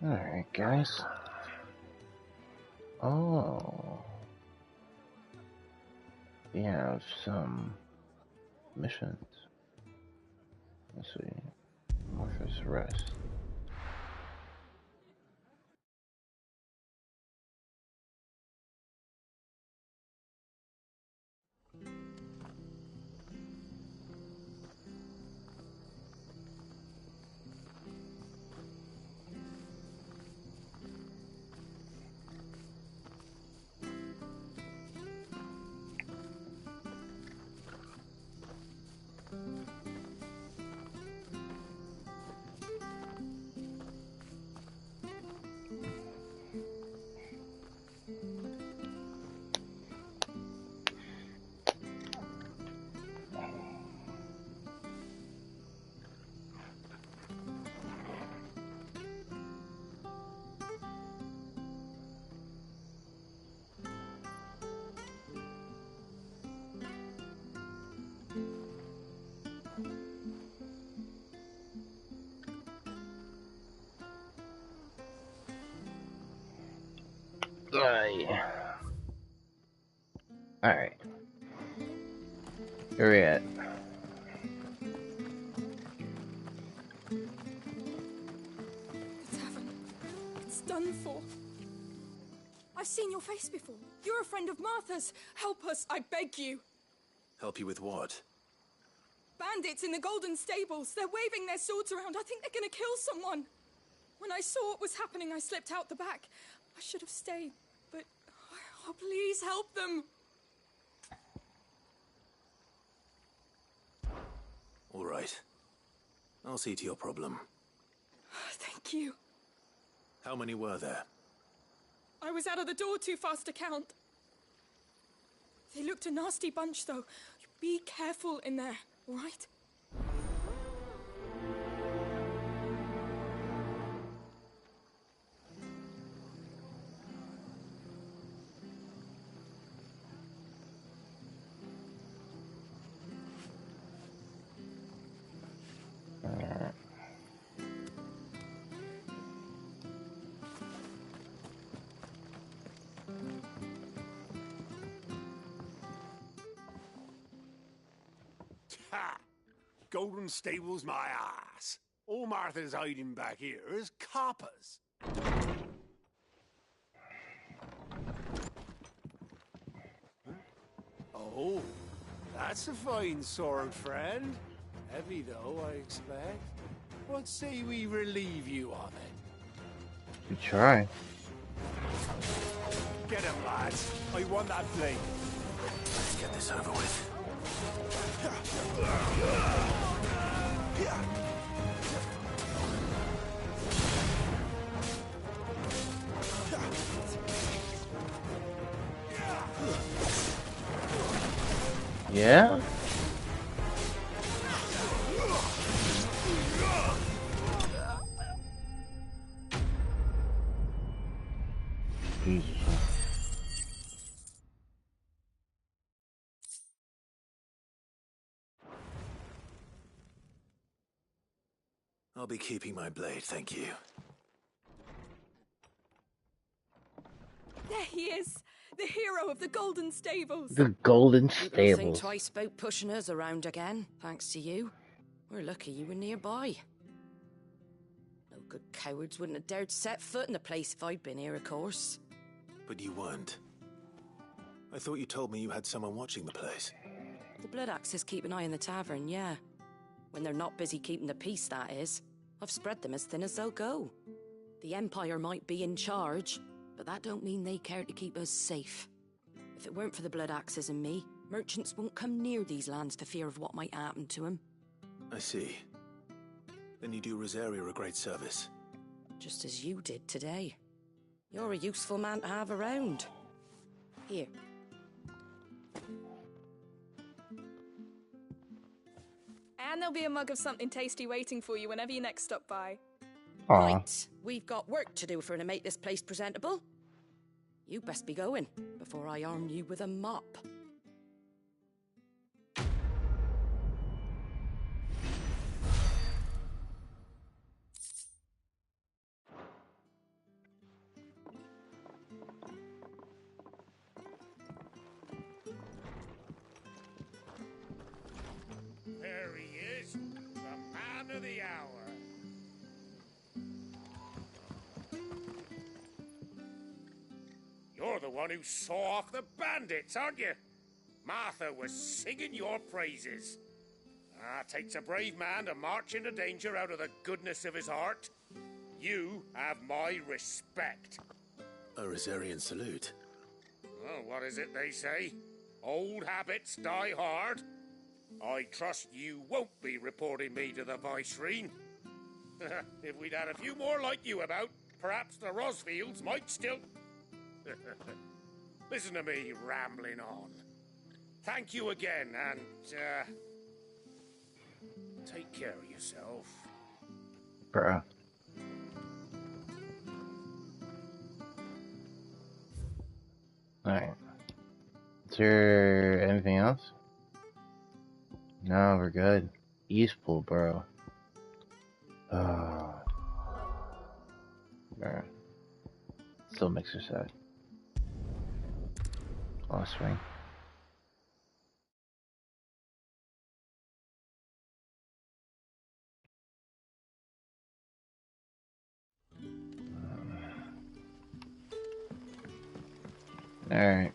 Alright, guys. Oh. We have some missions. Let's see. Martha's Rest. Alright. Where we at? The tavern. It's done for. I've seen your face before. You're a friend of Martha's. Help us, I beg you. Help you with what? Bandits in the Golden Stables. They're waving their swords around. I think they're gonna kill someone. When I saw what was happening, I slipped out the back. I should have stayed, but... Oh, please help them. All right. I'll see to your problem. Thank you. How many were there? I was out of the door too fast to count. They looked a nasty bunch, though. Be careful in there, all right? Ha! Golden Stables my ass. All Martha's hiding back here is coppers. Oh, that's a fine sword, friend. Heavy though, I expect. What say we relieve you of it? You try. Get him, lads. I want that blade. Let's get this over with. Yeah? Jesus. I'll be keeping my blade, thank you. There he is, the hero of the Golden Stables. The Golden People think Stables. twice about pushing us around again, thanks to you. We're lucky you were nearby. No good cowards wouldn't have dared set foot in the place if I'd been here, of course. But you weren't. I thought you told me you had someone watching the place. The Blood Axes keep an eye on the tavern, yeah. When they're not busy keeping the peace, that is. I've spread them as thin as they'll go. The Empire might be in charge, but that don't mean they care to keep us safe. If it weren't for the Blood Axes and me, merchants won't come near these lands for fear of what might happen to them. I see. Then you do Rosaria a great service. Just as you did today. You're a useful man to have around. Here. And there'll be a mug of something tasty waiting for you whenever you next stop by. Aw. Right, we've got work to do for to make this place presentable. You best be going, before I arm you with a mop. one who saw off the bandits, aren't you? Martha was singing your praises. Takes a brave man to march into danger out of the goodness of his heart. You have my respect. A Rosarian salute. Oh, what is it they say? Old habits die hard. I trust you won't be reporting me to the Vicereine. If we'd had a few more like you about, perhaps the Rosfields might still... Listen to me rambling on. Thank you again, and, take care of yourself. Bruh. Alright. Is there anything else? No, we're good. Eastpool, bro. Oh. Bruh. Still makes her sad. Lost swing. Alright.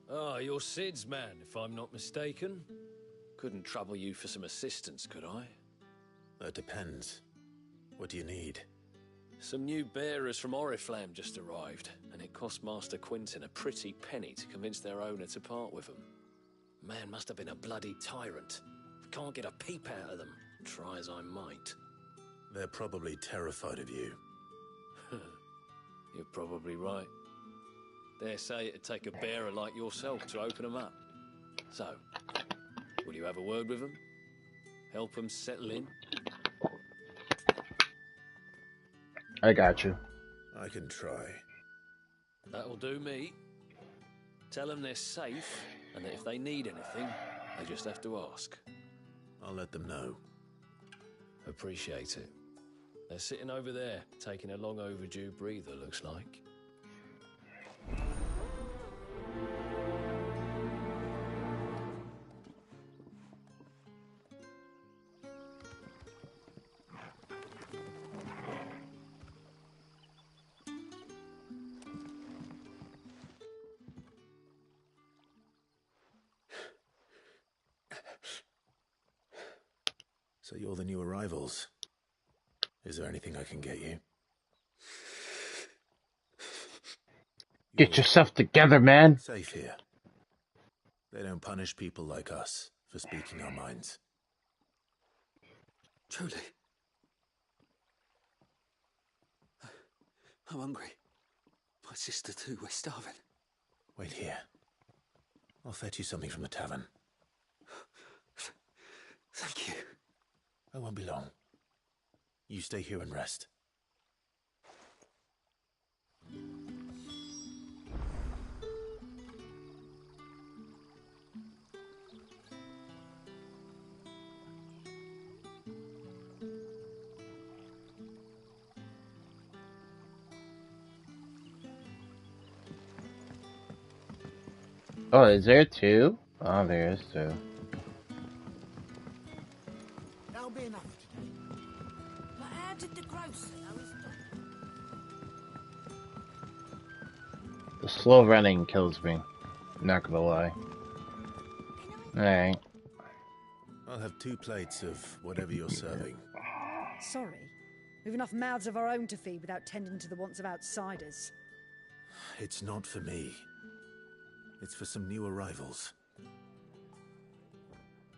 Ah, you're Sid's man, if I'm not mistaken. Couldn't trouble you for some assistance, could I? That depends. What do you need? Some new bearers from Oriflamme just arrived, and it cost Master Quinton a pretty penny to convince their owner to part with them. Man must have been a bloody tyrant. Can't get a peep out of them, try as I might. They're probably terrified of you. You're probably right. Dare say it'd take a bearer like yourself to open them up. So, will you have a word with them? Help them settle in? I got you. I can try. That'll do me. Tell them they're safe, and that if they need anything, they just have to ask. I'll let them know. Appreciate it. They're sitting over there, taking a long overdue breather, looks like. So you're the new arrivals. Is there anything I can get you? Get yourself together, man. Safe here. They don't punish people like us for speaking our minds. Truly. I'm hungry. My sister too, we're starving. Wait here. I'll fetch you something from the tavern. Thank you. I won't be long. You stay here and rest. Oh, is there two? Oh, there is two. That'll be enough for today. But how did the grocer know his The slow running kills me. Not gonna lie. Alright. I'll have 2 plates of whatever you're serving. Sorry. We've enough mouths of our own to feed without tending to the wants of outsiders. It's not for me. It's for some new arrivals.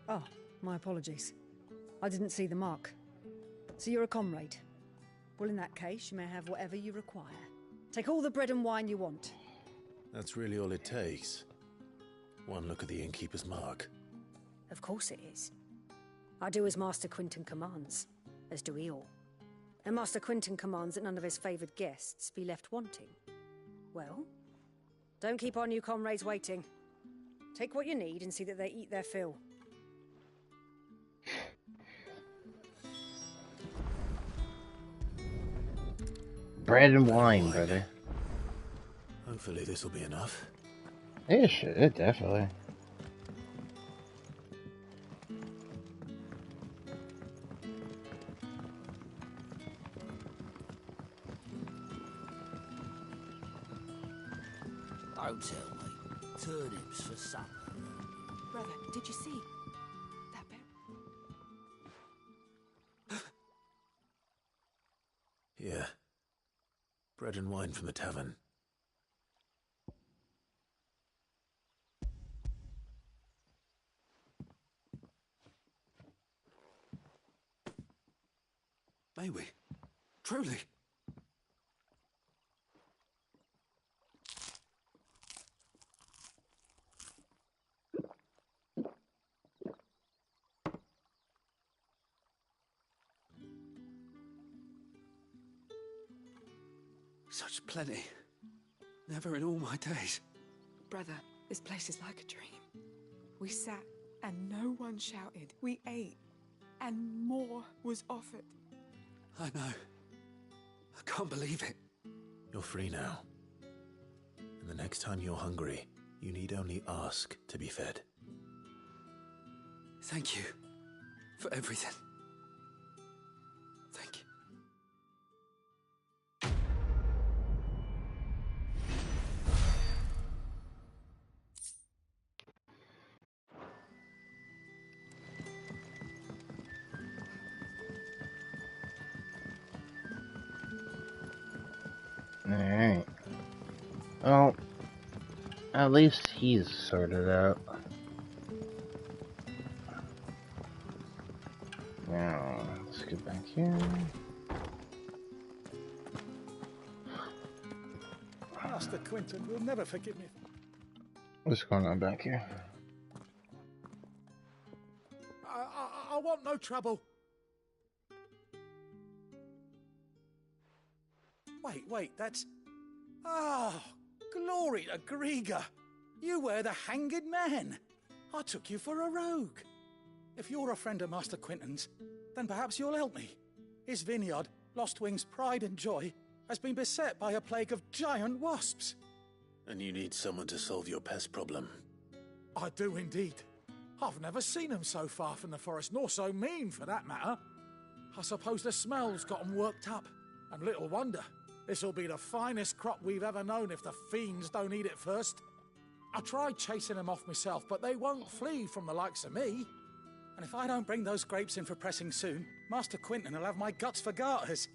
Oh, my apologies. I didn't see the mark. So you're a comrade. Well, in that case, you may have whatever you require. Take all the bread and wine you want. That's really all it takes. One look at the innkeeper's mark. Of course it is. I do as Master Quinton commands, as do we all. And Master Quinton commands that none of his favoured guests be left wanting. Well, don't keep our new comrades waiting. Take what you need and see that they eat their fill. Bread and wine, brother. Hopefully this will be enough. It should, definitely. Don't tell me. Turnips for supper. Brother, did you see that bear? Yeah. Bread and wine from the tavern. May we? Truly? Such plenty. Never in all my days. Brother, this place is like a dream. We sat and no one shouted. We ate and more was offered. I know. I can't believe it. You're free now. And the next time you're hungry, you need only ask to be fed. Thank you for everything. Thank you. Alright. Well, at least he's sorted out. Now, let's get back here. Master Quinton will never forgive me. What's going on back here? I want no trouble. Wait, that's... Ah, glory to Grieger. You were the hanged man. I took you for a rogue. If you're a friend of Master Quinton's, then perhaps you'll help me. His vineyard, Lostwing's pride and joy, has been beset by a plague of giant wasps. And you need someone to solve your pest problem. I do indeed. I've never seen them so far from the forest, nor so mean for that matter. I suppose the smell's got them worked up, and little wonder. This'll be the finest crop we've ever known if the fiends don't eat it first. I tried chasing them off myself, but they won't flee from the likes of me. And if I don't bring those grapes in for pressing soon, Master Quinton will have my guts for garters.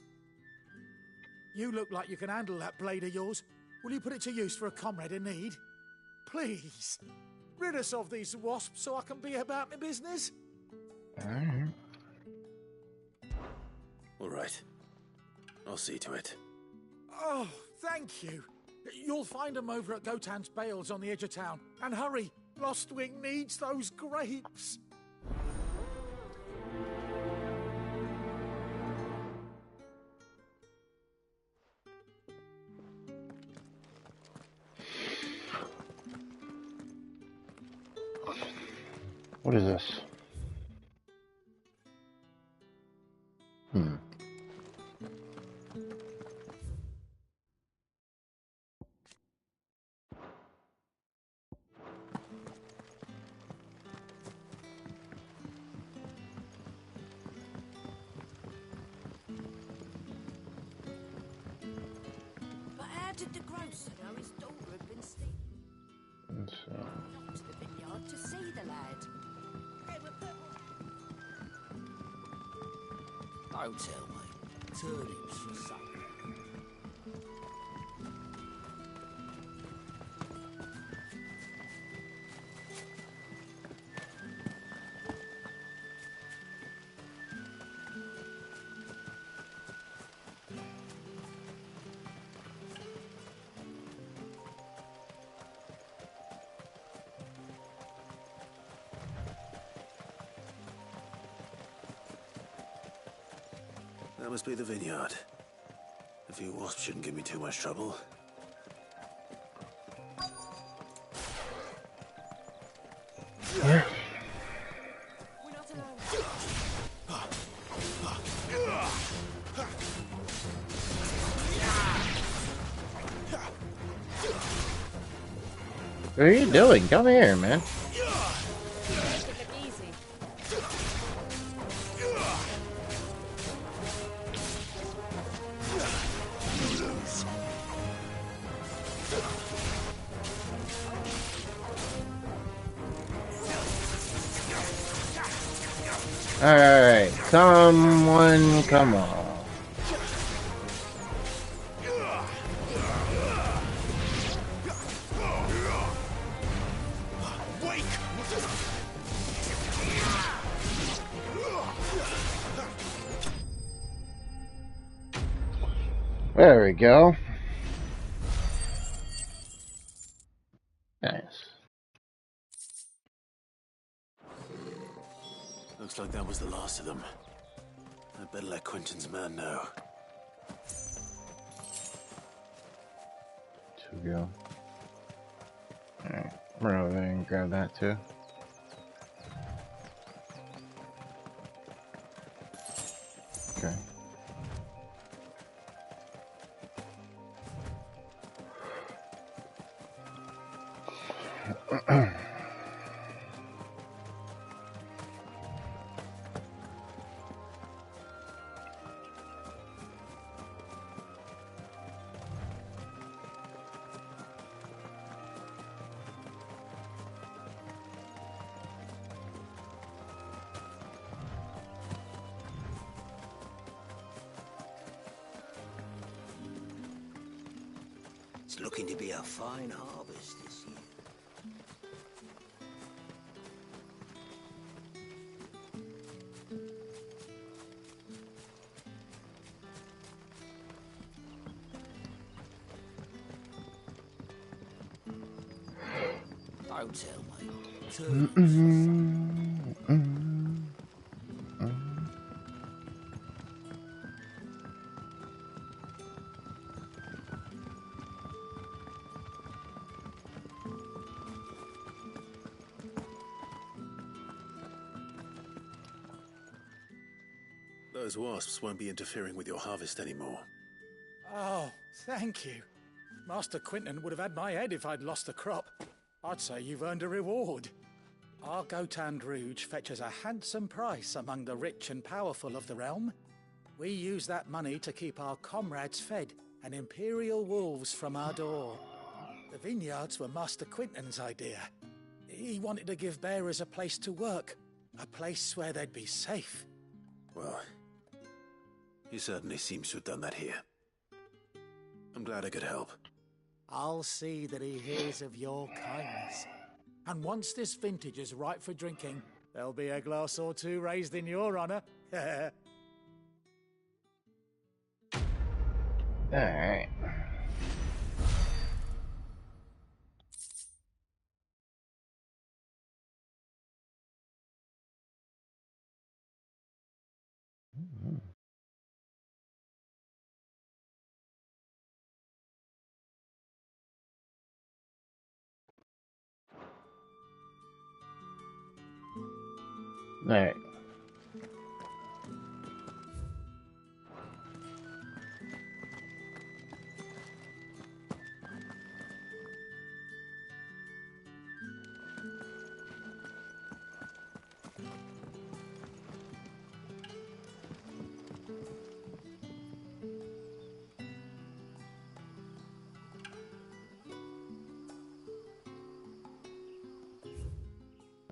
You look like you can handle that blade of yours. Will you put it to use for a comrade in need? Please, rid us of these wasps so I can be about my business. All right. I'll see to it. Oh, thank you. You'll find them over at Gotan's Bales on the edge of town. And hurry, Lostwing needs those grapes. What is this? But how did the grocer know his daughter had been stealing? Let's see. Not to the vineyard to see the lad. Don't tell me. Turnips for supper. That must be the vineyard. A few wasps shouldn't give me too much trouble. Yeah. We're not alone. What are you doing? Come here, man. Take it easy. Alright, someone come on. There we go. Nice. Looks like that was the last of them. I'd better let Quentin's man know. Two go. Alright, run over there and grab that too. Okay. It's looking to be a fine harvest this year. Don't tell me. Those wasps won't be interfering with your harvest anymore. Oh, thank you. Master Quinton would have had my head if I'd lost the crop. I'd say you've earned a reward. Our Gotand Rouge fetches a handsome price among the rich and powerful of the realm. We use that money to keep our comrades fed and imperial wolves from our door. The vineyards were Master Quinton's idea. He wanted to give bearers a place to work, a place where they'd be safe. Well, he certainly seems to have done that here. I'm glad I could help. I'll see that he hears of your kindness. And once this vintage is ripe for drinking, there'll be a glass or two raised in your honor. Alright. Alright.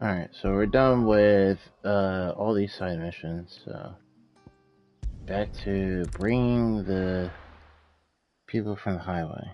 Alright, so we're done with all these side missions, so back to bringing the people from the highway.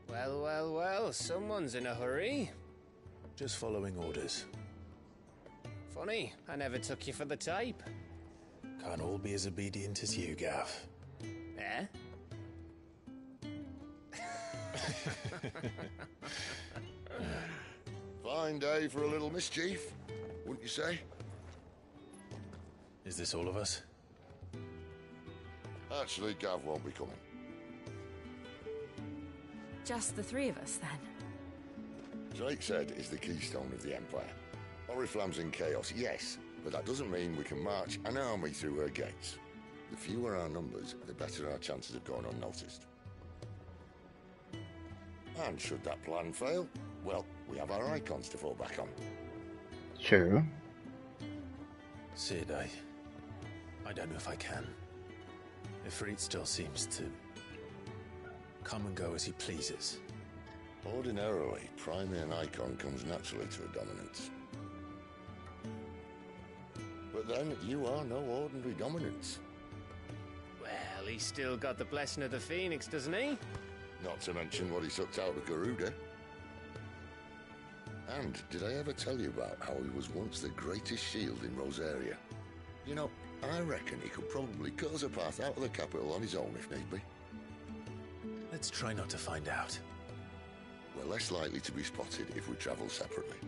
Well, well, well, someone's in a hurry. Just following orders. Funny, I never took you for the type. Can't all be as obedient as you, Gav. Eh? Fine day for a little mischief, wouldn't you say? Is this all of us? Actually, Gav won't be coming. Just the three of us, then? Drake said is the keystone of the Empire. Oriflamme's in chaos, yes, but that doesn't mean we can march an army through her gates. The fewer our numbers, the better our chances of going unnoticed. And should that plan fail, well, we have our icons to fall back on. True. Sid, I don't know if I can. Ifrit still seems to come and go as he pleases. Ordinarily, priming an icon comes naturally to a dominance. But then, you are no ordinary dominance. Well, he's still got the blessing of the Phoenix, doesn't he? Not to mention what he sucked out of Garuda. And did I ever tell you about how he was once the greatest shield in Rosaria? You know, I reckon he could probably cut us a path out of the capital on his own if need be. Let's try not to find out. We're less likely to be spotted if we travel separately.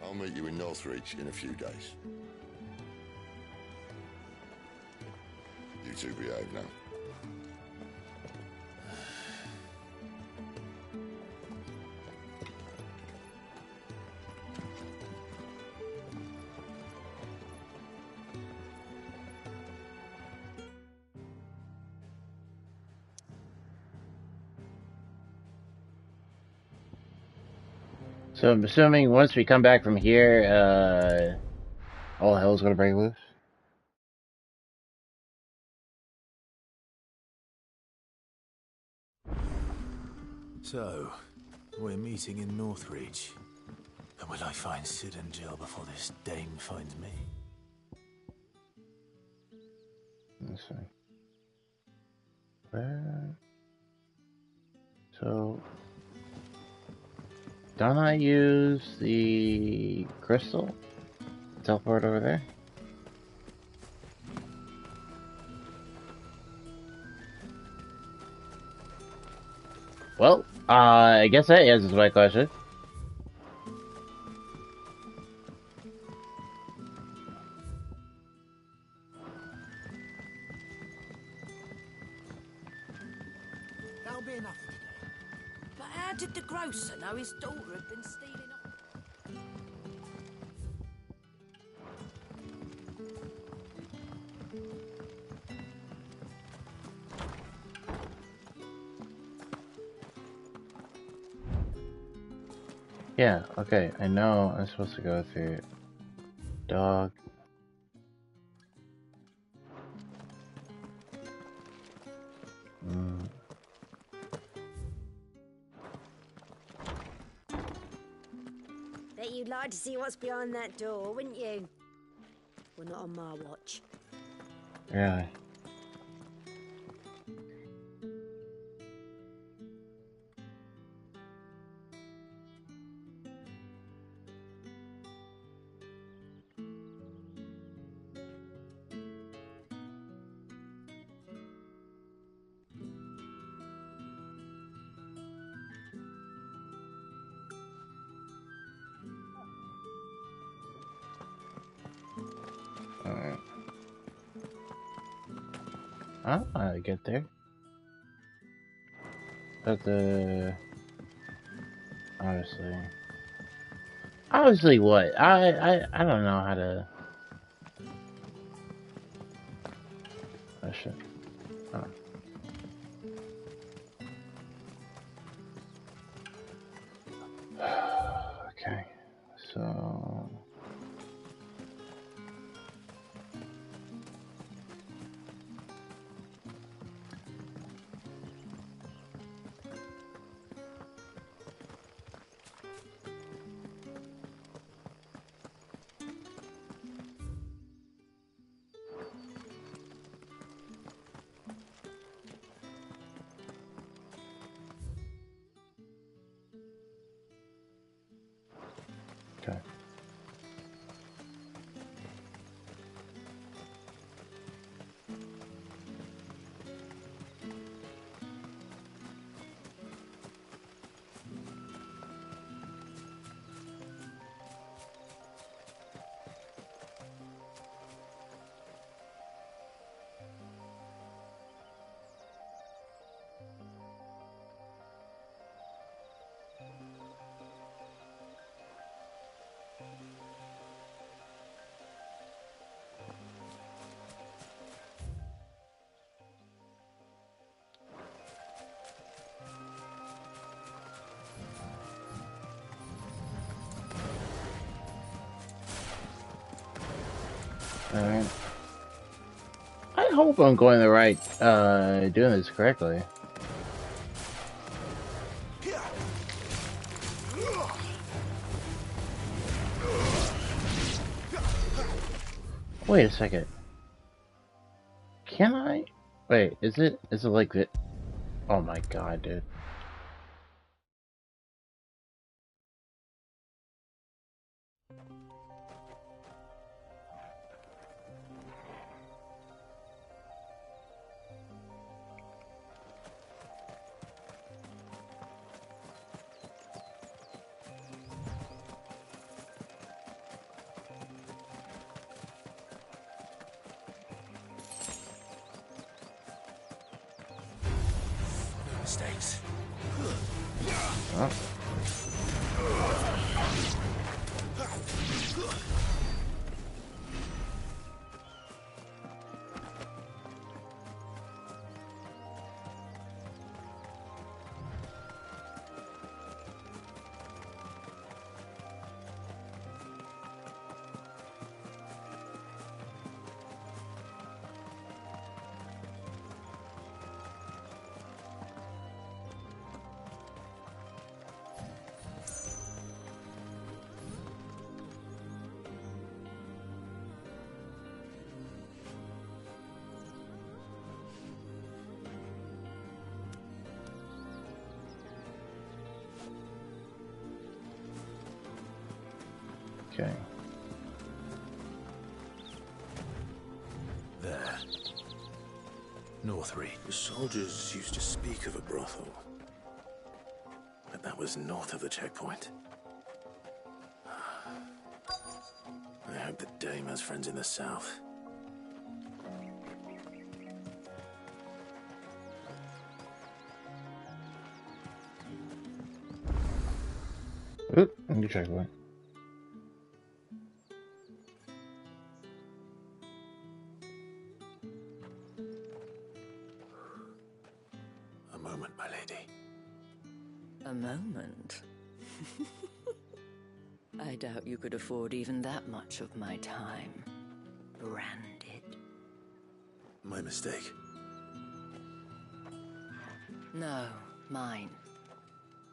I'll meet you in Northreach in a few days. You two behave now. So I'm assuming once we come back from here, all hell's gonna break loose. So, we're meeting in Northreach. And will I find Sid and Jill before this dame finds me? Let's see. Where? So, don't I use the crystal? Teleport over there? Well, I guess that answers my question. That'll be enough for today. But how did the grocer know his daughter had been stealing off? Yeah, okay, I know I'm supposed to go through dog. Bet you'd like to see what's behind that door, wouldn't you? Well, not on my watch. Really? Alright. I don't know how to get there. But Obviously what? I don't know how to... Oh shit. Oh. Okay. So... Okay. Alright. I hope I'm going the right, doing this correctly. Wait a second. Can I? Wait, is it like that? Oh my god, dude. Mistakes. Oh. Okay. There. Northreach. The soldiers used to speak of a brothel. But that was north of the checkpoint. I hope the dame has friends in the south. Oop, new checkpoint. A moment, my lady. A moment? I doubt you could afford even that much of my time. Branded. My mistake. No, mine.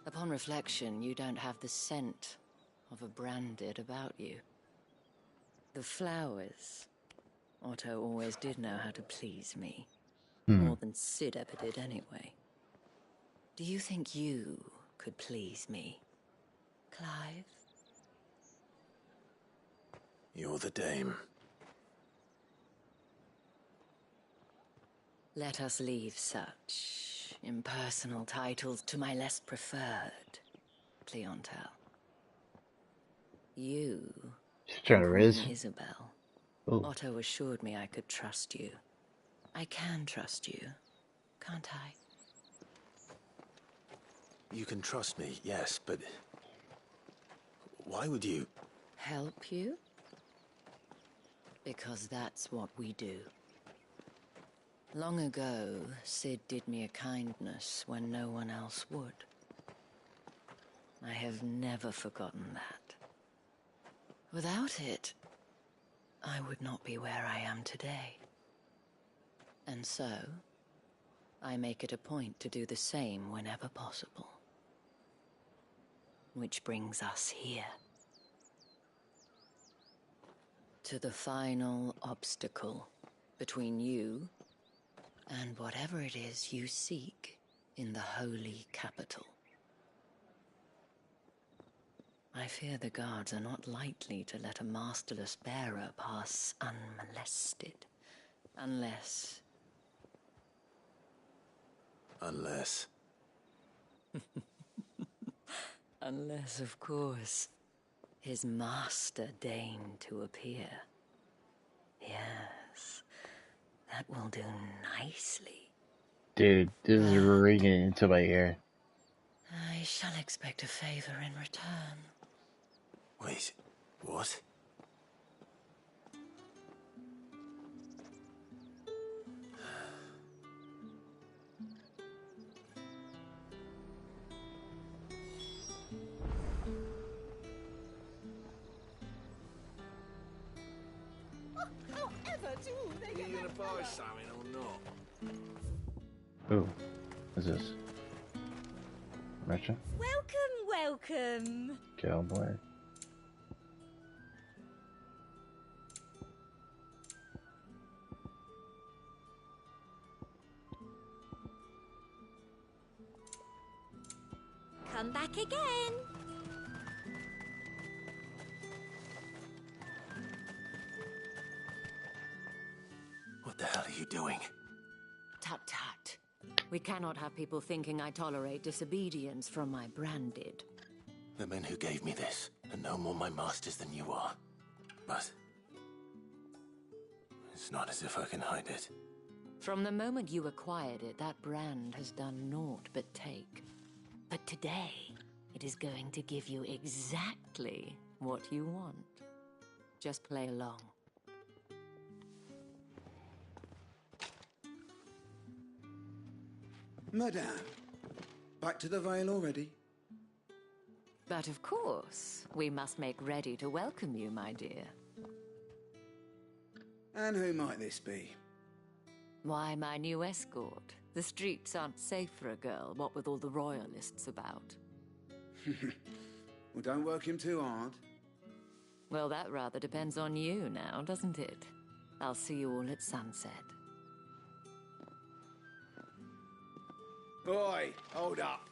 Upon reflection, you don't have the scent of a branded about you. The flowers. Otto always did know how to please me. More than Sid ever did anyway. Do you think you could please me, Clive? You're the dame. Let us leave such impersonal titles to my less preferred clientele. You, She's trying to raise. Isabel. Ooh. Otto assured me I could trust you. I can trust you, can't I? You can trust me, yes, but... why would you... Help you? Because that's what we do. Long ago, Sid did me a kindness when no one else would. I have never forgotten that. Without it, I would not be where I am today. And so, I make it a point to do the same whenever possible. Which brings us here. To the final obstacle between you and whatever it is you seek in the holy capital. I fear the guards are not likely to let a masterless bearer pass unmolested. Unless... Unless... Unless, of course, his master deigned to appear. Yes, that will do nicely. Dude, this is ringing into my ear. I shall expect a favor in return. Wait, what? Are you gonna buy something or not? Ooh, what's this? Merchant? Welcome. Cowboy. Come back again. What the hell are you doing? Tut tut. We cannot have people thinking I tolerate disobedience from my branded. The men who gave me this are no more my masters than you are. But it's not as if I can hide it. From the moment you acquired it, that brand has done naught but take. But today, it is going to give you exactly what you want. Just play along. Madame, back to the Vale already? But of course, we must make ready to welcome you, my dear. And who might this be? Why, my new escort. The streets aren't safe for a girl, what with all the royalists about. Well, don't work him too hard. Well, that rather depends on you now, doesn't it? I'll see you all at sunset. Oi, hold up.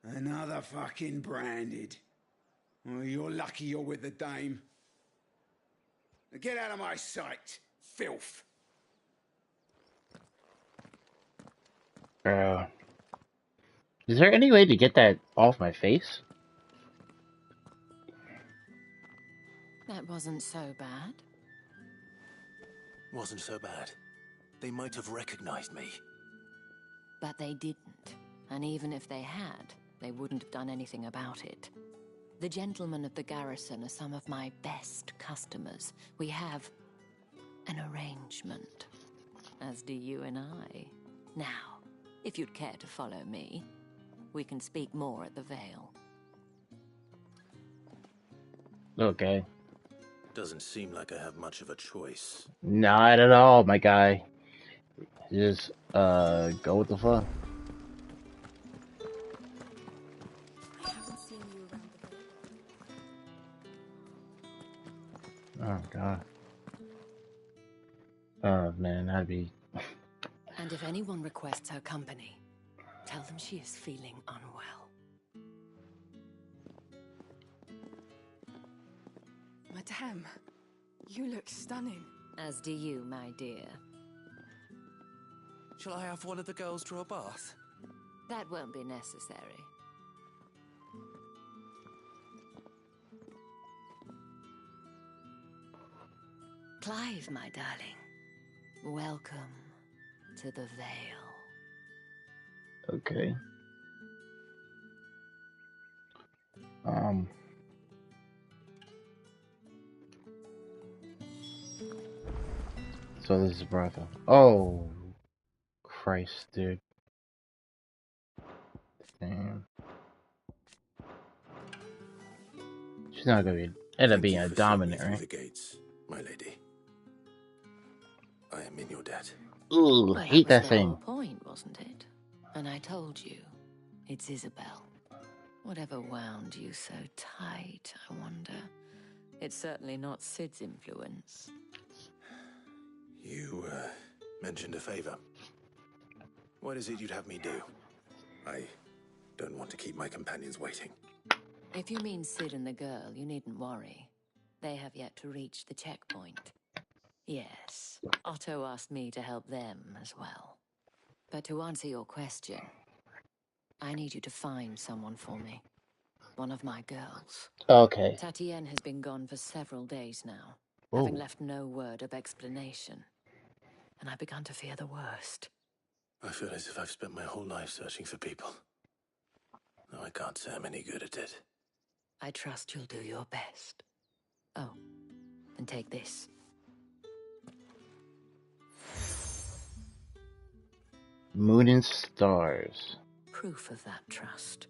Another fucking branded. Well, you're lucky you're with the dame. Now get out of my sight, filth. Is there any way to get that off my face? That wasn't so bad. Wasn't so bad. They might have recognized me. But they didn't. And even if they had, they wouldn't have done anything about it. The gentlemen of the garrison are some of my best customers. We have an arrangement, as do you and I. Now, if you'd care to follow me, we can speak more at the Vale. Okay. Doesn't seem like I have much of a choice. Not at all, my guy. Just, go with the flow. Oh, God. Oh, man, that'd be... And if anyone requests her company, tell them she is feeling unwell. Madame, you look stunning. As do you, my dear. Shall I have one of the girls draw a bath? That won't be necessary. Clive, my darling. Welcome to the Vale. Okay. So this is brothel. Oh, Christ, dude. Damn. She's not gonna end up being a dominant, right? The gates, my lady. I am in your debt. Ooh, Well, hate that was the thing. whole point, wasn't it? And I told you, it's Isabel. Whatever wound you so tight, I wonder. It's certainly not Sid's influence. You, mentioned a favor. What is it you'd have me do? I don't want to keep my companions waiting. If you mean Sid and the girl, you needn't worry. They have yet to reach the checkpoint. Yes, Otto asked me to help them as well. But to answer your question, I need you to find someone for me. One of my girls. Okay. Tatienne has been gone for several days now, Ooh. having left no word of explanation. And I've begun to fear the worst. I feel as if I've spent my whole life searching for people. No, I can't say I'm any good at it. I trust you'll do your best. Oh, and take this. Moon and stars. Proof of that trust.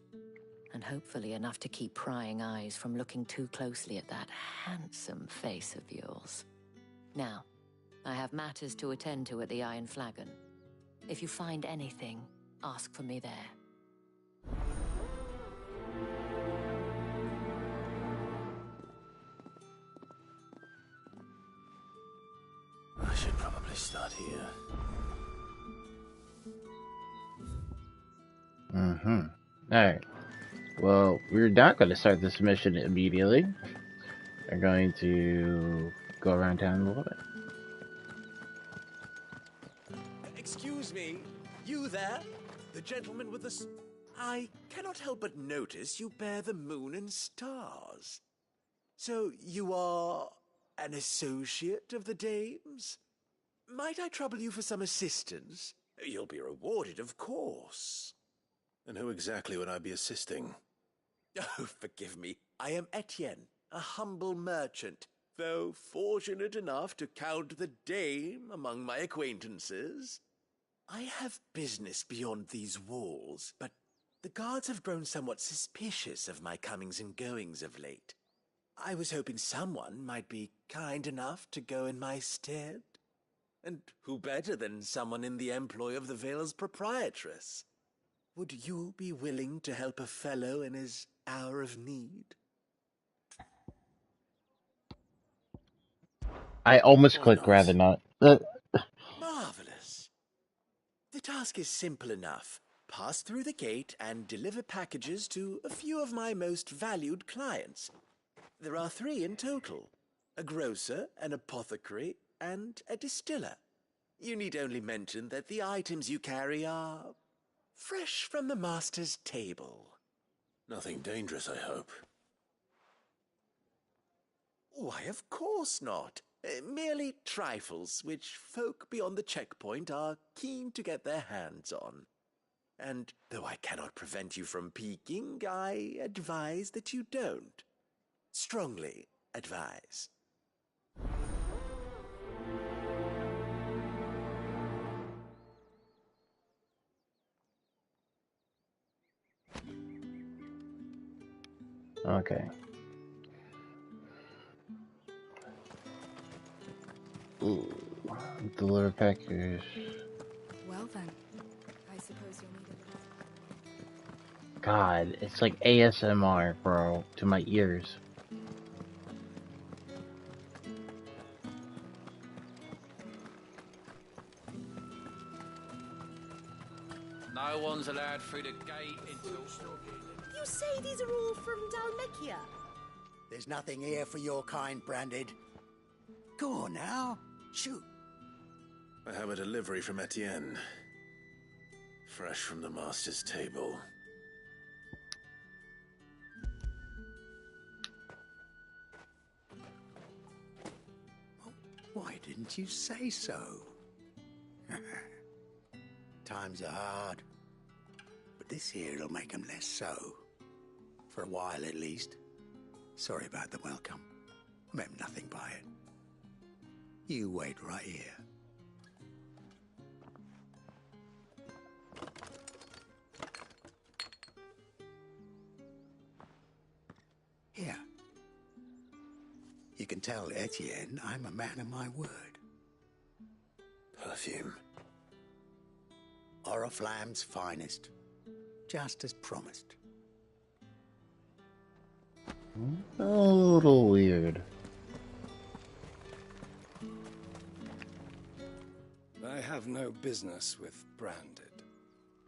and hopefully enough to keep prying eyes from looking too closely at that handsome face of yours. Now, I have matters to attend to at the Iron Flagon. If you find anything, ask for me there. I should probably start here. Alright. Well, we're not going to start this mission immediately. We're going to go around town a little bit. Excuse me, you there? The gentleman with the I cannot help but notice you bear the moon and stars. So you are an associate of the dames? Might I trouble you for some assistance? You'll be rewarded, of course. And who exactly would I be assisting? Oh, forgive me. I am Etienne, a humble merchant, though fortunate enough to count the dame among my acquaintances. I have business beyond these walls, but the guards have grown somewhat suspicious of my comings and goings of late. I was hoping someone might be kind enough to go in my stead. And who better than someone in the employ of the Vale's proprietress? Would you be willing to help a fellow in his hour of need? I almost clicked rather not. Marvelous. The task is simple enough. Pass through the gate and deliver packages to a few of my most valued clients. There are 3 in total: a grocer, an apothecary, and a distiller. You need only mention that the items you carry are fresh from the master's table. Nothing dangerous, I hope. Why, of course not. Merely trifles which folk beyond the checkpoint are keen to get their hands on. And though I cannot prevent you from peeking, I advise that you don't. Strongly advise. Okay. Ooh. Deliver package. Well then, I suppose you'll need a bit. God, it's like ASMR, bro, to my ears. No one's allowed through the gate until... You say these are all from Dalmekia? There's nothing here for your kind, Branded. Go on now. Shoot. I have a delivery from Etienne. Fresh from the master's table. Why didn't you say so? Times are hard. But this here'll make 'em less so. For a while, at least. Sorry about the welcome. Meant nothing by it. You wait right here. Here. You can tell Etienne I'm a man of my word. Perfume. Oriflamme's finest. Just as promised. A little weird. I have no business with Branded.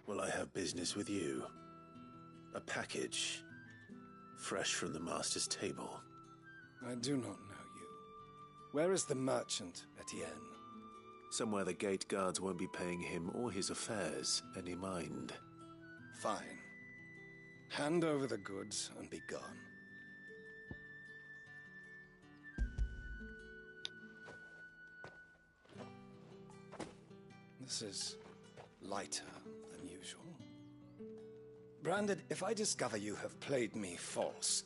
Well, I have business with you. A package. Fresh from the master's table. I do not know you. Where is the merchant, Etienne? Somewhere the gate guards won't be paying him or his affairs any mind. Fine. Hand over the goods and be gone. This is lighter than usual. Branded, if I discover you have played me false...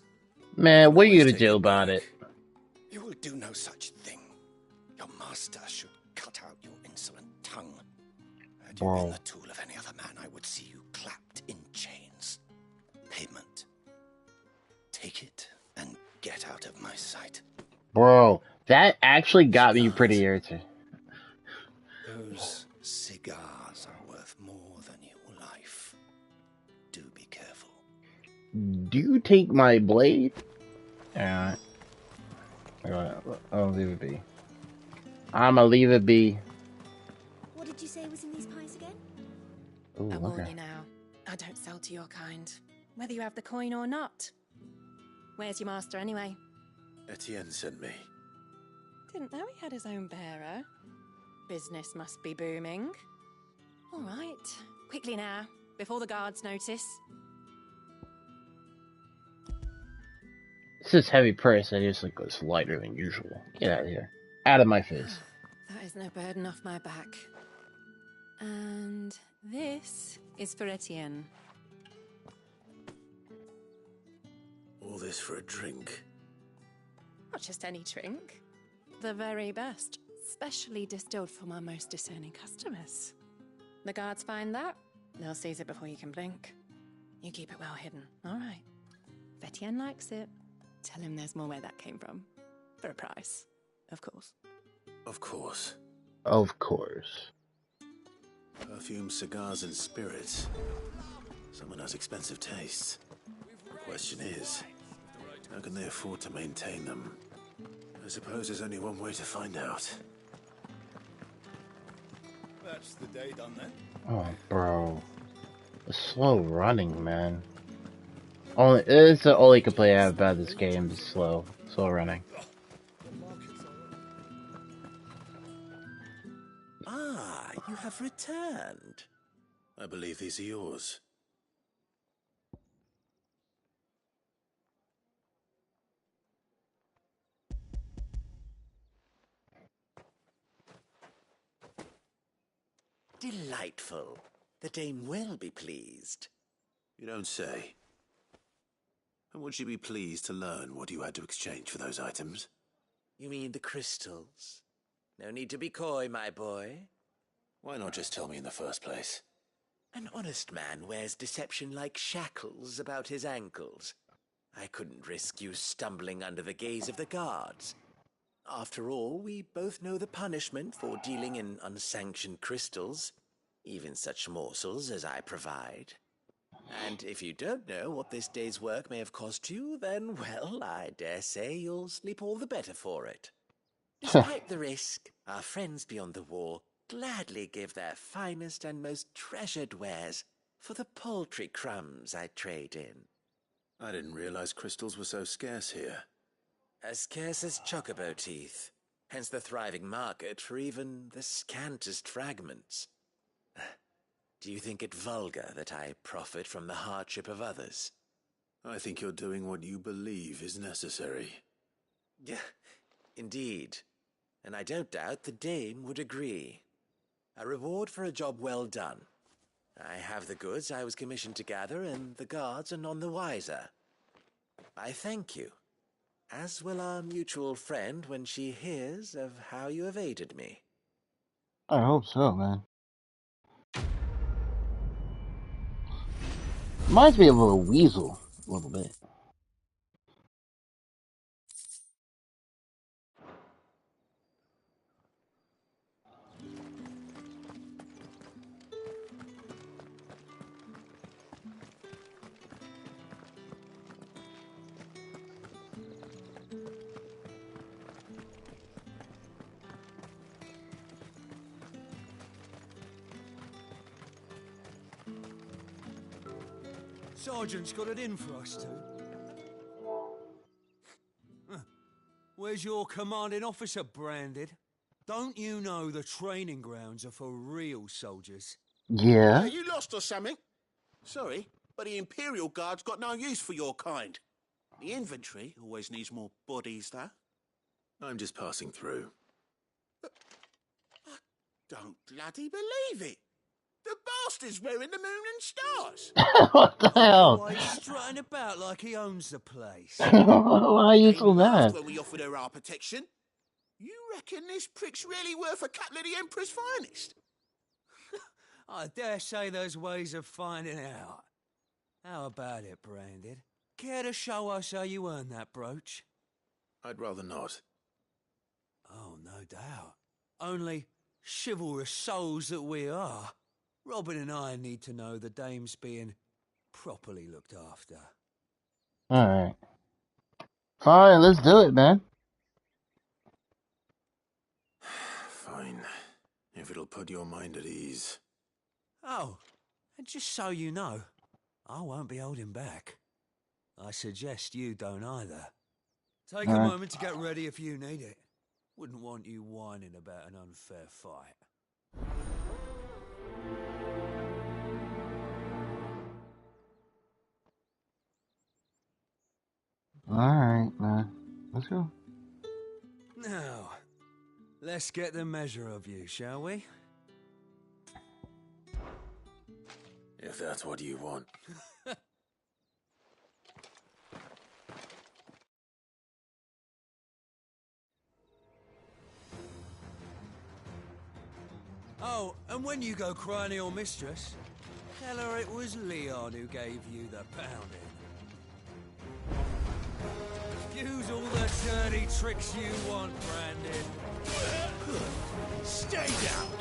Man, what are you gonna do about it? You will do no such thing. Your master should cut out your insolent tongue. Had you been the tool of any other man, I would see you clapped in chains. Payment Get out of my sight. Bro, that actually got me pretty irritated. Those cigars are worth more than your life. Do be careful. Do you take my blade? Alright. I'll leave it be. I'ma leave it be. What did you say was in these pies again? Ooh, I warn okay. you now, I don't sell to your kind, whether you have the coin or not. Where's your master anyway? Etienne sent me. Didn't know he had his own bearer. Business must be booming. All right, quickly now, before the guards notice. This is heavy price. I just like it's lighter than usual. Get out of here. Out of my face. That is no burden off my back. And this is for Etienne. All this for a drink. Not just any drink. The very best. Specially distilled for my most discerning customers. The guards find that, they'll seize it before you can blink. You keep it well hidden, all right? If Etienne likes it, tell him there's more where that came from. For a price, of course. Of course. Of course. Perfume, cigars, and spirits. Someone has expensive tastes. The question is, how can they afford to maintain them? I suppose there's only one way to find out. That's the day done then. Oh, bro. The slow running, man. Only it's the only complaint I have about this game is slow running. Ah, you have returned. I believe these are yours. Delightful. The dame will be pleased. You don't say. And would she be pleased to learn what you had to exchange for those items? You mean the crystals? No need to be coy, my boy. Why not just tell me in the first place? An honest man wears deception like shackles about his ankles. I couldn't risk you stumbling under the gaze of the guards. After all, we both know the punishment for dealing in unsanctioned crystals, even such morsels as I provide. And if you don't know what this day's work may have cost you, then, well, I dare say you'll sleep all the better for it. Despite the risk, our friends beyond the wall gladly give their finest and most treasured wares for the paltry crumbs I trade in. I didn't realize crystals were so scarce here. As scarce as chocobo teeth, hence the thriving market for even the scantest fragments. Do you think it vulgar that I profit from the hardship of others? I think you're doing what you believe is necessary. Yeah, indeed. And I don't doubt the dame would agree. A reward for a job well done. I have the goods I was commissioned to gather, and the guards are none the wiser. I thank you, as will our mutual friend when she hears of how you have aided me. I hope so, man. Reminds me of a weasel, a little bit. Sergeant's got it in for us two. Where's your commanding officer, Branded? Don't you know the training grounds are for real soldiers? Yeah? You lost or something? Sorry, but the Imperial Guard's got no use for your kind. The infantry always needs more bodies, though. I'm just passing through. I don't bloody believe it. The bastard's wearing the moon and stars. What the hell? Why, he's strutting about like he owns the place. Why are you so mad? When we offered her our protection, you reckon this prick's really worth a couple of the Emperor's finest? I dare say there's ways of finding out. How about it, Branded? Care to show us how you earned that brooch? I'd rather not. Oh, no doubt. Only, chivalrous souls that we are, Robin and I need to know the dame's being properly looked after. Alright. Fine, let's do it, man. Fine. If it'll put your mind at ease. Oh, and just so you know, I won't be holding back. I suggest you don't either. Take a moment to get ready if you need it. Wouldn't want you whining about an unfair fight. Alright, man. Let's go. Now, let's get the measure of you, shall we? If that's what you want. Oh, and when you go crying to your mistress, tell her it was Leon who gave you the pounding. Use all the dirty tricks you want, Brandon. Stay down!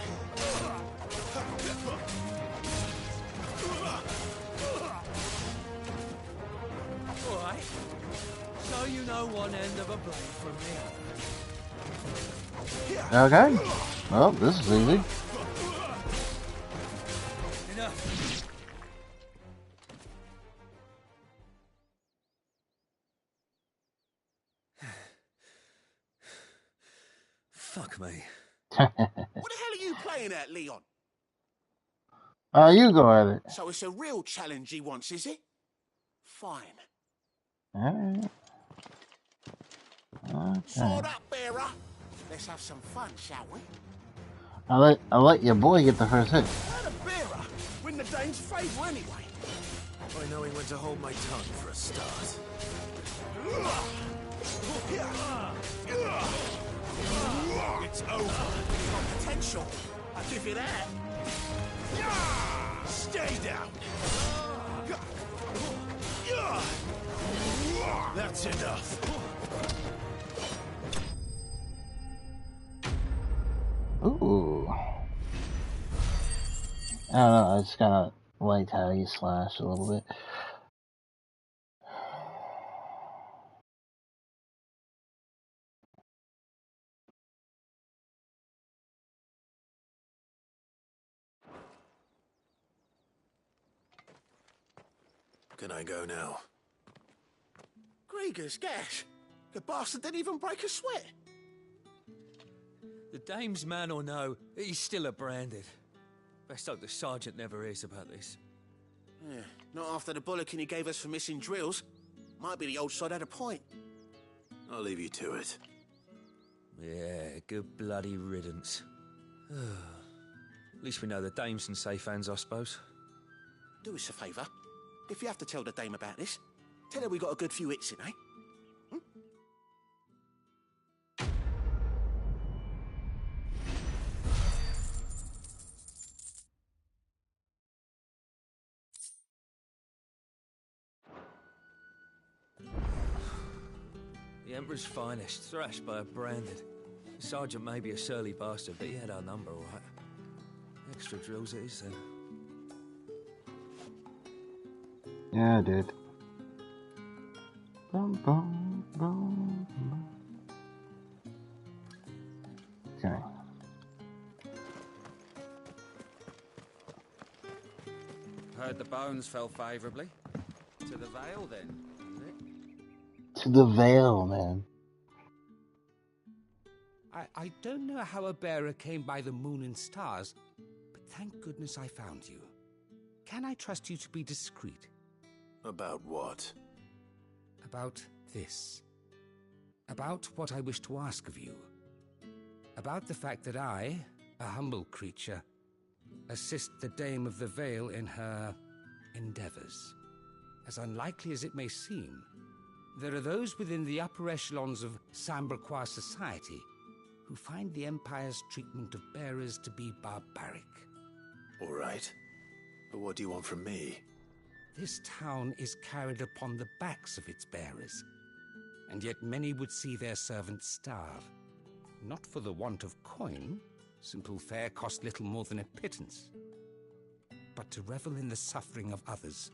All right. So you know one end of a blade from the other. Okay. Well, this is easy. Enough. Fuck me. What the hell are you playing at, Leon? You go at it. So it's a real challenge he wants, is it? Fine. Alright. Sword up, bearer. Let's have some fun, shall we? I'll let your boy get the first hit. Let a bearer win the dame's favour anyway. I know he went to hold my tongue for a start. It's over. Got potential. I'll give you that. Stay down. That's enough. Ooh. I don't know, I just kinda liked how he slashed a little bit. Can I go now? Grieger's gash. The bastard didn't even break a sweat. The dame's man or no, he's still a branded. Best hope the sergeant never hears about this. Yeah, not after the bullocking he gave us for missing drills. Might be the old sod had a point. I'll leave you to it. Yeah, good bloody riddance. At least we know the dame's in safe hands, I suppose. Do us a favour. If you have to tell the dame about this, tell her we got a good few hits in, eh? The Emperor's finest, thrashed by a branded. The sergeant may be a surly bastard, but he had our number, all right. Extra drills it is, then. Yeah, I did. Bum, bum, bum, bum. Okay. Heard the bones fell favourably. To the Vale, then, is it? To the Vale, man. I don't know how a bearer came by the moon and stars, but thank goodness I found you. Can I trust you to be discreet? About what? About this. About what I wish to ask of you. About the fact that I, a humble creature, assist the Dame of the Vale in her endeavors. As unlikely as it may seem, there are those within the upper echelons of Samberquois society who find the Empire's treatment of bearers to be barbaric. All right. But what do you want from me? This town is carried upon the backs of its bearers. and yet many would see their servants starve. Not for the want of coin, simple fare cost little more than a pittance, but to revel in the suffering of others,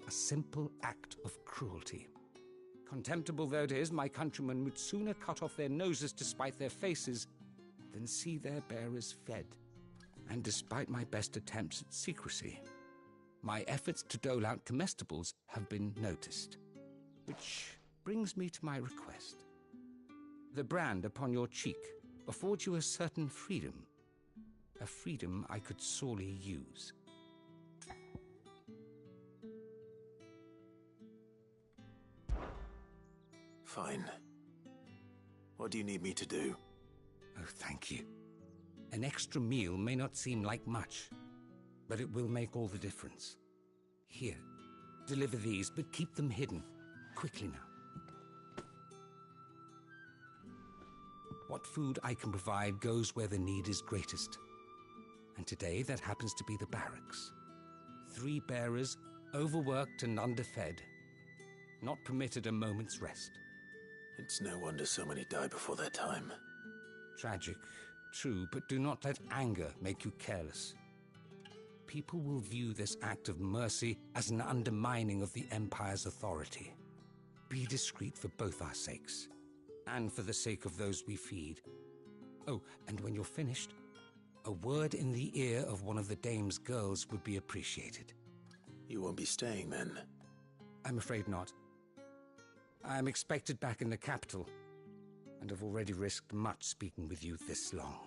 a simple act of cruelty. Contemptible though it is, my countrymen would sooner cut off their noses to spite their faces than see their bearers fed. And despite my best attempts at secrecy, my efforts to dole out comestibles have been noticed. Which brings me to my request. The brand upon your cheek affords you a certain freedom, a freedom I could sorely use. Fine. What do you need me to do? Oh, thank you. An extra meal may not seem like much, but it will make all the difference. Here, deliver these, but keep them hidden. Quickly now. What food I can provide goes where the need is greatest. And today that happens to be the barracks. 3 bearers, overworked and underfed, not permitted a moment's rest. It's no wonder so many die before their time. Tragic, true, but do not let anger make you careless. People will view this act of mercy as an undermining of the Empire's authority. Be discreet for both our sakes, and for the sake of those we feed. Oh, and when you're finished, a word in the ear of one of the dame's girls would be appreciated. You won't be staying then? I'm afraid not. I am expected back in the capital, and have already risked much speaking with you this long.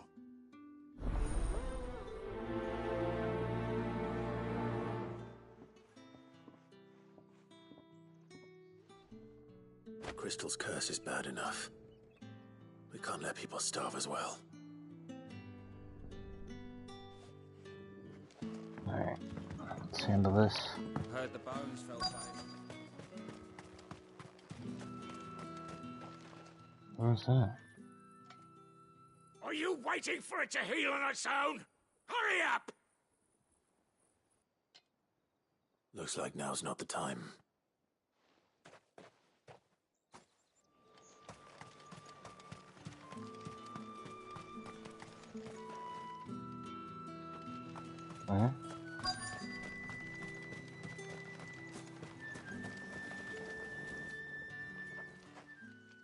Crystal's curse is bad enough. We can't let people starve as well. Alright, let's handle this. Heard the bones fell fine. What's that? Are you waiting for it to heal on its own? Hurry up! Looks like now's not the time. Huh?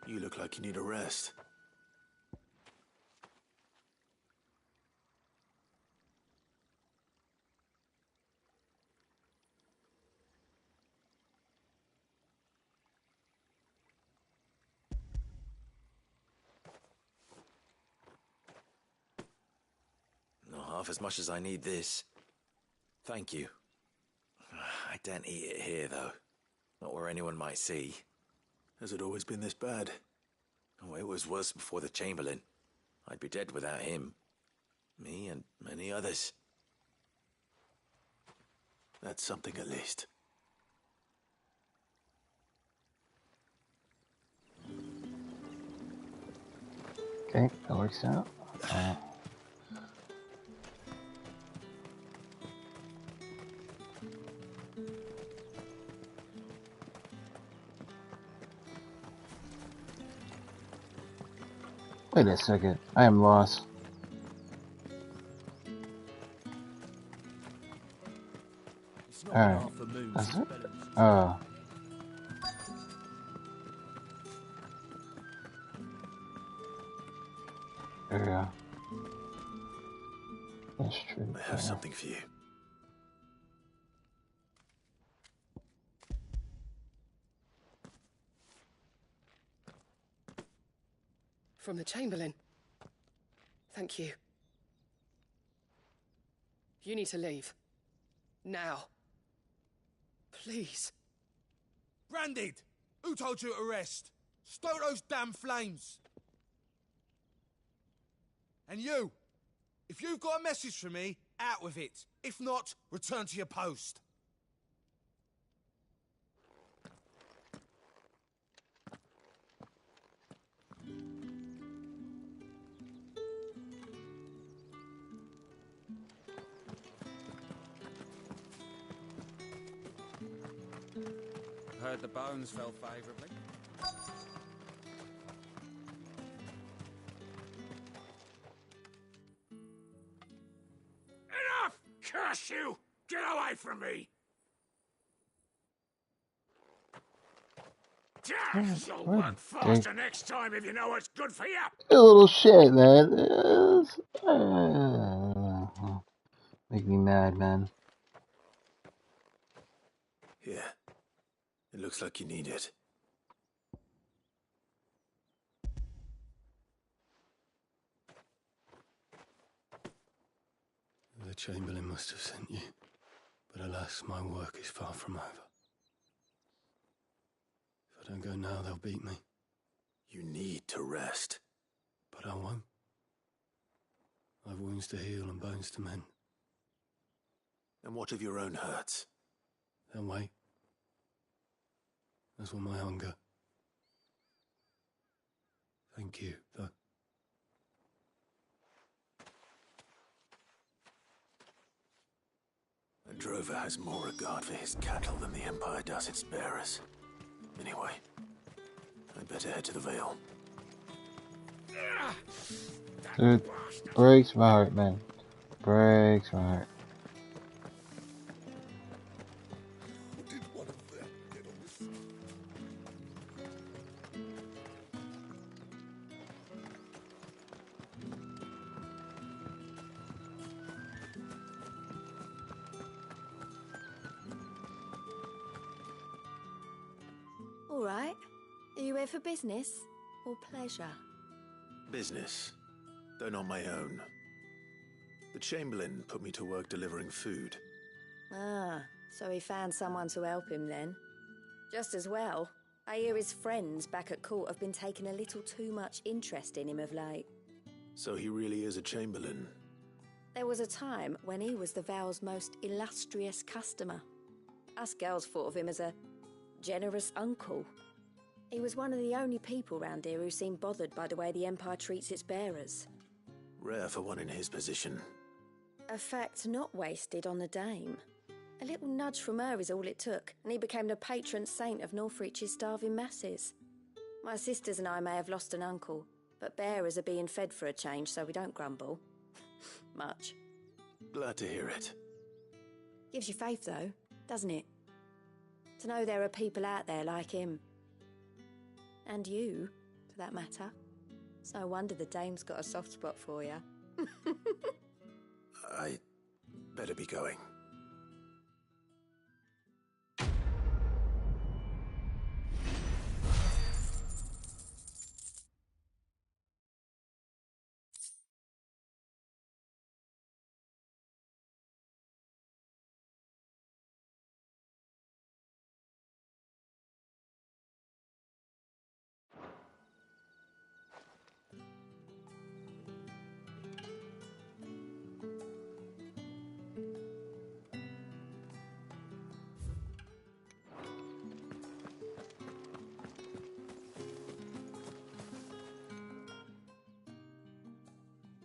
You look like you need a rest. Not half as much as I need this. Thank you. I don't eat it here, though. Not where anyone might see. Has it always been this bad? Oh, it was worse before the Chamberlain. I'd be dead without him. Me and many others. That's something at least. Okay, that works out. Wait a second, I am lost. Alright, that's it? Oh. There we go. That's true. I have something for you. From the Chamberlain. Thank you. You need to leave. Now. Please. Branded! Who told you to rest? Stoke those damn flames! And you! If you've got a message for me, out with it. If not, return to your post. Heard the bones fell favourably. trust you! Get away from me! You'll work faster next time if you know what's good for you! A little shit, man. Make me mad, man. Yeah. It looks like you need it. The Chamberlain must have sent you, but alas, my work is far from over. If I don't go now, they'll beat me. You need to rest. But I won't. I've wounds to heal and bones to mend. And what of your own hurts? They'll wait. As will my hunger. Thank you, though. A drover has more regard for his cattle than the Empire does its bearers. Anyway, I'd better head to the Vale. Dude, breaks my heart, man. Breaks my heart. All right. Are you here for business or pleasure? Business, though not my own. The Chamberlain put me to work delivering food. Ah, so he found someone to help him then. Just as well. I hear his friends back at court have been taking a little too much interest in him of late. So he really is a Chamberlain. There was a time when he was the Vale's most illustrious customer. Us girls thought of him as a generous uncle. He was one of the only people round here who seemed bothered by the way the Empire treats its bearers. Rare for one in his position. A fact not wasted on the dame. A little nudge from her is all it took, and he became the patron saint of Northreach's starving masses. My sisters and I may have lost an uncle, but bearers are being fed for a change, so we don't grumble. Much. Glad to hear it. Gives you faith, though, doesn't it? To know there are people out there like him. And you, for that matter. It's no wonder the dame's got a soft spot for you. I better be going.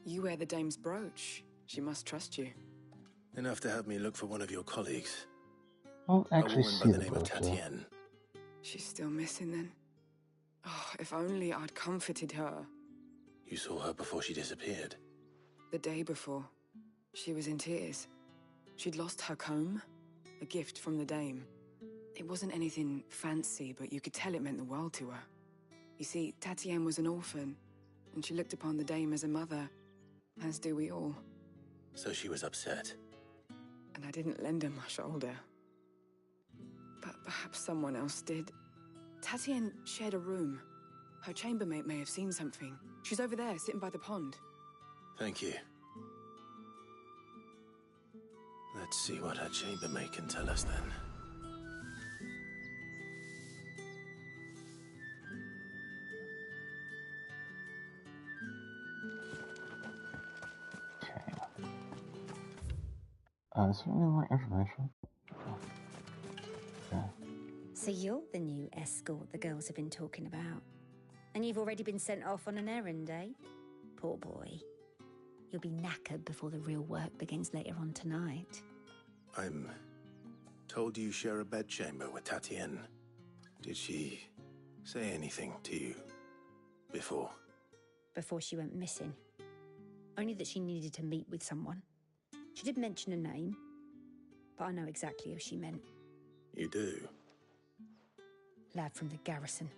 You wear the dame's brooch. She must trust you. Enough to help me look for one of your colleagues. I don't A actually woman by see the the name of brooch, though. Tatienne. She's still missing then. Oh, if only I'd comforted her. You saw her before she disappeared. The day before, she was in tears. She'd lost her comb, a gift from the dame. It wasn't anything fancy, but you could tell it meant the world to her. You see, Tatienne was an orphan, and she looked upon the dame as a mother, as do we all. So she was upset. And I didn't lend her my shoulder. But perhaps someone else did. Tatienne shared a room. Her chambermaid may have seen something. She's over there, sitting by the pond. Thank you. Let's see what her chambermaid can tell us then. Is there any more information? Okay. So you're the new escort the girls have been talking about. And you've already been sent off on an errand, eh? Poor boy. You'll be knackered before the real work begins later on tonight. I'm told you share a bedchamber with Tatienne. Did she say anything to you before? Before she went missing. Only that she needed to meet with someone. She did mention a name. but I know exactly who she meant. You do? Lad from the garrison.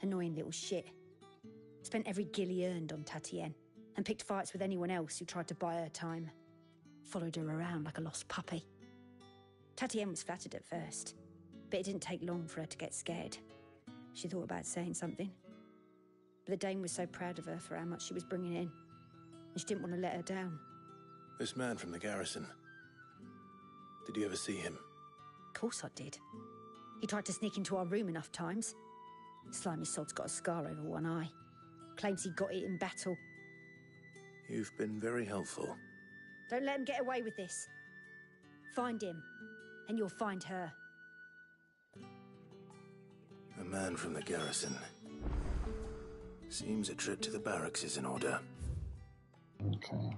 Annoying little shit. Spent every guil he earned on Tatienne, and picked fights with anyone else who tried to buy her time. Followed her around like a lost puppy. Tatienne was flattered at first, but it didn't take long for her to get scared. She thought about saying something. But the Dame was so proud of her for how much she was bringing in, and she didn't want to let her down. This man from the garrison. Did you ever see him? Of course I did. He tried to sneak into our room enough times. Slimy sod's got a scar over one eye. Claims he got it in battle. You've been very helpful. Don't let him get away with this. Find him, and you'll find her. A man from the garrison. Seems a trip to the barracks is in order. Okay.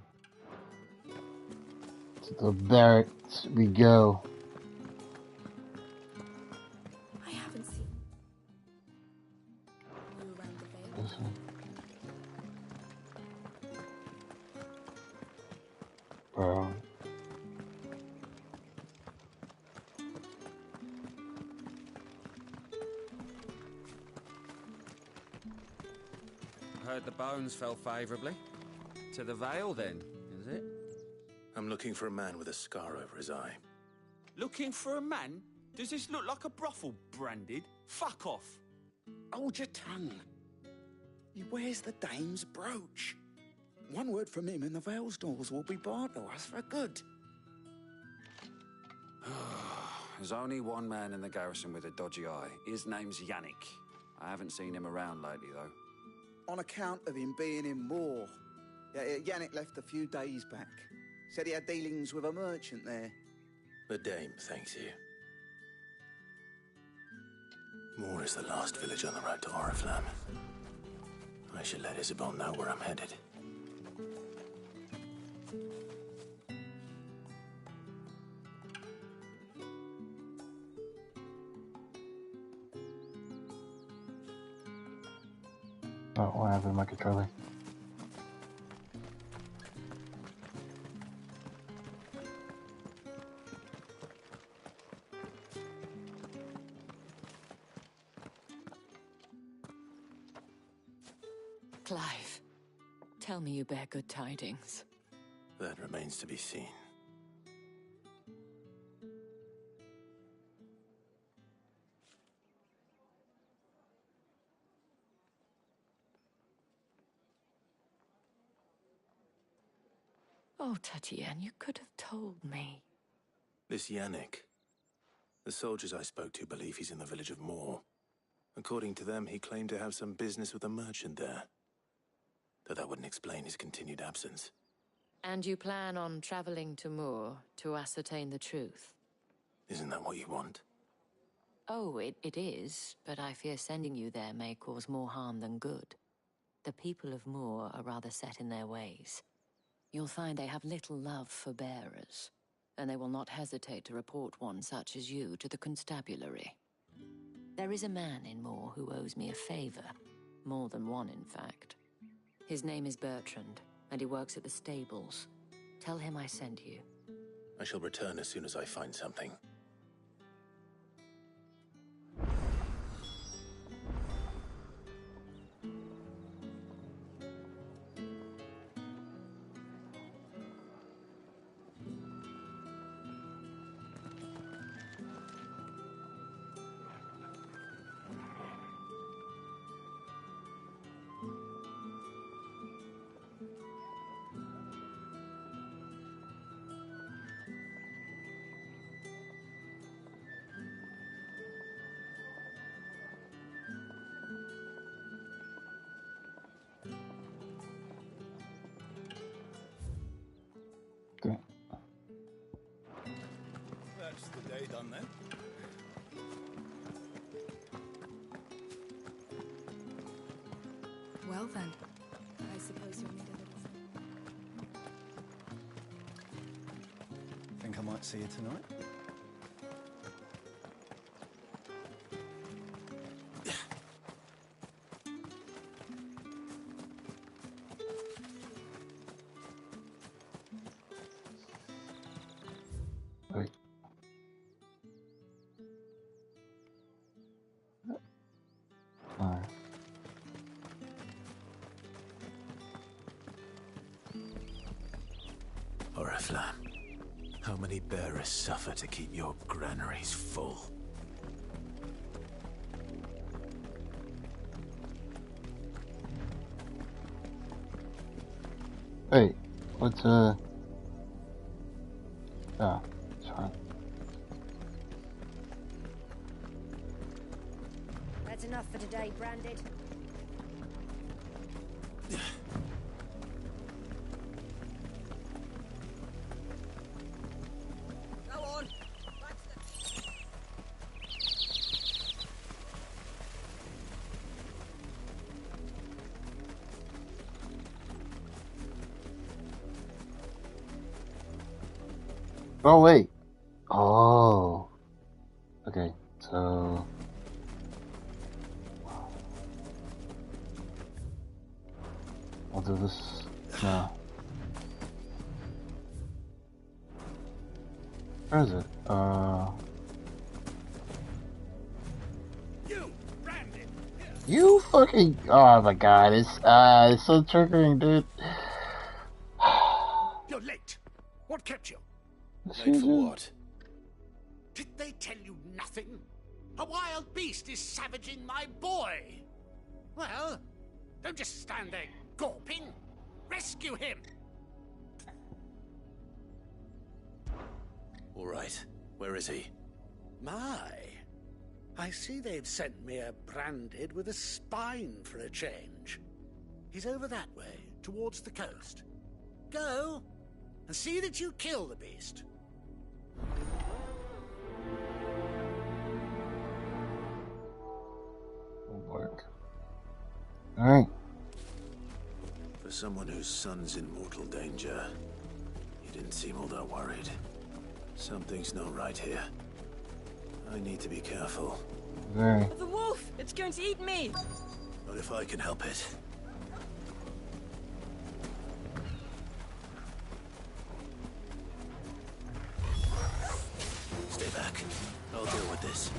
To the barracks we go. I haven't seen you around the Vale. Bro. Heard the bones fell favourably. To the Vale, then, is it? I'm looking for a man with a scar over his eye. Looking for a man? Does this look like a brothel, Branded? Fuck off. Hold your tongue. He wears the Dame's brooch. One word from him and the Vale's doors will be barred to us for good. There's only one man in the garrison with a dodgy eye. His name's Yannick. I haven't seen him around lately, though. On account of him being in war. Yeah, Yannick left a few days back. Said he had dealings with a merchant there. The Dame thanks you. Moor is the last village on the road to Oriflamme. I should let Isabel know where I'm headed. Oh, what happened to my controller? Clive, tell me you bear good tidings. That remains to be seen. Oh, Tatienne, you could have told me. This Yannick. The soldiers I spoke to believe he's in the village of Moor. According to them, he claimed to have some business with a merchant there. Though that wouldn't explain his continued absence. And you plan on traveling to Moor to ascertain the truth? Isn't that what you want? Oh, it is, but I fear sending you there may cause more harm than good. The people of Moor are rather set in their ways. You'll find they have little love for bearers, and they will not hesitate to report one such as you to the constabulary. There is a man in Moor who owes me a favor. More than one, in fact. His name is Bertrand, and he works at the stables. Tell him I sent you. I shall return as soon as I find something. That's the day done then. Well then, I suppose you'll need a little... Think I might see you tonight? many bearers suffer to keep your granaries full? Wait, what's oh, it's fine. That's enough for today, Branded. Go on. Oh wait. Oh. Okay, so I'll do this now. Where is it? You fucking. Oh my god, it's so triggering, dude. You're late. What kept you? Late for what? Did they tell you nothing? A wild beast is savaging my boy. Well, don't just stand there gawping. Rescue him. All right. Where is he? My, I see they've sent me a Branded with a spine for a change. He's over that way, towards the coast. Go, and see that you kill the beast. Will work. Alright. For someone whose son's in mortal danger, he didn't seem all that worried. Something's not right here. I need to be careful. Very. The wolf! It's going to eat me! Not if I can help it. Stay back. I'll deal with this.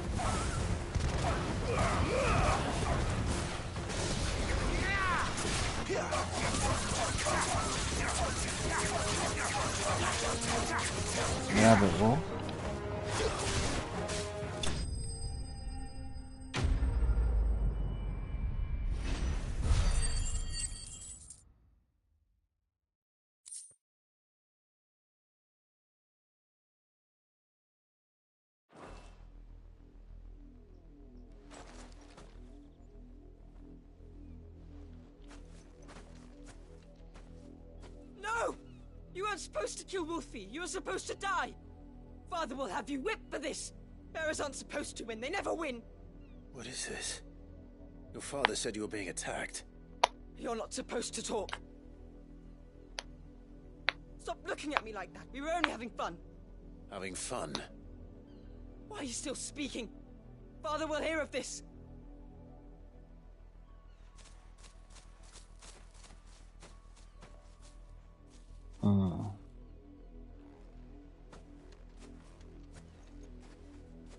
Rabbit wolf. No! You weren't supposed to kill Wolfie. You were supposed to die. Father will have you whipped for this. Bearers aren't supposed to win. They never win. What is this? Your father said you were being attacked. You're not supposed to talk. Stop looking at me like that. We were only having fun. Having fun? Why are you still speaking? Father will hear of this.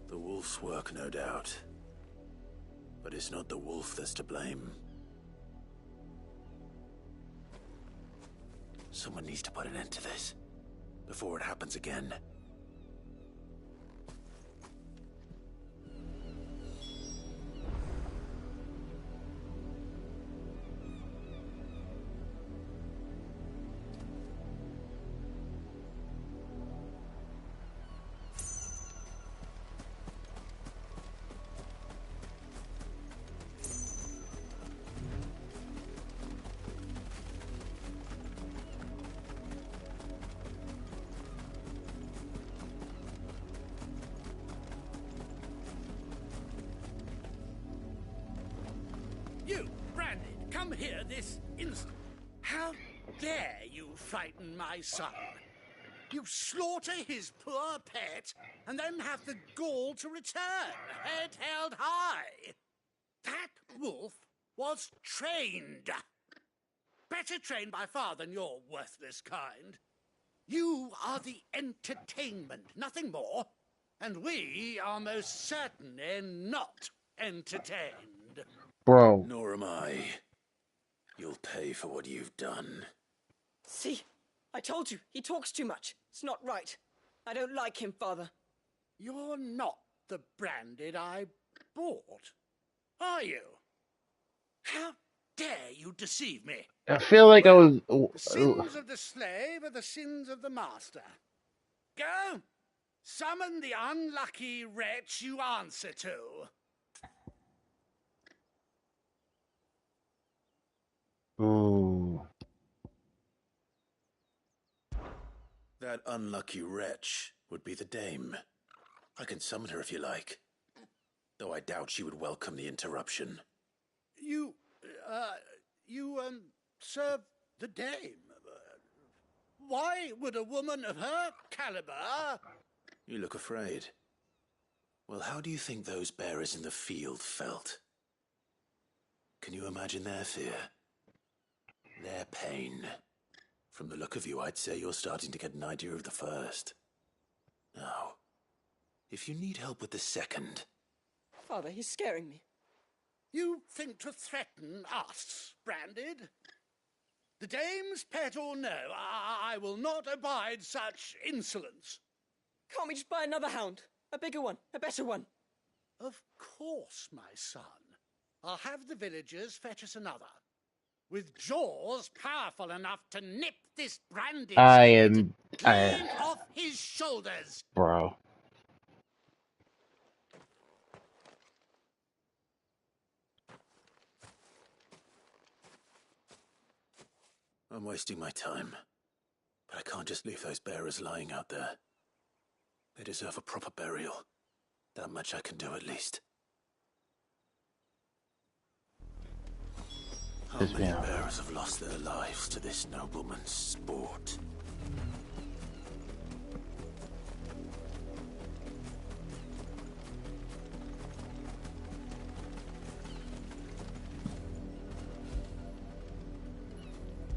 The wolf's work, no doubt. But it's not the wolf that's to blame. Someone needs to put an end to this before it happens again. You, Branded, come here this instant. How dare you frighten my son? You slaughter his poor pet, and then have the gall to return, head held high. That wolf was trained. Better trained by far than your worthless kind. You are the entertainment, nothing more. And we are most certainly not entertained. Bro. Nor am I. You'll pay for what you've done. See? I told you. He talks too much. It's not right. I don't like him, Father. You're not the Branded I bought, are you? How dare you deceive me? I feel like I was. The sins of the slave are the sins of the master. Go! Summon the unlucky wretch you answer to. Ooh. That unlucky wretch would be the dame. I can summon her if you like. Though I doubt she would welcome the interruption. You serve the dame. Why would a woman of her caliber... You look afraid. Well, how do you think those bearers in the field felt? Can you imagine their fear? Their pain? From the look of you, I'd say you're starting to get an idea of the first. Now, if you need help with the second... Father, he's scaring me. You think to threaten us, Branded? The dame's pet or no, I will not abide such insolence. Can't we just buy another hound? A bigger one, a better one. Of course, my son. I'll have the villagers fetch us another. With jaws powerful enough to nip this Branded clean off his shoulders. Bro. I'm wasting my time. But I can't just leave those bearers lying out there. They deserve a proper burial. That much I can do at least. How many bearers have lost their lives to this nobleman's sport?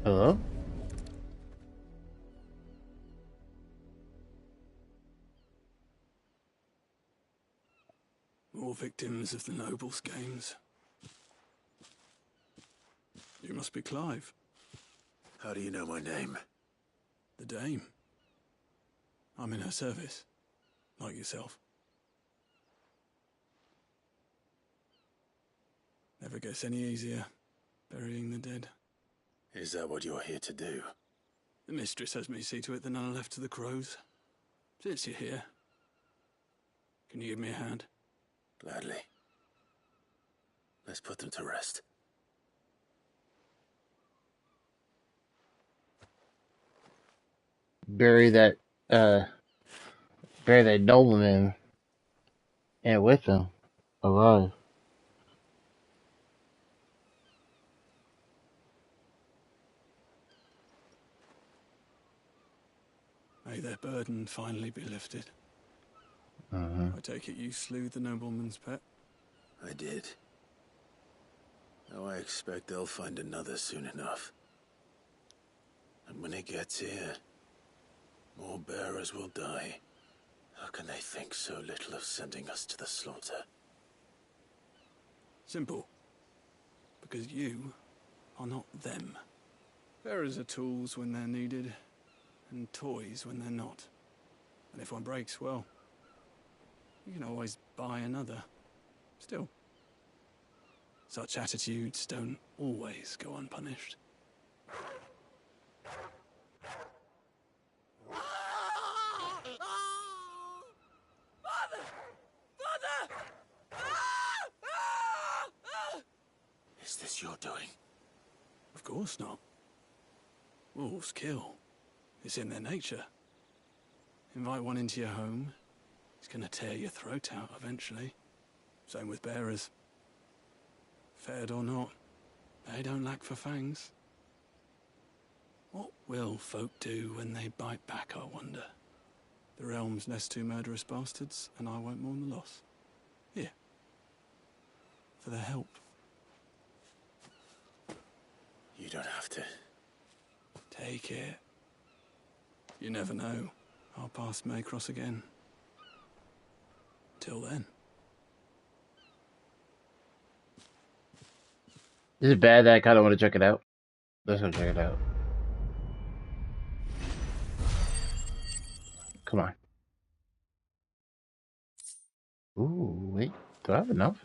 Hello? More victims of the nobles' games. You must be Clive. How do you know my name? The Dame. I'm in her service, like yourself. Never gets any easier, burying the dead. Is that what you're here to do? The mistress has me see to it that none are left to the crows. Since you're here, can you give me a hand? Gladly. Let's put them to rest. Bury that nobleman and with him alive. May their burden finally be lifted. I take it you slew the nobleman's pet? I did. Now I expect they'll find another soon enough. And when it gets here, more bearers will die. How can they think so little of sending us to the slaughter? Simple. Because you are not them. Bearers are tools when they're needed, and toys when they're not. And if one breaks, well, you can always buy another. Still, such attitudes don't always go unpunished. Is this your doing? Of course not. Wolves kill. It's in their nature. Invite one into your home, he's gonna tear your throat out eventually. Same with bearers. Fed or not, they don't lack for fangs. What will folk do when they bite back, I wonder? The realm's nest two murderous bastards, and I won't mourn the loss. Here. For their help. You don't have to. Take it. You never know. Our paths may cross again. Till then. Is it bad that I kind of want to check it out? Let's go check it out. Come on. Ooh, wait. Do I have enough?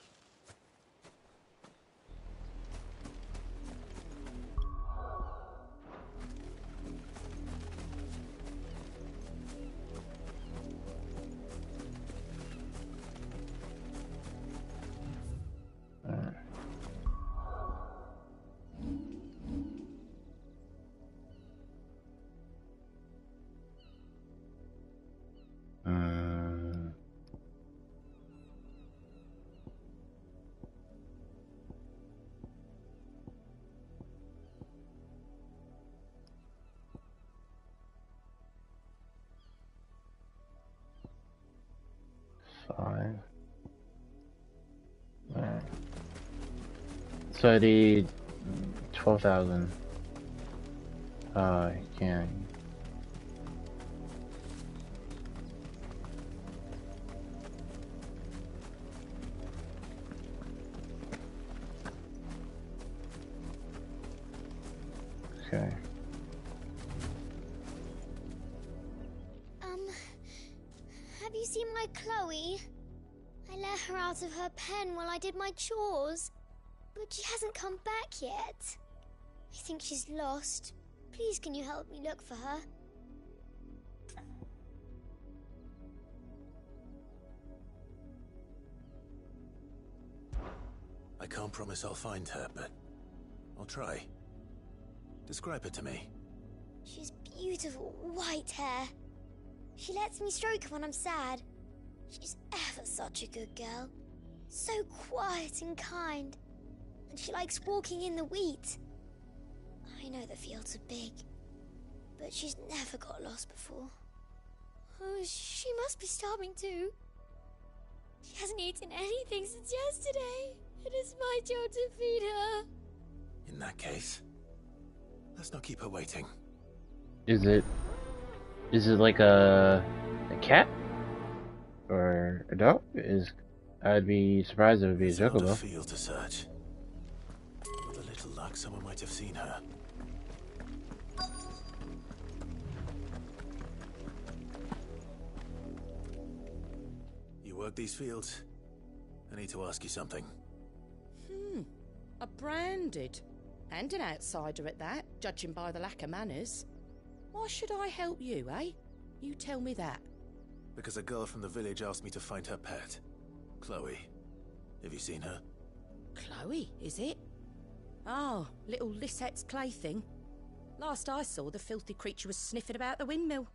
Five. Alright. So I need 12,000. I can. Okay. Have you seen my Chloe? I let her out of her pen while I did my chores, but she hasn't come back yet. I think she's lost. Please, can you help me look for her? I can't promise I'll find her, but I'll try. Describe her to me. She's beautiful white hair. She lets me stroke her when I'm sad. She's ever such a good girl. So quiet and kind. And she likes walking in the wheat. I know the fields are big, but she's never got lost before. Oh, she must be starving too. She hasn't eaten anything since yesterday. It is my job to feed her. In that case, let's not keep her waiting. Is it like a cat? Or a dog? I'd be surprised if it would be a Found a chocobo. field to search. With a little luck, someone might have seen her. You work these fields? I need to ask you something. A branded. And an outsider at that, judging by the lack of manners. Why should I help you, eh? You tell me that. Because a girl from the village asked me to find her pet, Chloe. Have you seen her? Chloe, is it? Oh, little Lisette's plaything. Last I saw, the filthy creature was sniffing about the windmill.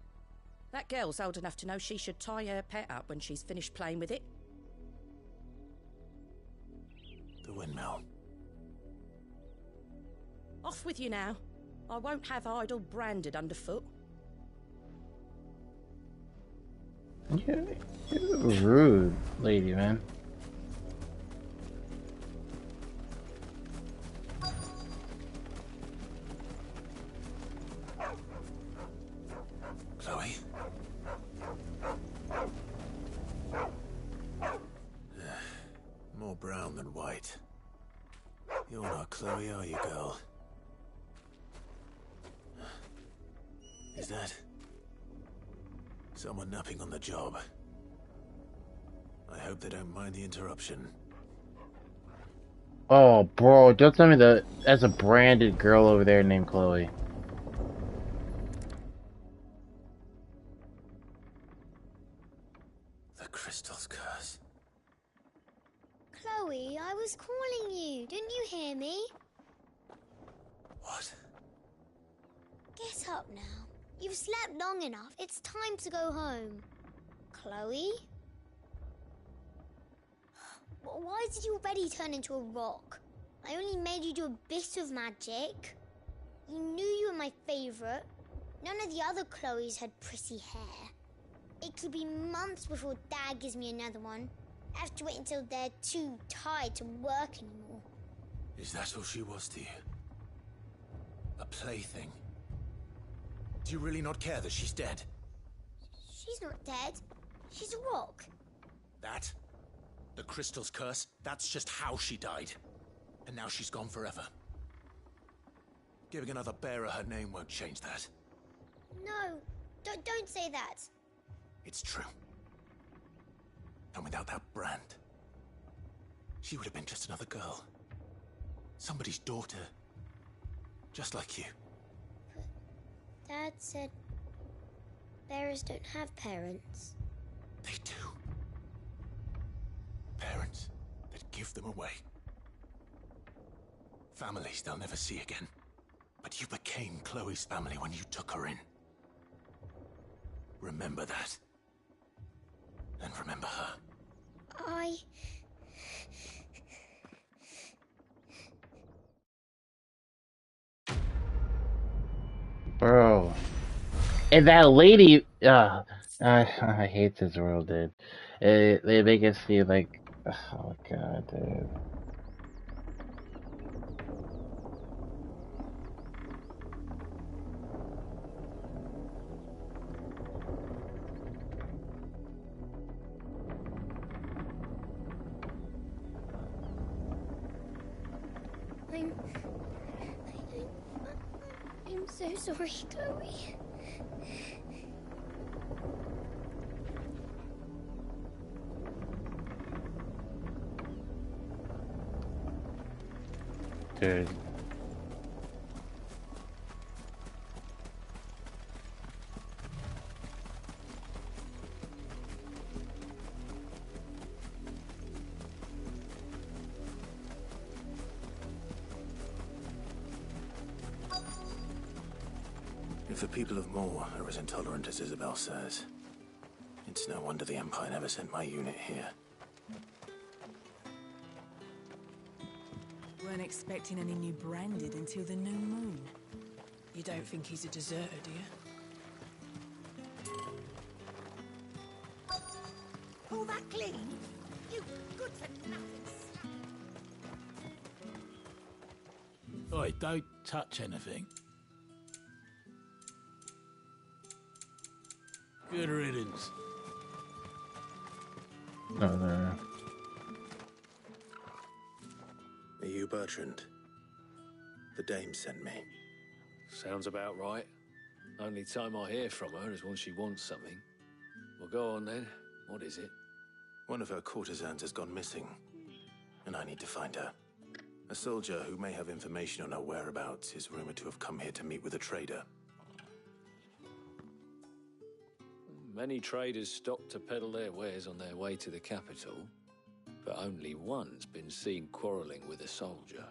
That girl's old enough to know she should tie her pet up when she's finished playing with it. The windmill. Off with you now. I won't have idle branded underfoot. You're rude, lady, man. Chloe? More brown than white. You're not Chloe, are you, girl? Is that someone napping on the job? I hope they don't mind the interruption. Oh, bro, don't tell me that that's a branded girl over there named Chloe. The crystal's curse. Chloe, I was calling you. Didn't you hear me? What? Get up now. You've slept long enough. It's time to go home. Chloe? Why did you already turn into a rock? I only made you do a bit of magic. You knew you were my favourite. None of the other Chloes had pretty hair. It could be months before Dad gives me another one. I have to wait until they're too tired to work anymore. Is that all she was to you? A plaything? Do you really not care that she's dead? She's not dead. She's a rock. That? The crystal's curse? That's just how she died. And now she's gone forever. Giving another bearer her name won't change that. No, don't say that. It's true. And without that brand, She would have been just another girl. Somebody's daughter. Just like you. Dad said bearers don't have parents. They do. Parents that give them away. Families they'll never see again. But you became Chloe's family when you took her in. Remember that. And remember her. Bro. And that lady, I hate this world, dude. They make it seem like, oh god, dude. I'm so sorry, Chloe. Dude. If the people of Moor are as intolerant as Isabel says, it's no wonder the Empire never sent my unit here. Weren't expecting any new branded until the new moon. You don't think he's a deserter, do you? All that clean? You good for nothing. Oi, don't touch anything. Good riddance. No. Are you Bertrand? The dame sent me. Sounds about right. Only time I hear from her is when she wants something. Well, go on then. What is it? One of her courtesans has gone missing, and I need to find her. A soldier who may have information on her whereabouts is rumored to have come here to meet with a trader. Many traders stop to peddle their wares on their way to the capital, but only one's been seen quarreling with a soldier.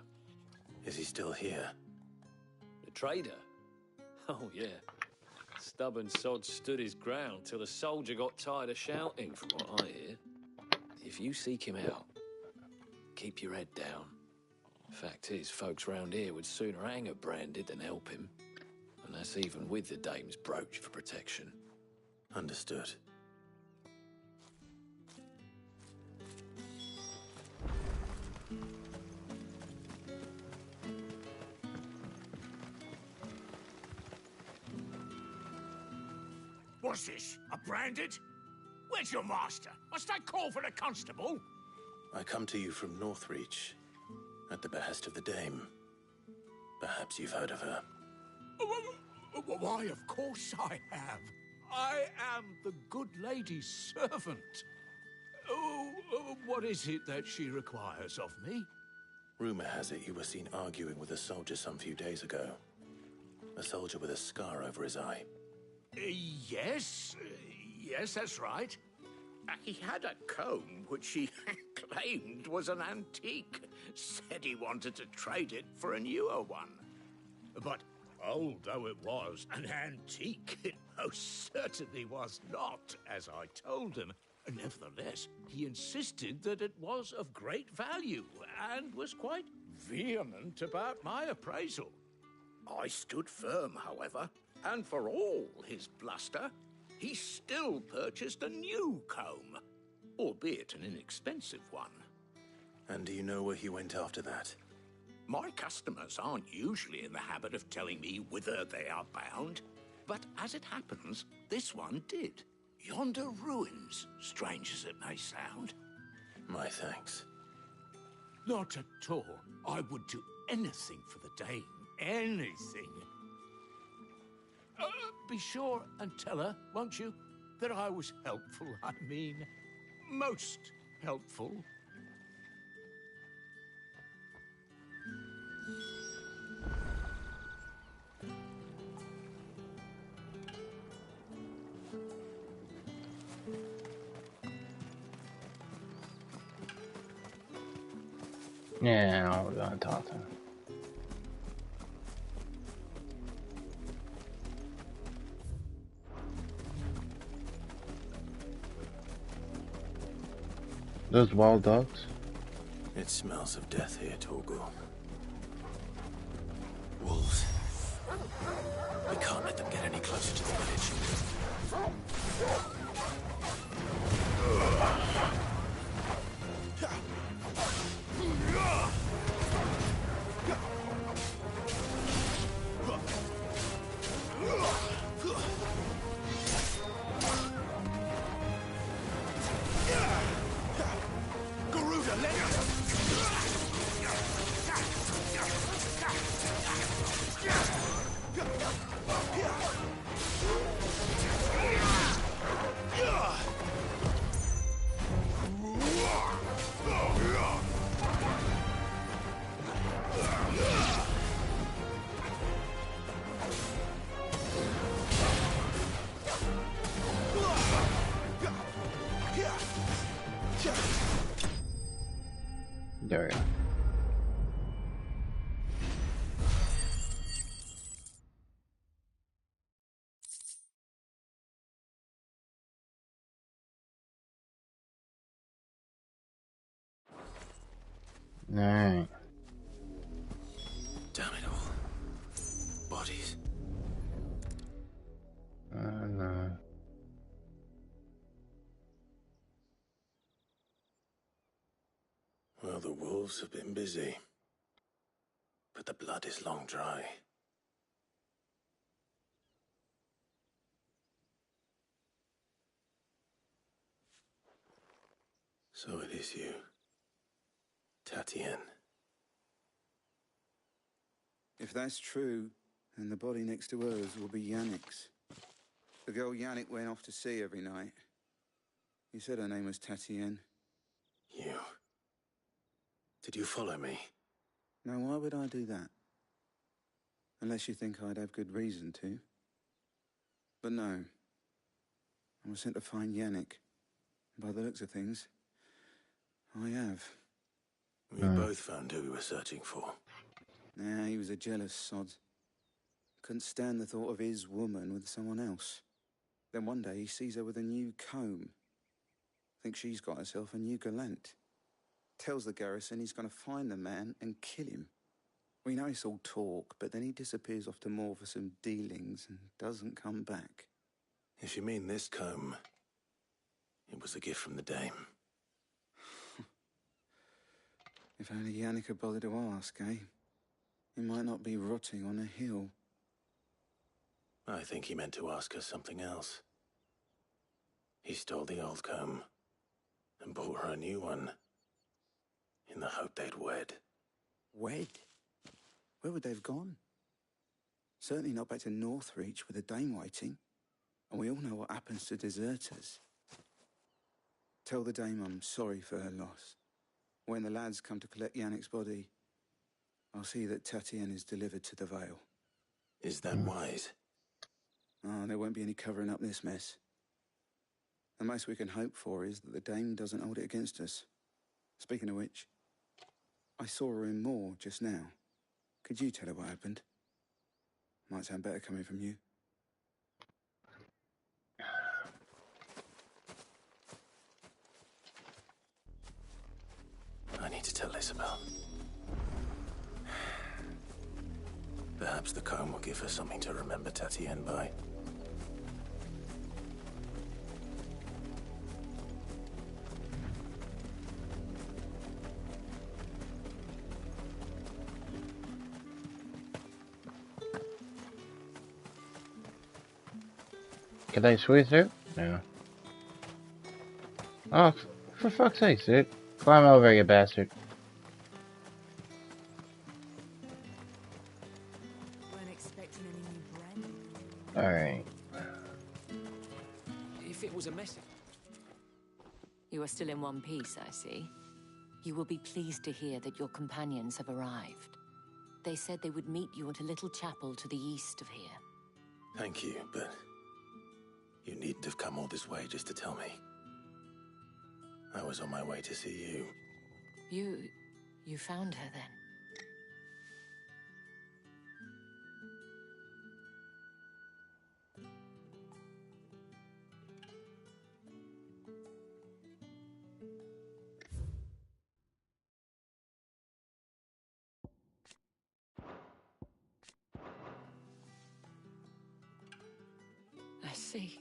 Is he still here? The trader? Oh, yeah. Stubborn sod stood his ground till the soldier got tired of shouting, from what I hear. If you seek him out, keep your head down. Fact is, folks round here would sooner hang a branded than help him. And that's even with the dame's brooch for protection. Understood. What's this? A branded? Where's your master? Must I call for the constable? I come to you from Northreach, at the behest of the dame. Perhaps you've heard of her. Why, of course I have. I am the good lady's servant. What is it that she requires of me? Rumor has it you were seen arguing with a soldier some few days ago. A soldier with a scar over his eye. Yes, that's right. He had a comb which he claimed was an antique. Said he wanted to trade it for a newer one. But old though it was, an antique it most certainly was not, as I told him. Nevertheless, he insisted that it was of great value and was quite vehement about my appraisal. I stood firm, however, and for all his bluster, he still purchased a new comb, albeit an inexpensive one. And do you know where he went after that? My customers aren't usually in the habit of telling me whither they are bound, but as it happens, this one did. Yonder ruins, strange as it may sound. My thanks. Not at all. I would do anything for the dame. Anything. Be sure and tell her, won't you, that I was helpful. I mean, most helpful. Yeah, we're gonna talk to him. Those wild dogs? It smells of death here, Torgal. Wolves. We can't let them get any closer to the village. There we go. Alright. Damn it all. Bodies. No. Well, the wolves have been busy. But the blood is long dry. So it is you, Tatienne. If that's true, then the body next to hers will be Yannick's. The girl Yannick went off to sea every night. You said her name was Tatienne. You. Did you follow me? Now, why would I do that? Unless you think I'd have good reason to. But no. I was sent to find Yannick. By the looks of things, I have. We both found who we were searching for. Nah, he was a jealous sod. Couldn't stand the thought of his woman with someone else. Then one day he sees her with a new comb. Thinks she's got herself a new gallant. Tells the garrison he's going to find the man and kill him. We know it's all talk, but then he disappears off to Moor for some dealings and doesn't come back. If you mean this comb, it was a gift from the dame. If only Yannick had bothered to ask, eh? He might not be rotting on a hill. I think he meant to ask her something else. He stole the old comb and bought her a new one in the hope they'd wed. Wed? Where would they have gone? Certainly not back to Northreach with a dame waiting. And we all know what happens to deserters. Tell the dame I'm sorry for her loss. When the lads come to collect Yannick's body, I'll see that Tatienne is delivered to the Vale. Is that wise? Oh, there won't be any covering up this mess. The most we can hope for is that the dame doesn't hold it against us. Speaking of which, I saw her in Moor just now. Could you tell her what happened? Might sound better coming from you. I need to tell Isabel. Perhaps the comb will give her something to remember Tatienne by. Can I squeeze through? No. Oh, for fuck's sake, dude. Climb over, you bastard. Alright. If it was a message. You are still in one piece, I see. You will be pleased to hear that your companions have arrived. They said they would meet you at a little chapel to the east of here. Thank you, but you needn't have come all this way just to tell me. I was on my way to see you. You found her then? I see.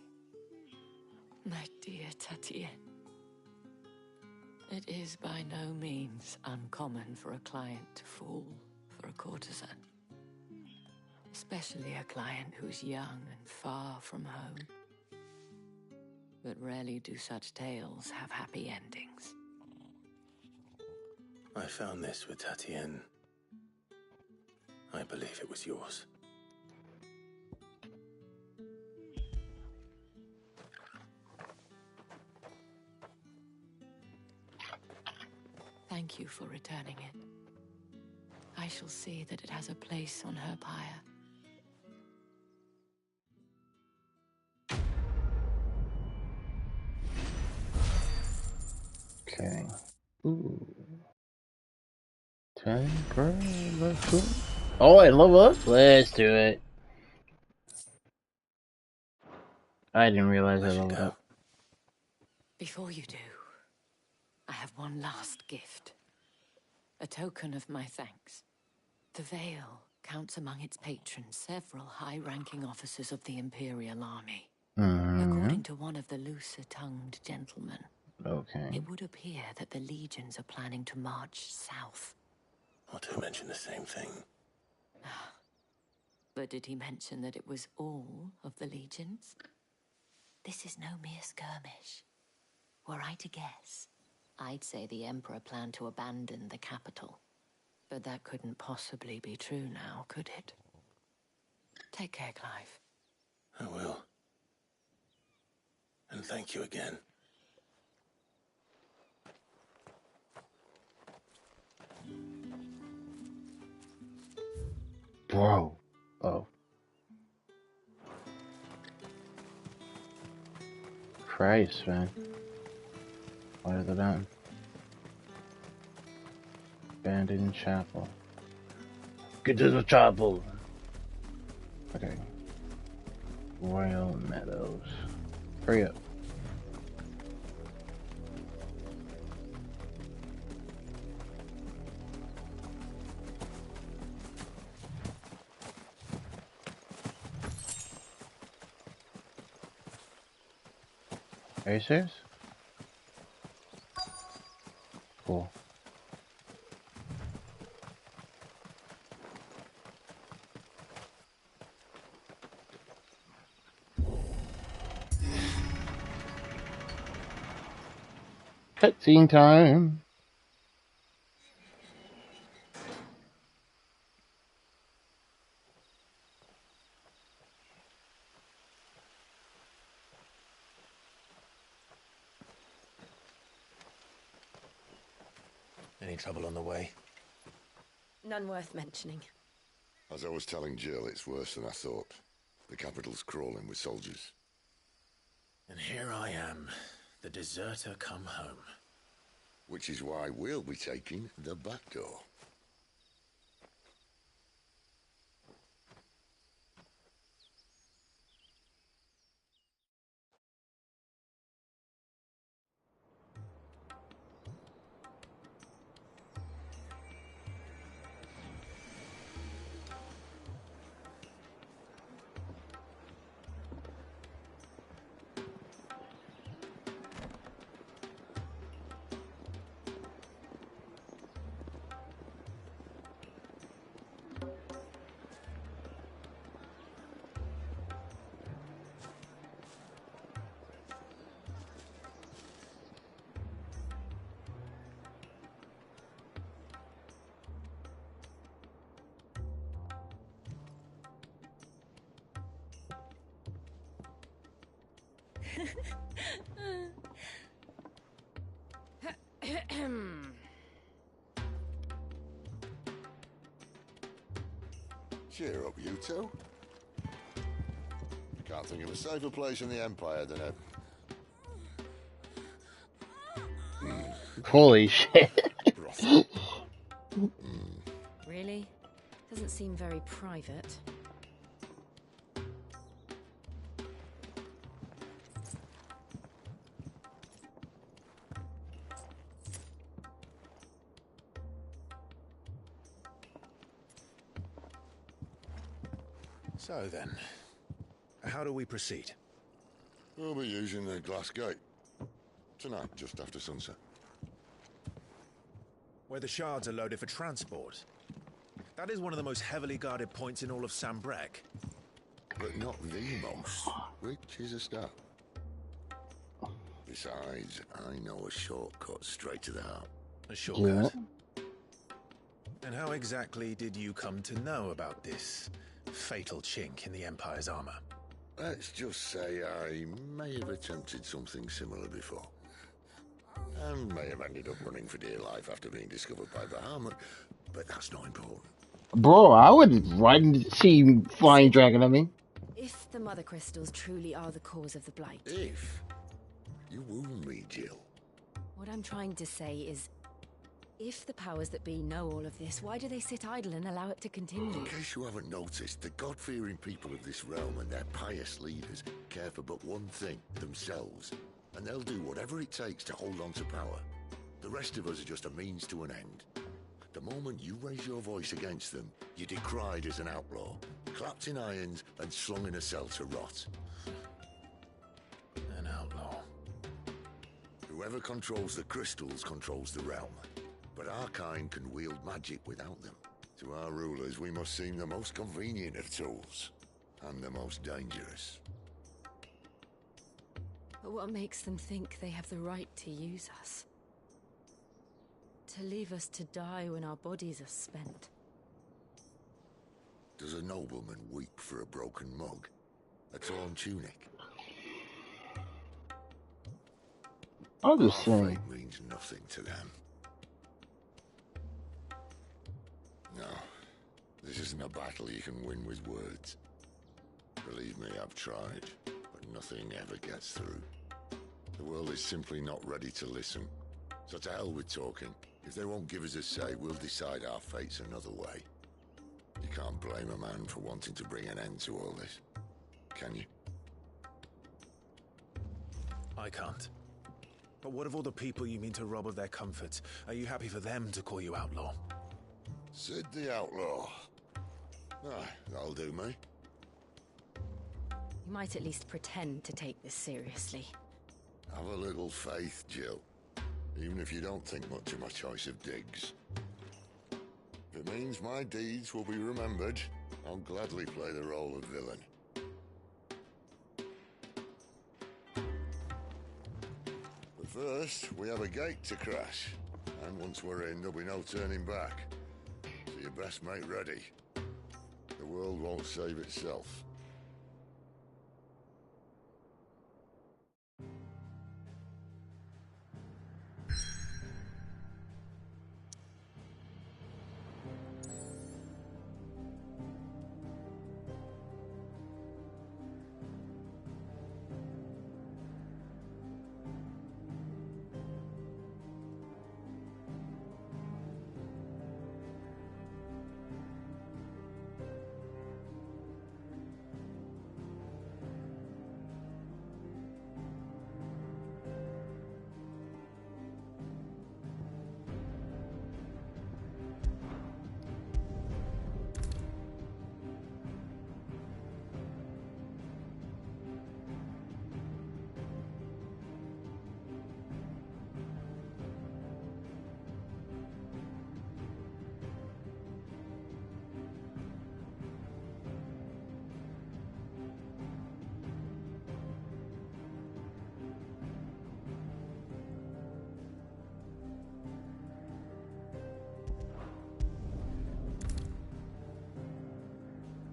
My dear Tatien. It is by no means uncommon for a client to fall for a courtesan. Especially a client who's young and far from home. But rarely do such tales have happy endings. I found this with Tatien. I believe it was yours. Thank you for returning it. I shall see that it has a place on her pyre. Okay. Ooh. 10 per. Let's go. Oh, and level up? Let's do it. I didn't realize I leveled up. Before you do, I have one last gift. A token of my thanks. The Vale counts among its patrons several high-ranking officers of the Imperial Army. According to one of the looser-tongued gentlemen, it would appear that the legions are planning to march south. Not to mention the same thing. But did he mention that it was all of the legions? This is no mere skirmish. Were I to guess, I'd say the Emperor planned to abandon the capital. But that couldn't possibly be true now, could it? Take care, Clive. I will. And thank you again. Bro. Oh. Christ, man. Why are they done? Abandoned chapel. Get to the chapel! Okay. Royal Meadows. Hurry up. Are you serious? Cool. Cutscene time. Any trouble on the way? None worth mentioning. As I was telling Jill, it's worse than I thought. The capital's crawling with soldiers. And here I am, the deserter come home. Which is why we'll be taking the back door. Cheer up, you two. Can't think of a safer place in the Empire than a... Holy shit. Really? Doesn't seem very private. So then, how do we proceed? We'll be using the glass gate. Tonight, just after sunset. Where the shards are loaded for transport. That is one of the most heavily guarded points in all of Sambrek. But not the most, which is a start. Besides, I know a shortcut straight to the heart. A shortcut? Yeah. And how exactly did you come to know about this fatal chink in the Empire's armor? Let's just say I may have attempted something similar before. And may have ended up running for dear life after being discovered by Bahamut, but that's not important. Bro, I would ride and see flying dragon, I mean. If the mother crystals truly are the cause of the blight... If? You wound me, Jill. What I'm trying to say is, if the powers that be know all of this, why do they sit idle and allow it to continue? In case you haven't noticed, the God-fearing people of this realm and their pious leaders care for but one thing, themselves. And they'll do whatever it takes to hold on to power. The rest of us are just a means to an end. The moment you raise your voice against them, you're decried as an outlaw, clapped in irons and slung in a cell to rot. An outlaw. Whoever controls the crystals controls the realm. But our kind can wield magic without them. To our rulers, we must seem the most convenient of tools. And the most dangerous. But what makes them think they have the right to use us? To leave us to die when our bodies are spent? Does a nobleman weep for a broken mug? A torn tunic? I'm just Our saying. fate means nothing to them. No, this isn't a battle you can win with words. Believe me, I've tried, but nothing ever gets through. The world is simply not ready to listen. So to hell with talking. If they won't give us a say, we'll decide our fates another way. You can't blame a man for wanting to bring an end to all this, can you? I can't. But what of all the people you mean to rob of their comforts? Are you happy for them to call you outlaw? Sid the Outlaw. Aye, that'll do me. You might at least pretend to take this seriously. Have a little faith, Jill. Even if you don't think much of my choice of digs. If it means my deeds will be remembered, I'll gladly play the role of villain. But first, we have a gate to crash. And once we're in, there'll be no turning back. So you best make ready. The world won't save itself.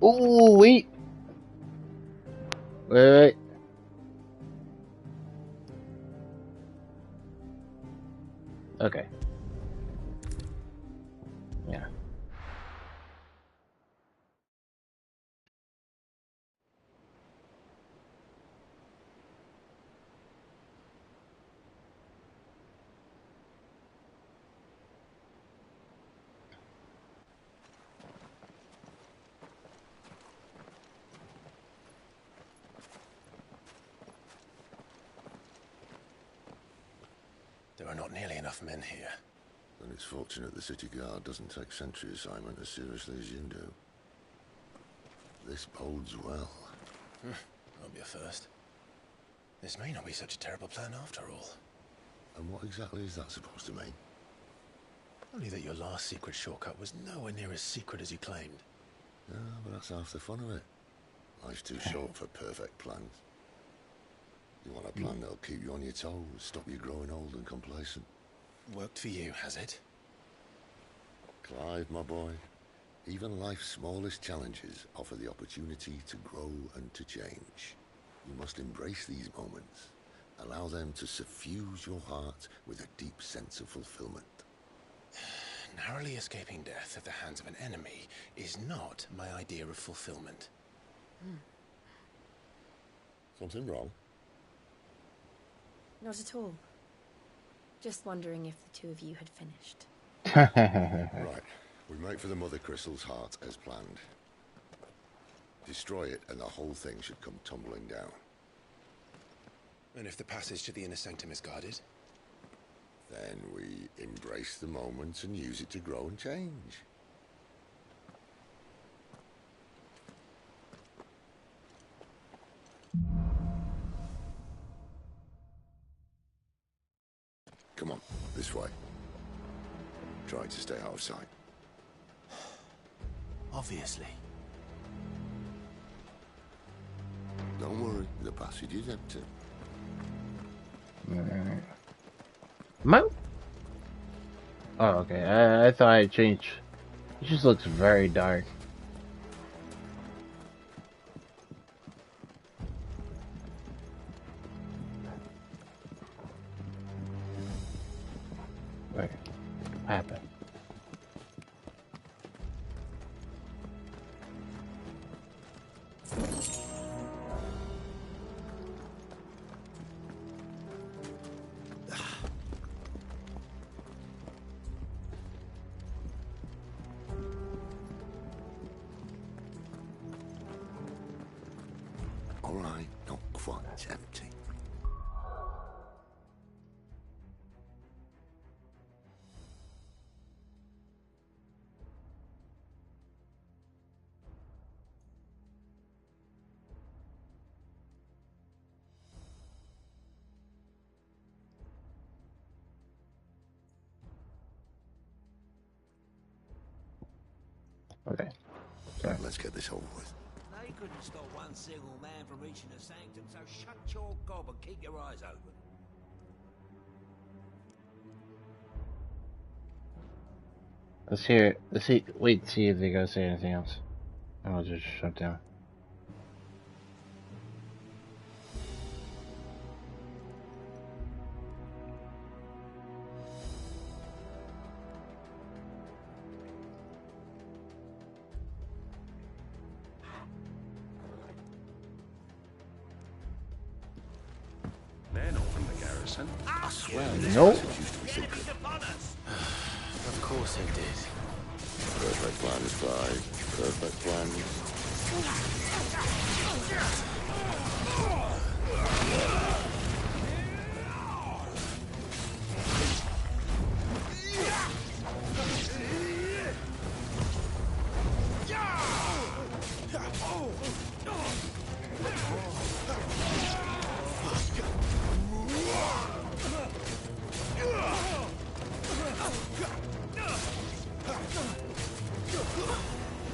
Ooh, wait. Wait. Okay. Yeah. There are not nearly enough men here. Then it's fortunate the city guard doesn't take sentry assignment as seriously as you do. This bodes well. Won't be a first. This may not be such a terrible plan after all. And what exactly is that supposed to mean? Only that your last secret shortcut was nowhere near as secret as you claimed. Yeah, but that's half the fun of it. Life's too short for perfect plans. You want a plan that'll keep you on your toes, stop you growing old and complacent. Worked for you, has it? Clive, my boy, even life's smallest challenges offer the opportunity to grow and to change. You must embrace these moments. Allow them to suffuse your heart with a deep sense of fulfillment. Narrowly escaping death at the hands of an enemy is not my idea of fulfillment. Something wrong? Not at all. Just wondering if the two of you had finished. Right. We make for the Mother Crystal's heart as planned. Destroy it and the whole thing should come tumbling down. And if the passage to the inner sanctum is guarded? Then we embrace the moment and use it to grow and change. Come on, this way. Try to stay out of sight. Obviously. Don't worry, the passage is empty. Alright. Mo? Oh, okay. I thought I changed. It just looks very dark. Wait. What happened? All right, not quite empty. Okay. Sorry. Let's get this over with. They couldn't stop one single man from reaching the sanctum, so shut your gob and keep your eyes open. Let's hear. Let's see. Wait and see if they gotta say anything else. And I'll just shut down. They're not from the garrison. I swear Nope. this used to be secret. Of course it did. Perfect plans, Clive. Perfect plans.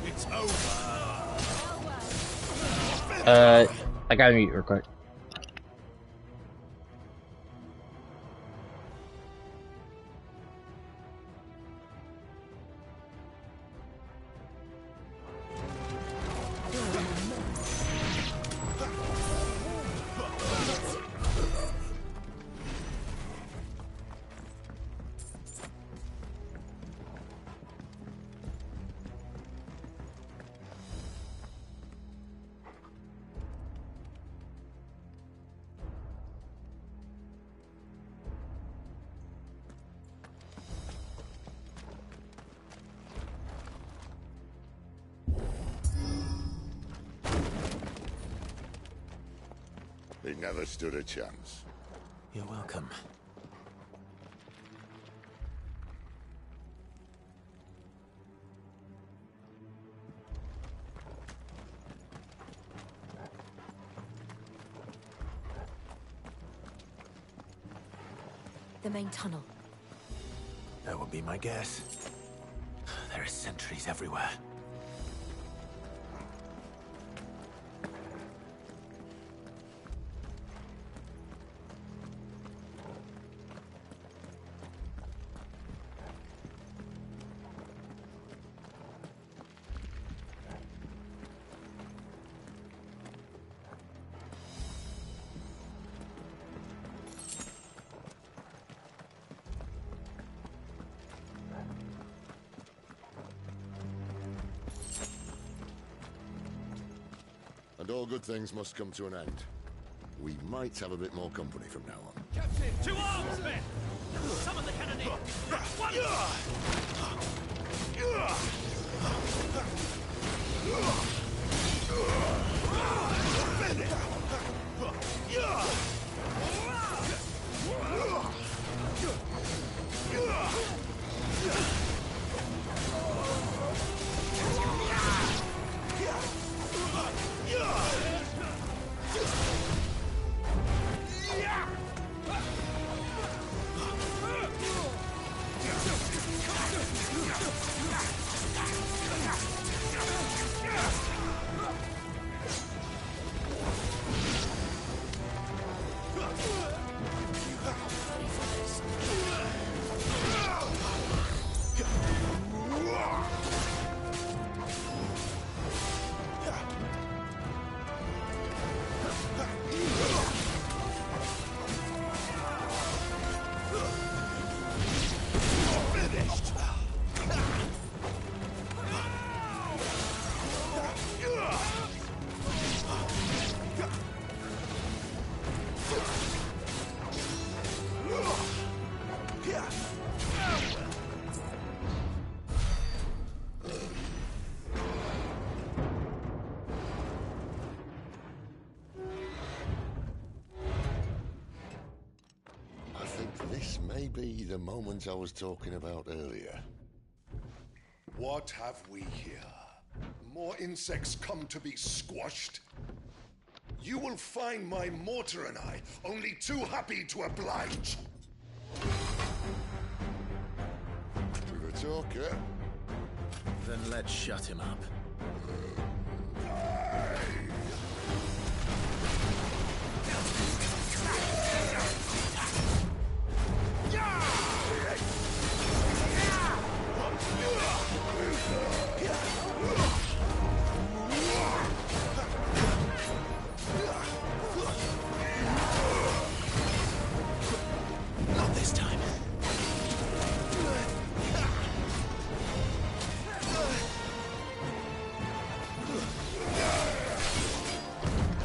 It's over. I gotta mute real quick. He never stood a chance. You're welcome. The main tunnel. That would be my guess. There are sentries everywhere. And all good things must come to an end. We might have a bit more company from now on. Captain, 2 arms, men! Summon the cannoneer! One! This may be the moment I was talking about earlier. What have we here? More insects come to be squashed? You will find my mortar and I only too happy to oblige. To the talker. Then let's shut him up. Not this time.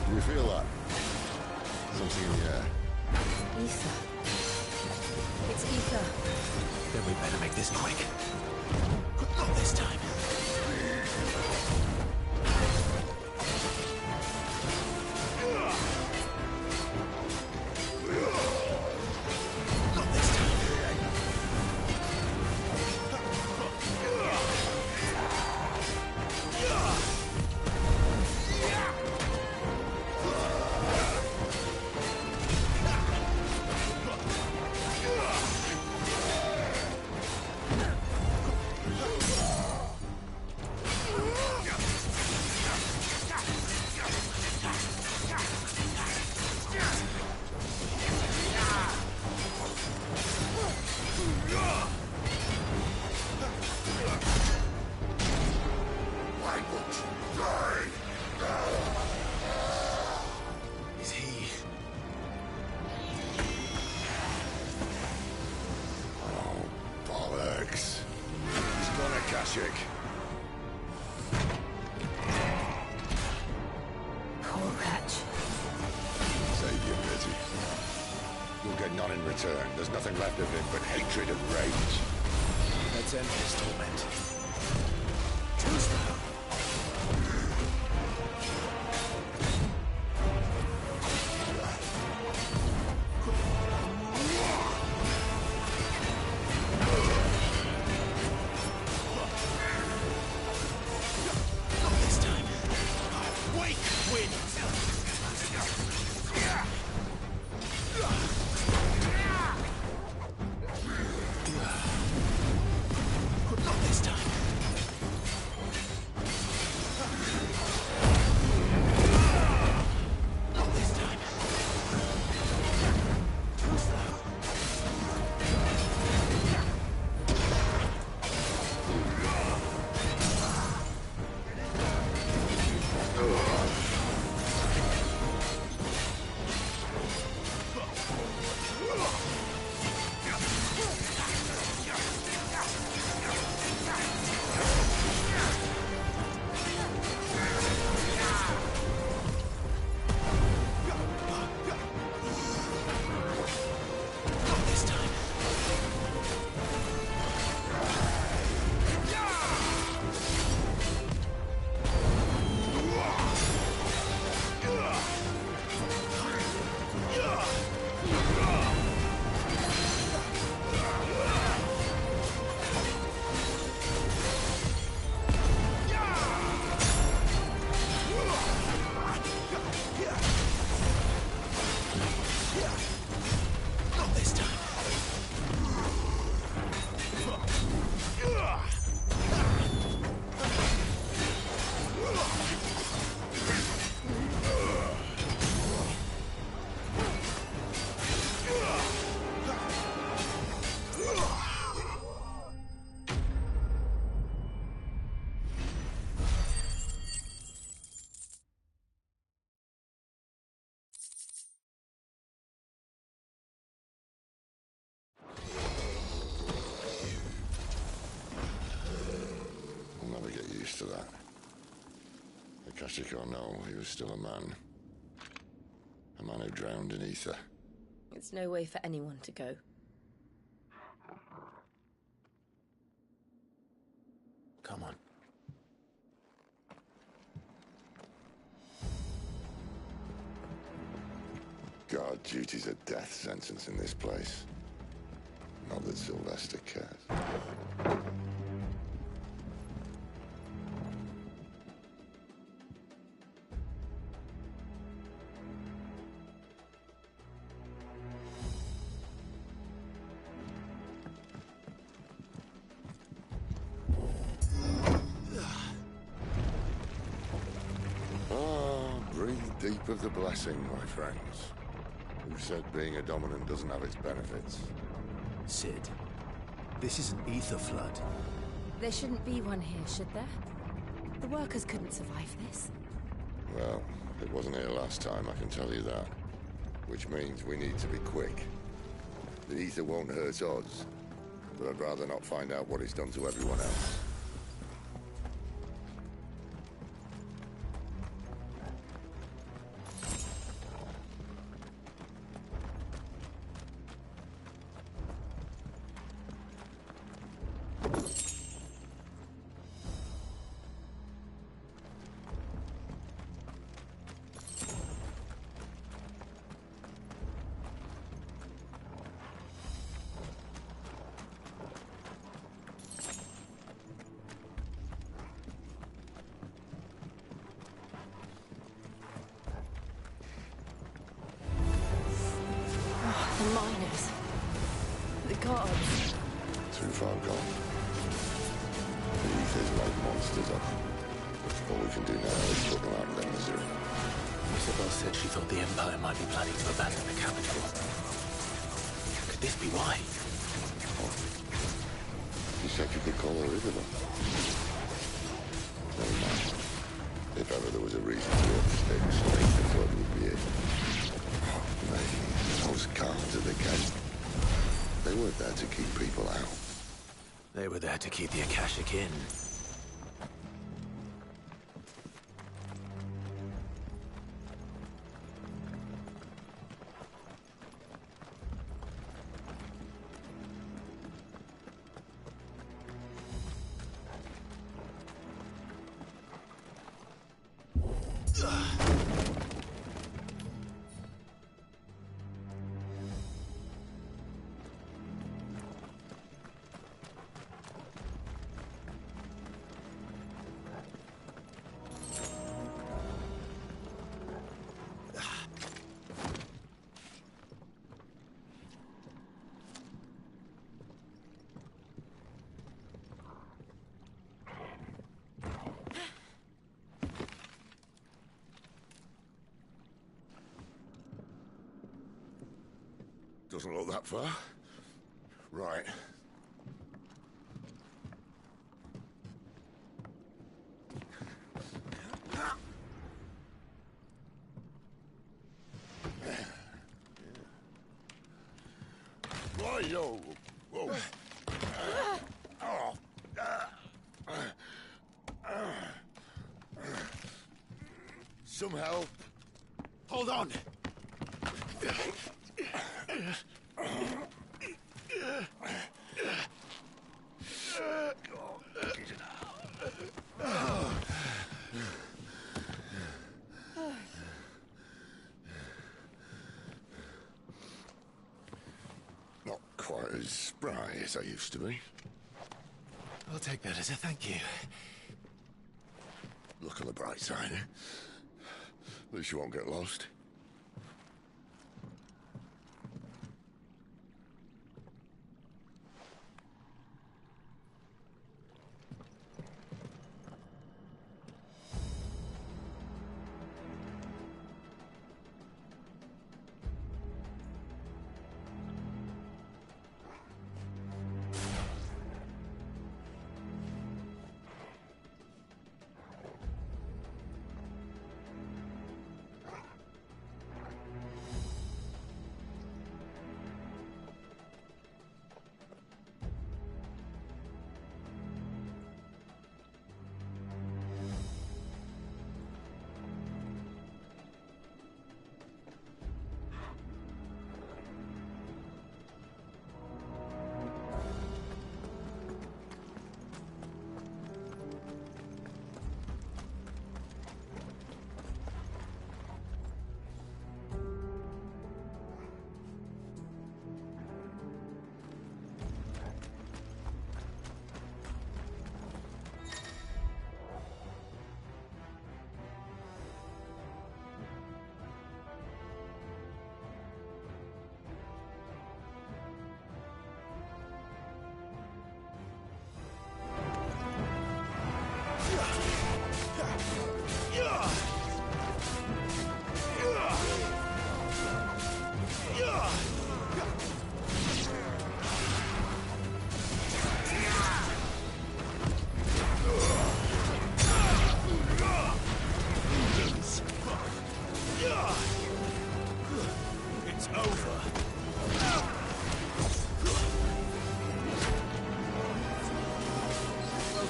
Do you feel that? Something in the air. Ether. It's ether. Then we better make this quick. Not this time. Not this time. Is he? Oh, bollocks. He's gonna Kashyyyk. Poor wretch. Save your pity. You'll get none in return. There's nothing left of him but hatred and rage. Let's end his torment. Tombstone. Not this time. Wake wind. Akashic or no, he was still a man. A man who drowned in ether. It's no way for anyone to go. Come on. Guard duty's a death sentence in this place. Not that Sylvester cares. Breathe deep of the blessing, my friends. Who said being a dominant doesn't have its benefits? Sid, this is an ether flood. There shouldn't be one here, should there? The workers couldn't survive this. Well, it wasn't here last time, I can tell you that. Which means we need to be quick. The ether won't hurt us, but I'd rather not find out what it's done to everyone else. The miners. The guards. Too far gone. The ether's like monsters up. All we can do now is put them out of their misery. Isabel said she thought the Empire might be planning to abandon the capital. Could this be why? Oh. You said you could call her Isabel. Never mind. If ever there was a reason to up sticks, the flood would be it. Maybe those guards at the gate. They weren't there to keep people out. They were there to keep the Akashic in. Doesn't look that far. Right. Right, yo. Whoa. Some help. Hold on! Not quite as spry as I used to be. I'll take that as a thank you. Look on the bright side, eh? At least you won't get lost.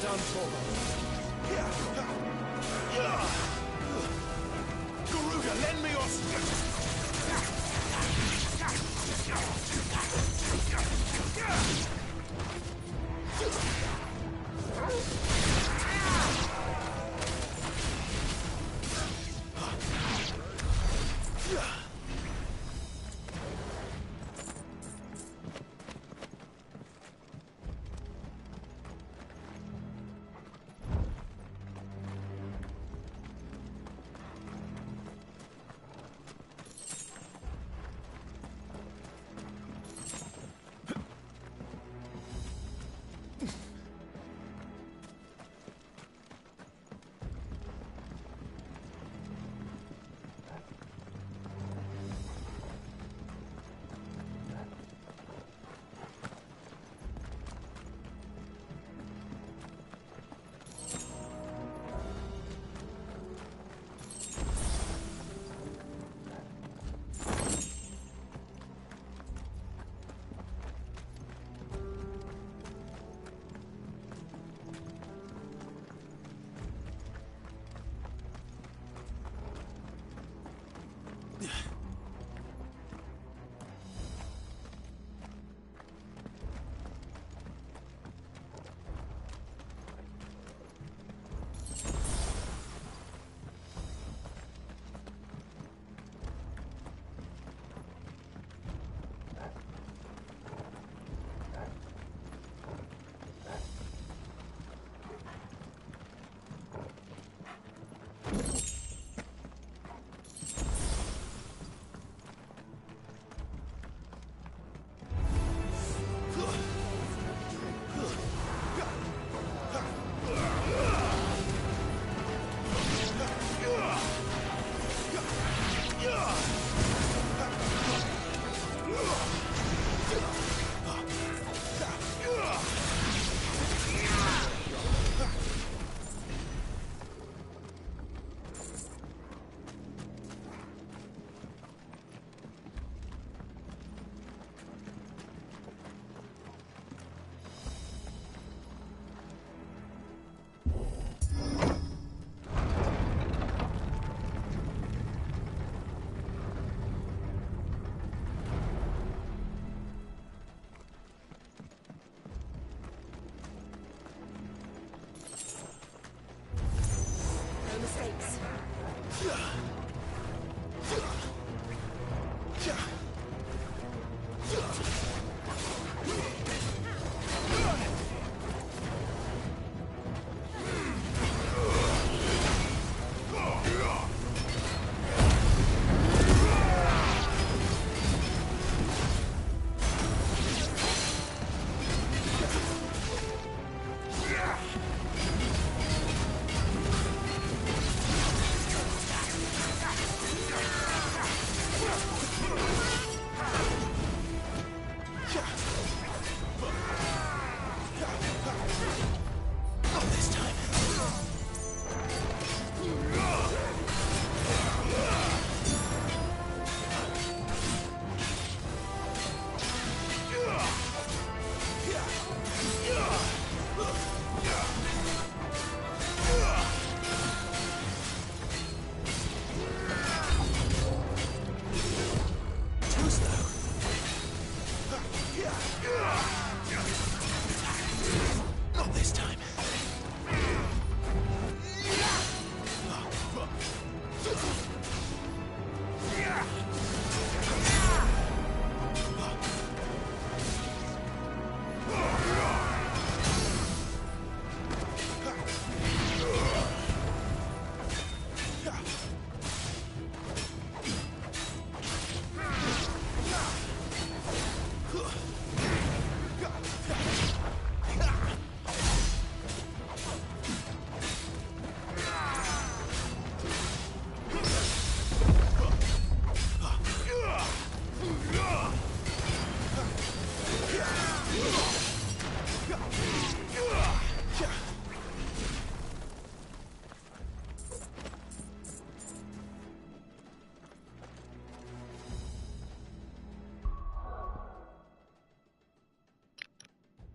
done for. Garuda, lend me your strength.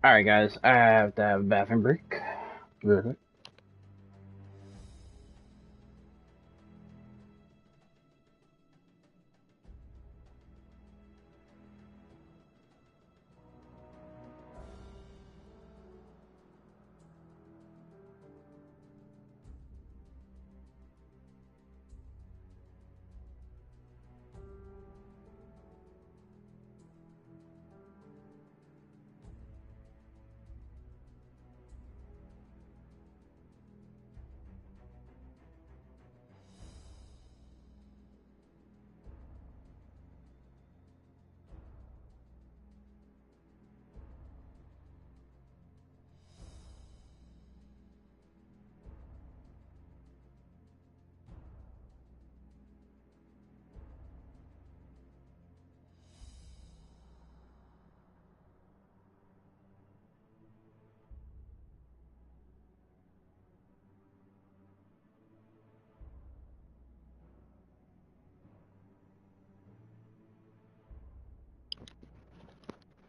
Alright guys, I have to have a bathroom break. Really?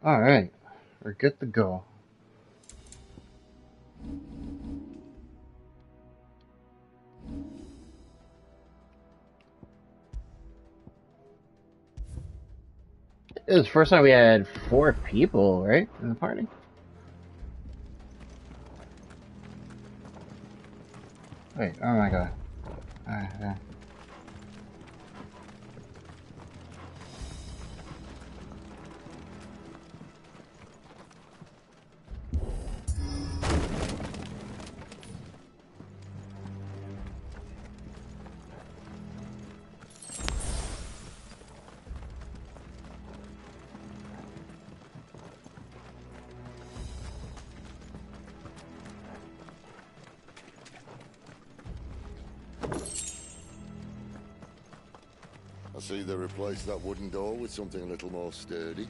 Alright, we're good to go. It was the first time we had 4 people, right, in the party? Wait, oh my god. Yeah. I see they replaced that wooden door with something a little more sturdy.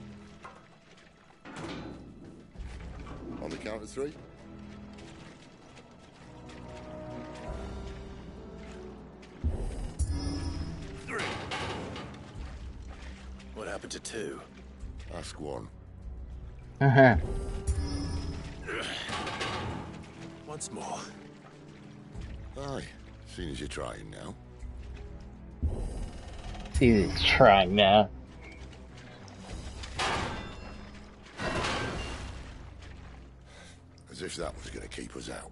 On the count of 3. What happened to 2? Ask 1. Uh-huh. Once more. Aye, seeing as you're trying now. He's trying now. As if that was going to keep us out.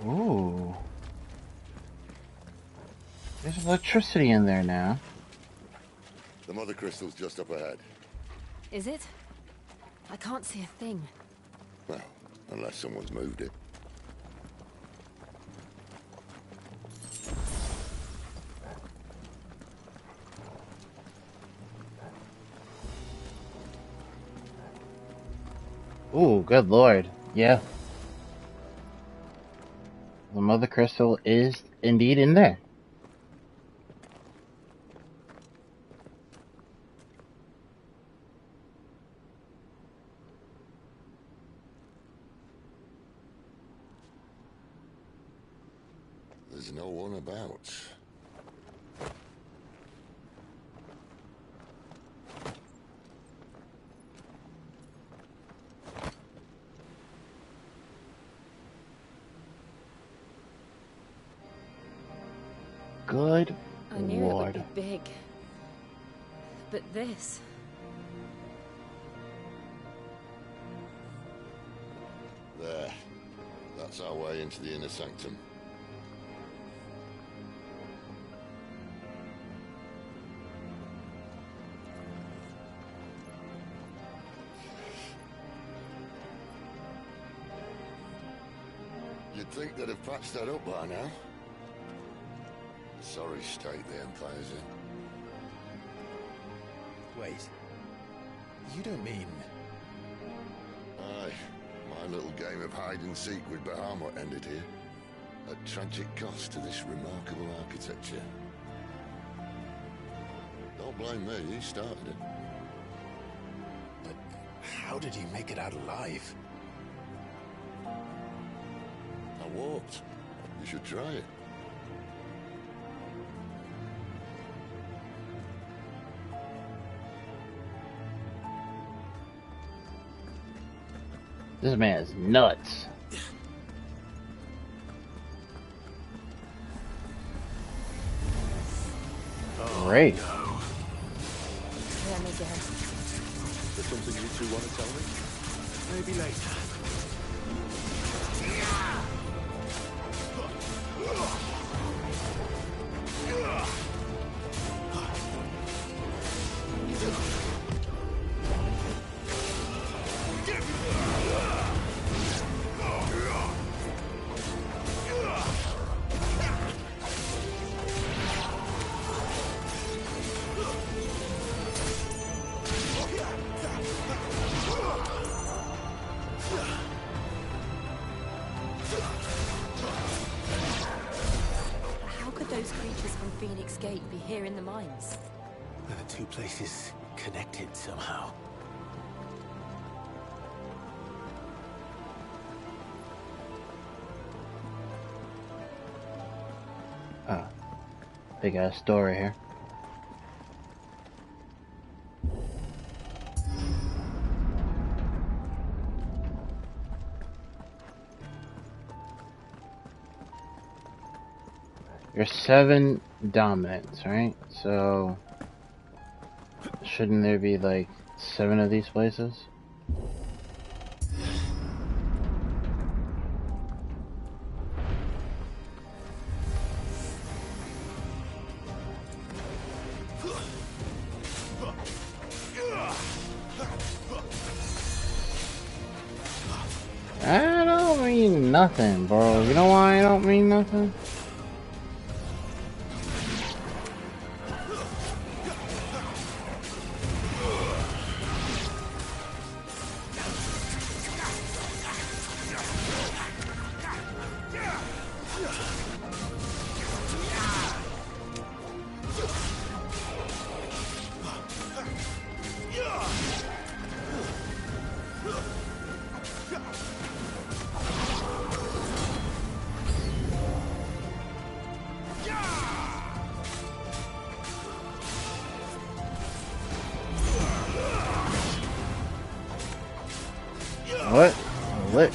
Ooh. There's electricity in there now. The mother crystal's just up ahead. Is it? I can't see a thing. Well, unless someone's moved it. Ooh, good lord. Yeah. The mother crystal is indeed in there. There's no one about. Good I knew lord. it would be big. But this... There. That's our way into the inner sanctum. You'd think they'd have patched that up by now. Sorry state the Empire's in. Wait. You don't mean... Aye. My little game of hide-and-seek with Bahamut ended here. At tragic cost to this remarkable architecture. Don't blame me, he started it. But how did he make it out alive? I walked. You should try it. This man is nuts. Great. No. Let me go. There's something you two want to tell me? Maybe later. How could those creatures from Phoenix Gate be here in the mines? Are the two places connected somehow? Oh. Big ass story here. You're 7 dominants, right? So shouldn't there be like 7 of these places? I don't mean nothing, bro. You know why I don't mean nothing? What? Lit.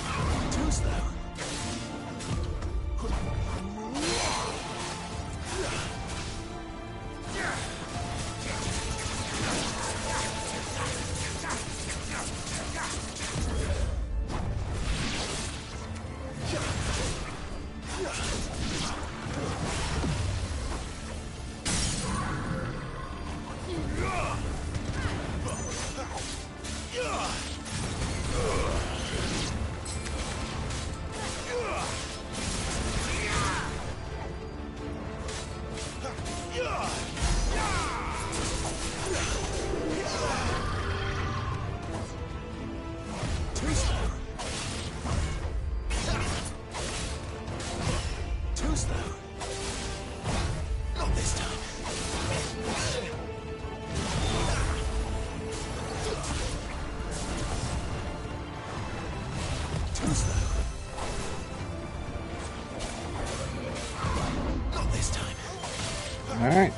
Alright.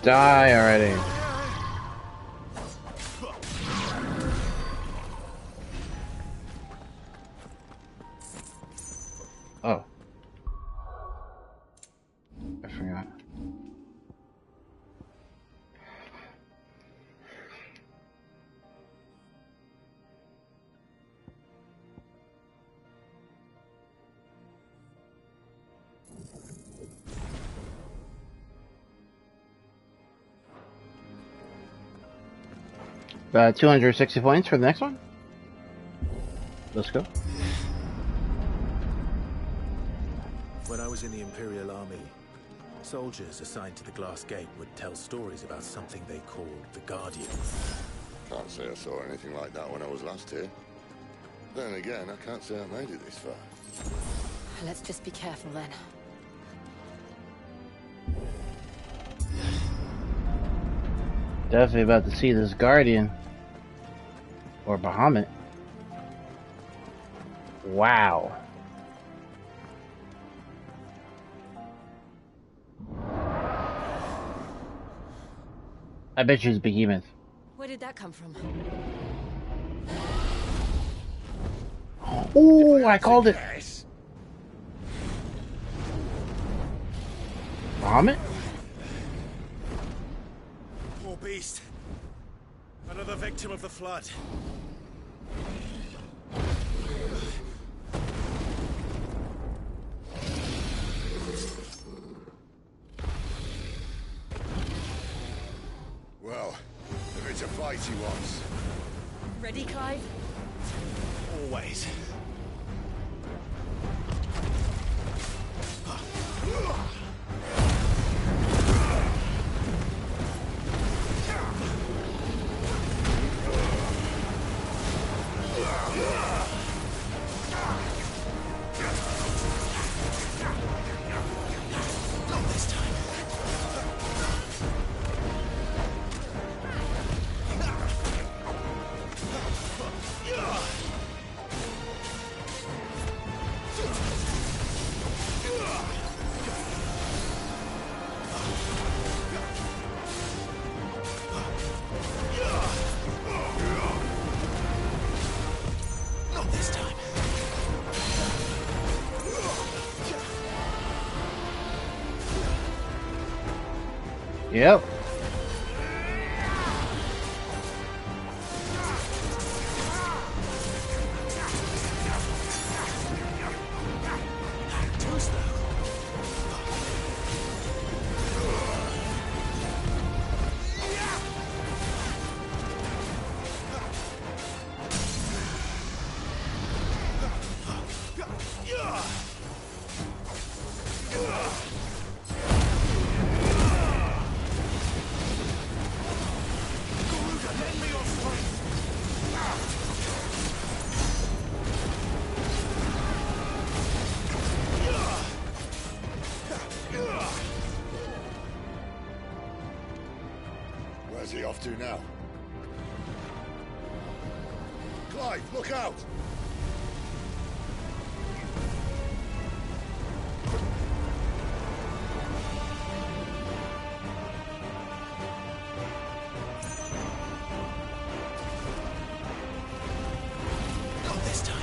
Die already. Oh. I forgot. About 260 points for the next one. Let's go. When I was in the Imperial Army, soldiers assigned to the Glass Gate would tell stories about something they called the Guardians. Can't say I saw anything like that when I was last here. Then again, I can't say I made it this far. Let's just be careful then. Definitely about to see this Guardian. Or Bahamut. Wow. I bet you it's Behemoth. Where did that come from? Ooh, I called it. Bahamut? Poor beast. Another victim of the flood. Well, if it's a fight he wants. Ready, Clive? Always. Yep. Where's he off to now? Clive, look out! Not this time.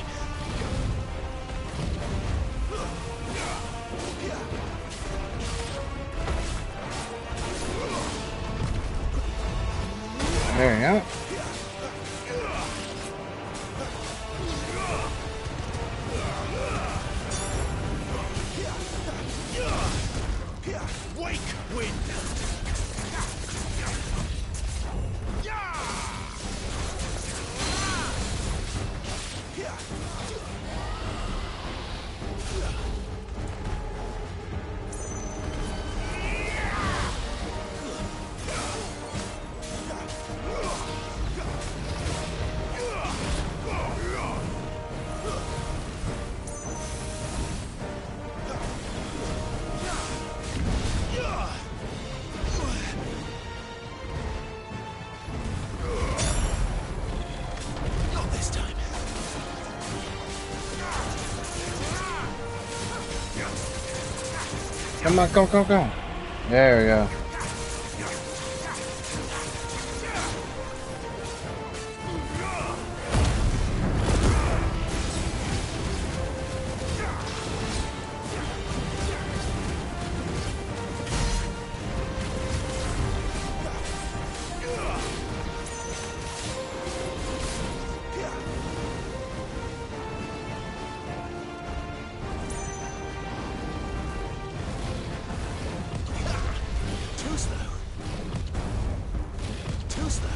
There we go. Wake wind. Not this time. Come on, go, go, go. There we go. Too slow. Too slow.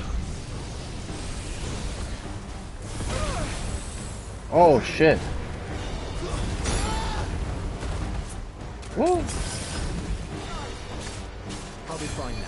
Oh shit. Woo. I'll be fine now.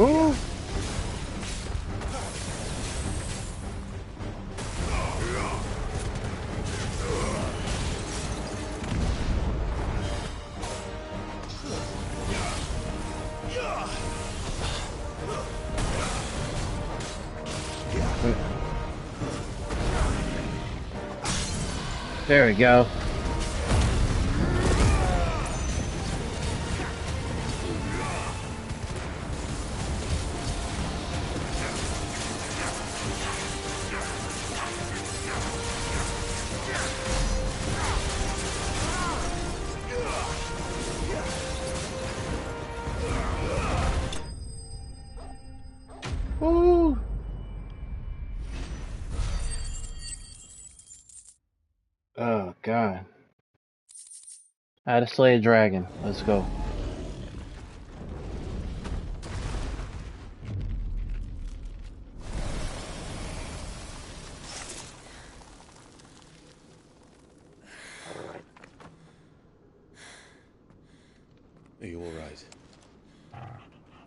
Ooh. There we go. Woo! Oh god. How to slay a dragon. Let's go. Are you all right?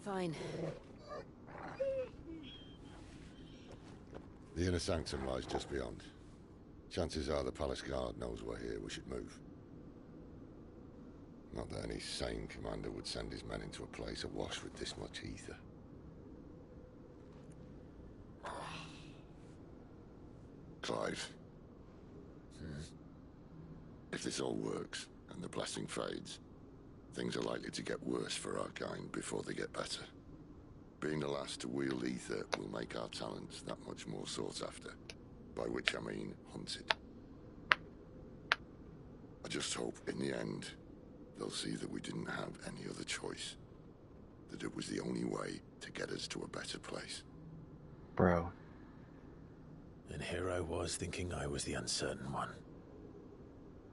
Fine. The inner sanctum lies just beyond. Chances are the palace guard knows we're here. We should move. Not that any sane commander would send his men into a place awash with this much ether. Clive. If this all works, and the blessing fades, things are likely to get worse for our kind before they get better. Being the last to wield ether will make our talents that much more sought after. By which I mean hunted. I just hope, in the end, they'll see that we didn't have any other choice. That it was the only way to get us to a better place. Bro. And here I was thinking I was the uncertain one.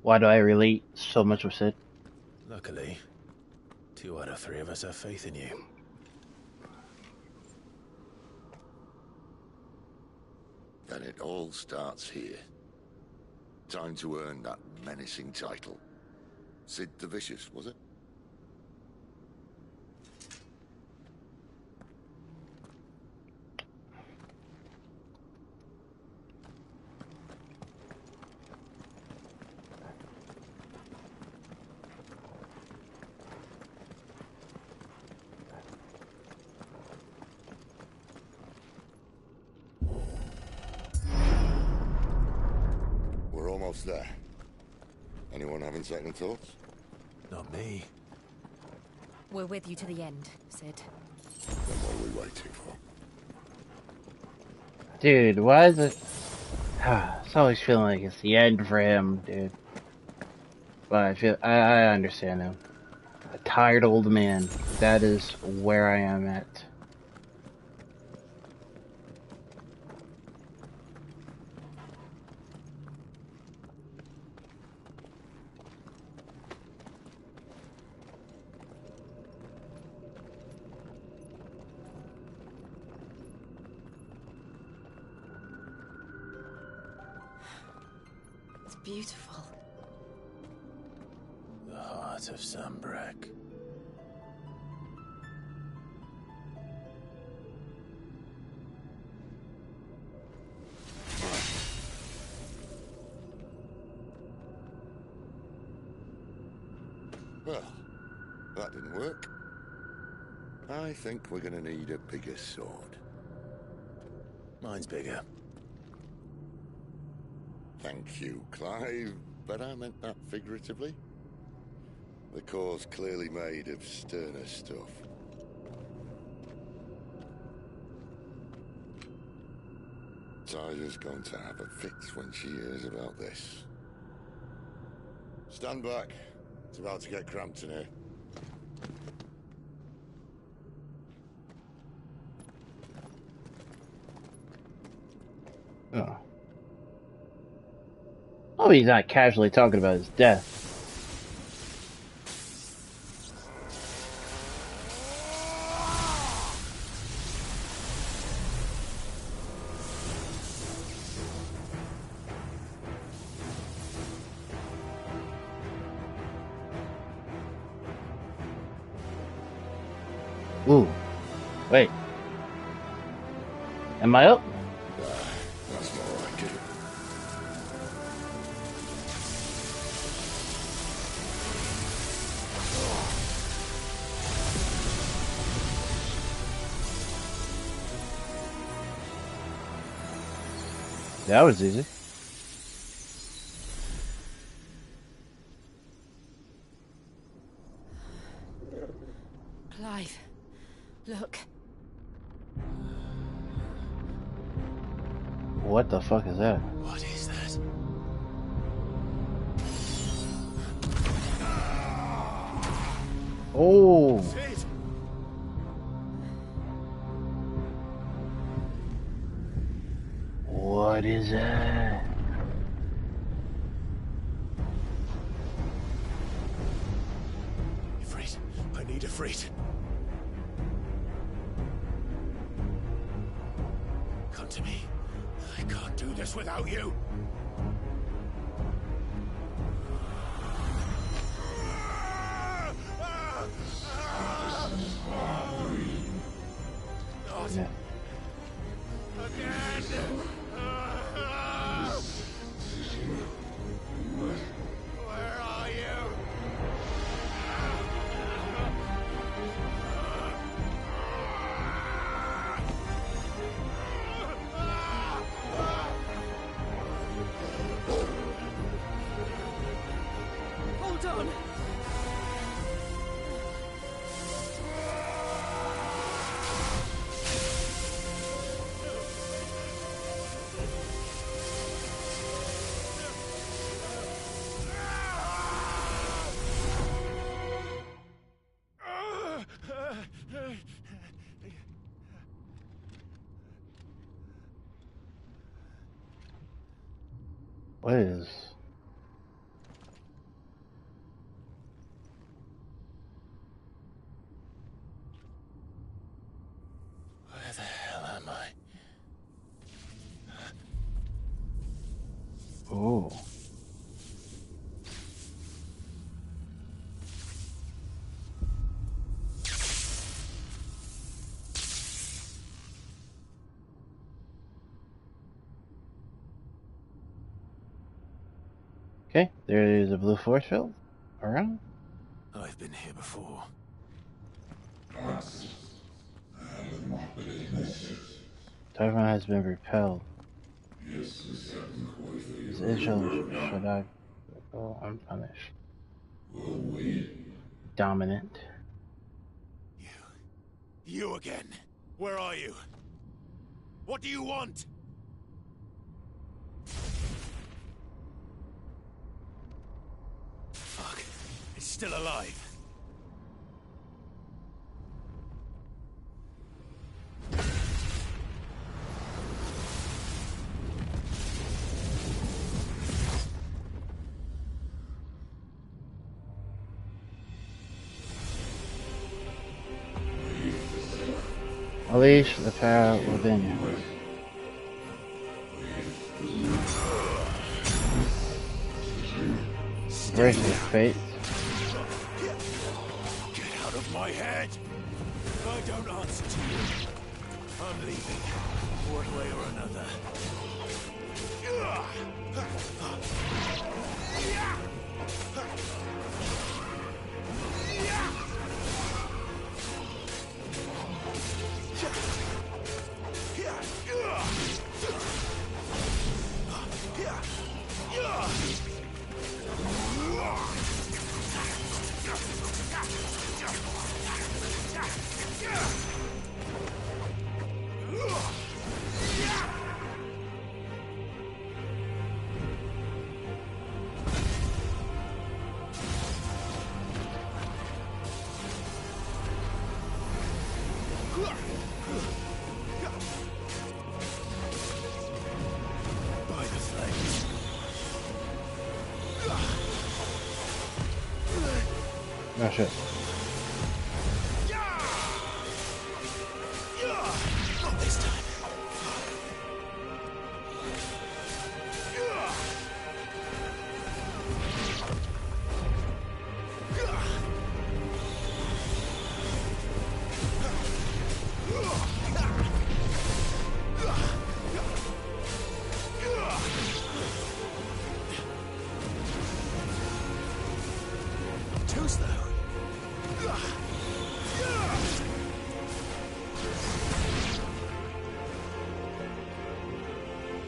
Why do I relate so much with Sid? Luckily, 2 out of 3 of us have faith in you. Then it all starts here. Time to earn that menacing title. Sid the Vicious, was it? We're almost there. Anyone having second thoughts? Not me. We're with you to the end, Sid. Then what are we waiting for? Dude, why is it... It's always feeling like it's the end for him, dude. But I understand him. A tired old man. That is where I am at. It's beautiful. The heart of Sambrek. Well, that didn't work. I think we're gonna need a bigger sword. Mine's bigger. Thank you, Clive, but I meant that figuratively. The core's clearly made of sterner stuff. Tyler's going to have a fit when she hears about this. Stand back. It's about to get cramped in here. Oh. Oh, he's not casually talking about his death. Ooh. Wait. Am I up? That's more like it. That was easy. Clive, look. What the fuck is that? What is that? Oh! Sid! What is that? Ifrit, I need Ifrit. Come to me. I can't do this without you. Not Yeah. again. Where are you? Hold on! What is? Where the hell am I? Oh. Okay, there is a blue force field around. I've been here before. Typhon has been repelled. His angel should not go unpunished. Dominant. You again. Where are you? What do you want? Fuck. It's still alive. Unleash the power within you. Embrace your fate. Get out of my head! I don't answer to you. I'm leaving. One way or another. By the flames. Oh shit. Not this time. too slow.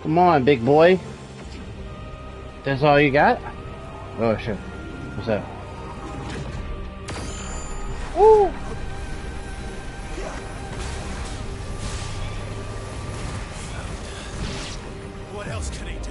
Come on, big boy. That's all you got? Oh shit. What's that? Woo! What else can he do?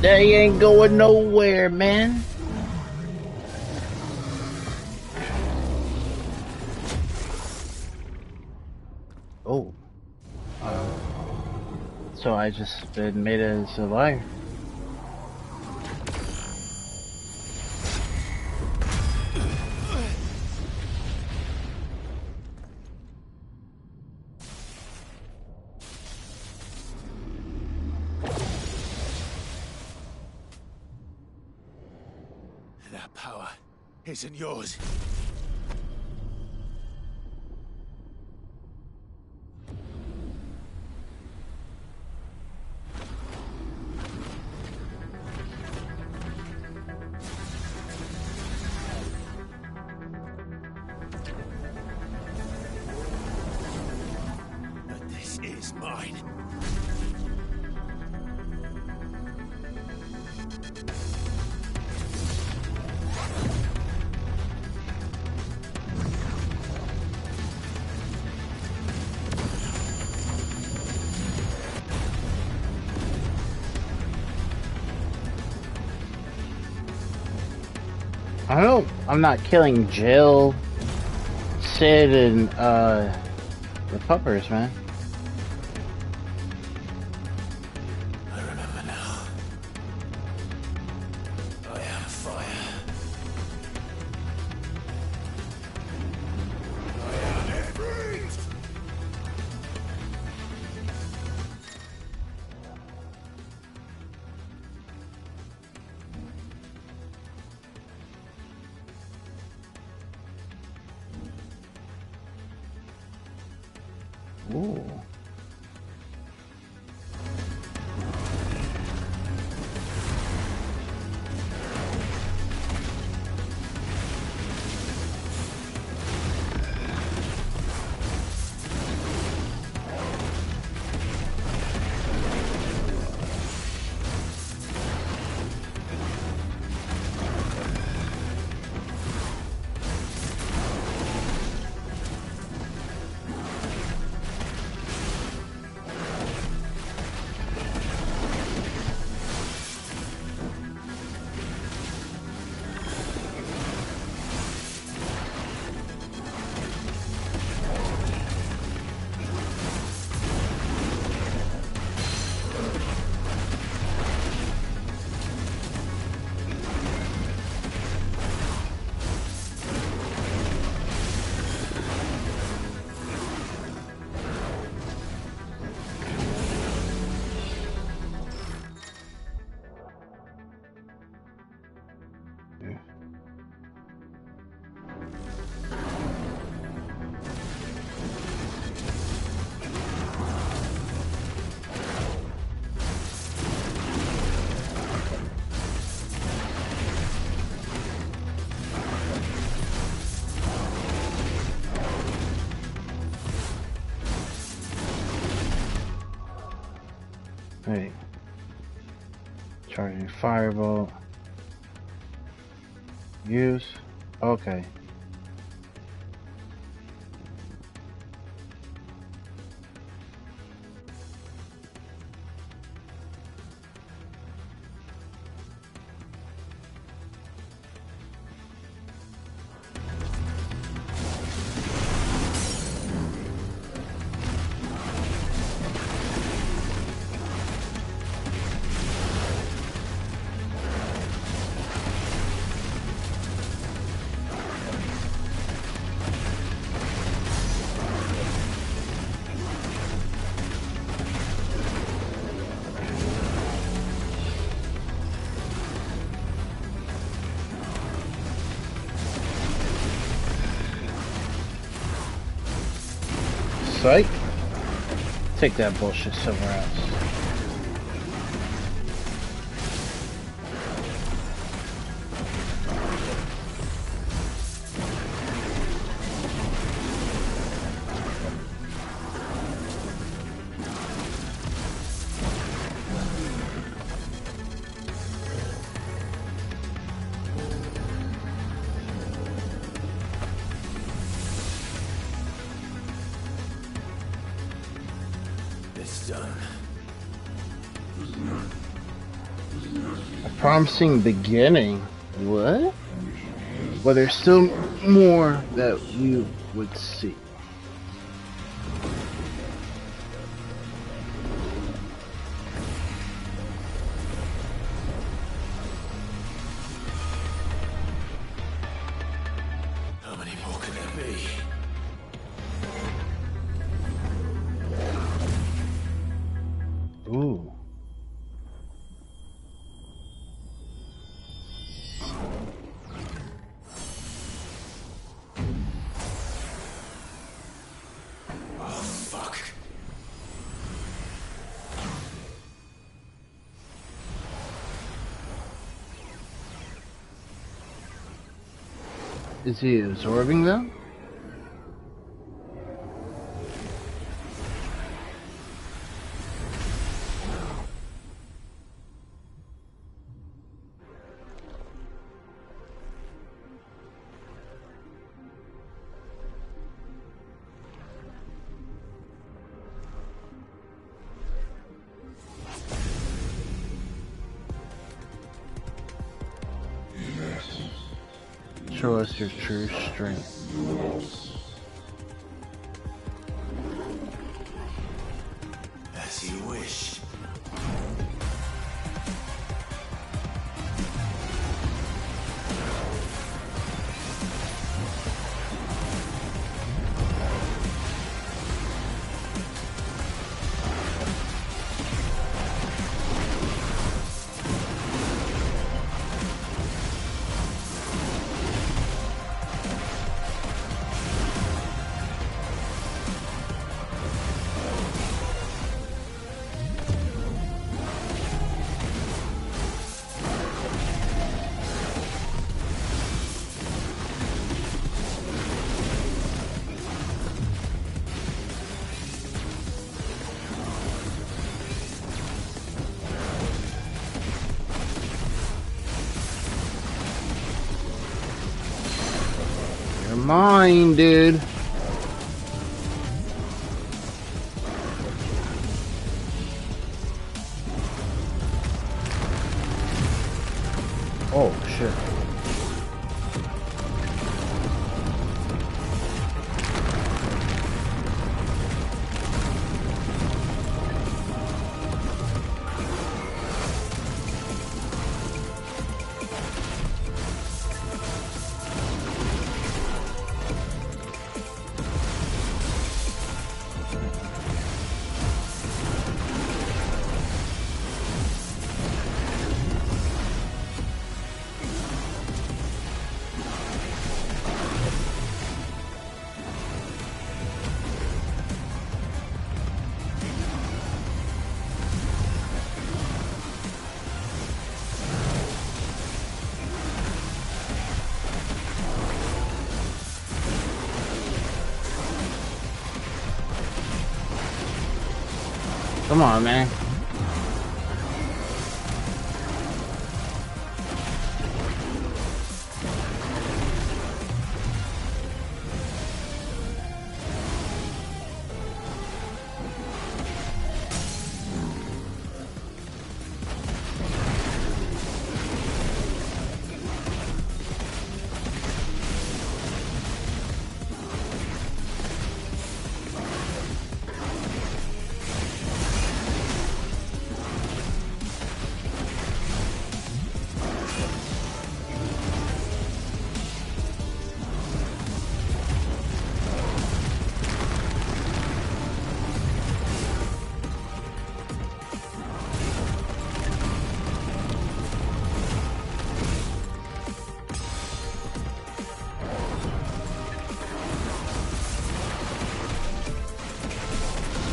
They ain't going nowhere, man. Oh. So I just been made as a liar. That power isn't yours. But this is mine. I don't. I'm not killing Jill, Sid, and the puppers, man. I remember now. I am fire. I am Ifrit! Ooh. Wait. Charging firebolt. Use. Okay. Psych. Take that bullshit somewhere else. A promising beginning. What? Well, there's still more that you would see. How many more can there be? Ooh. Is he absorbing them? Show us your true strength. As you wish. You're mine, dude. Oh, shit. Come on, man.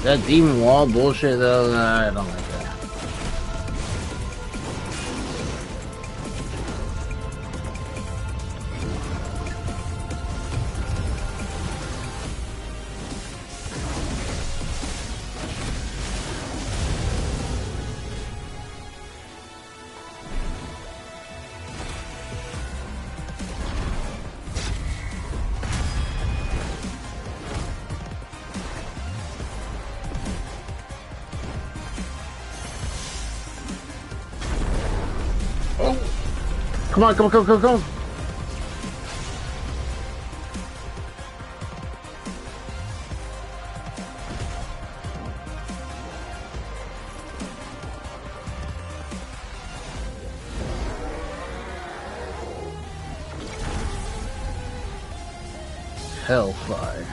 That demon wall bullshit though, I don't like that. Come on, come on, come on, come on, come on. Hellfire.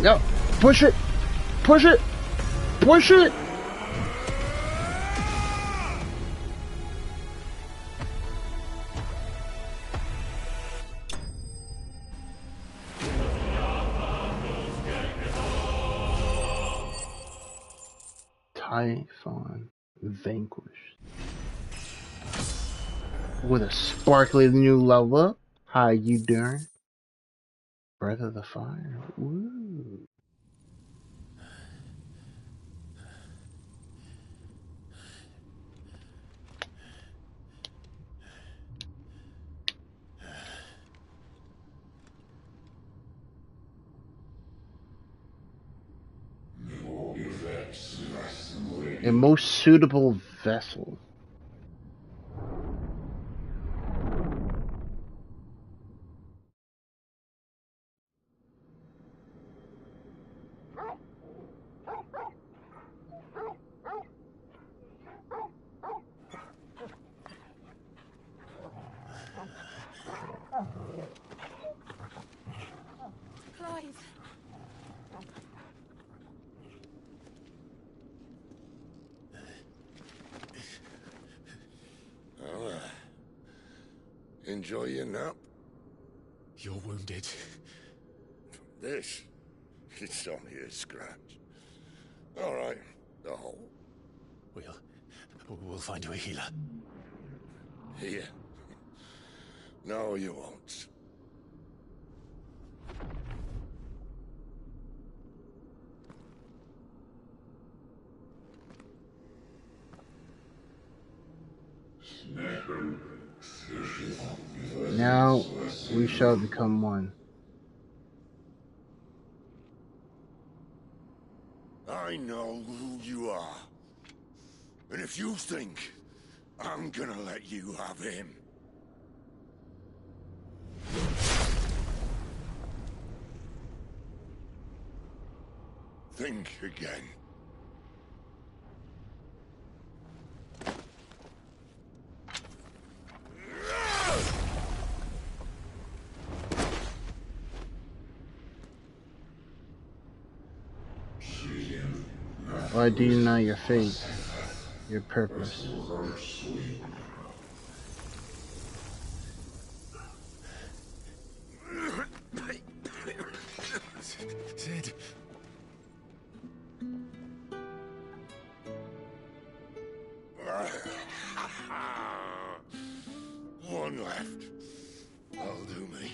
Yep. Push it. Push it. Push it. Typhon vanquished. With a sparkly new level up. How you doing? Breath of the Fire. Woo. A most suitable vessel. Clive. Well, enjoy your nap. You're wounded. This, it's only a scratch. All right, the hole. We'll find you a healer. Here. No, you won't. Now we shall become one. I know who you are. And if you think I'm gonna let you have him... think again. Why do you know your fate, your purpose? Sid. one left. That'll do me.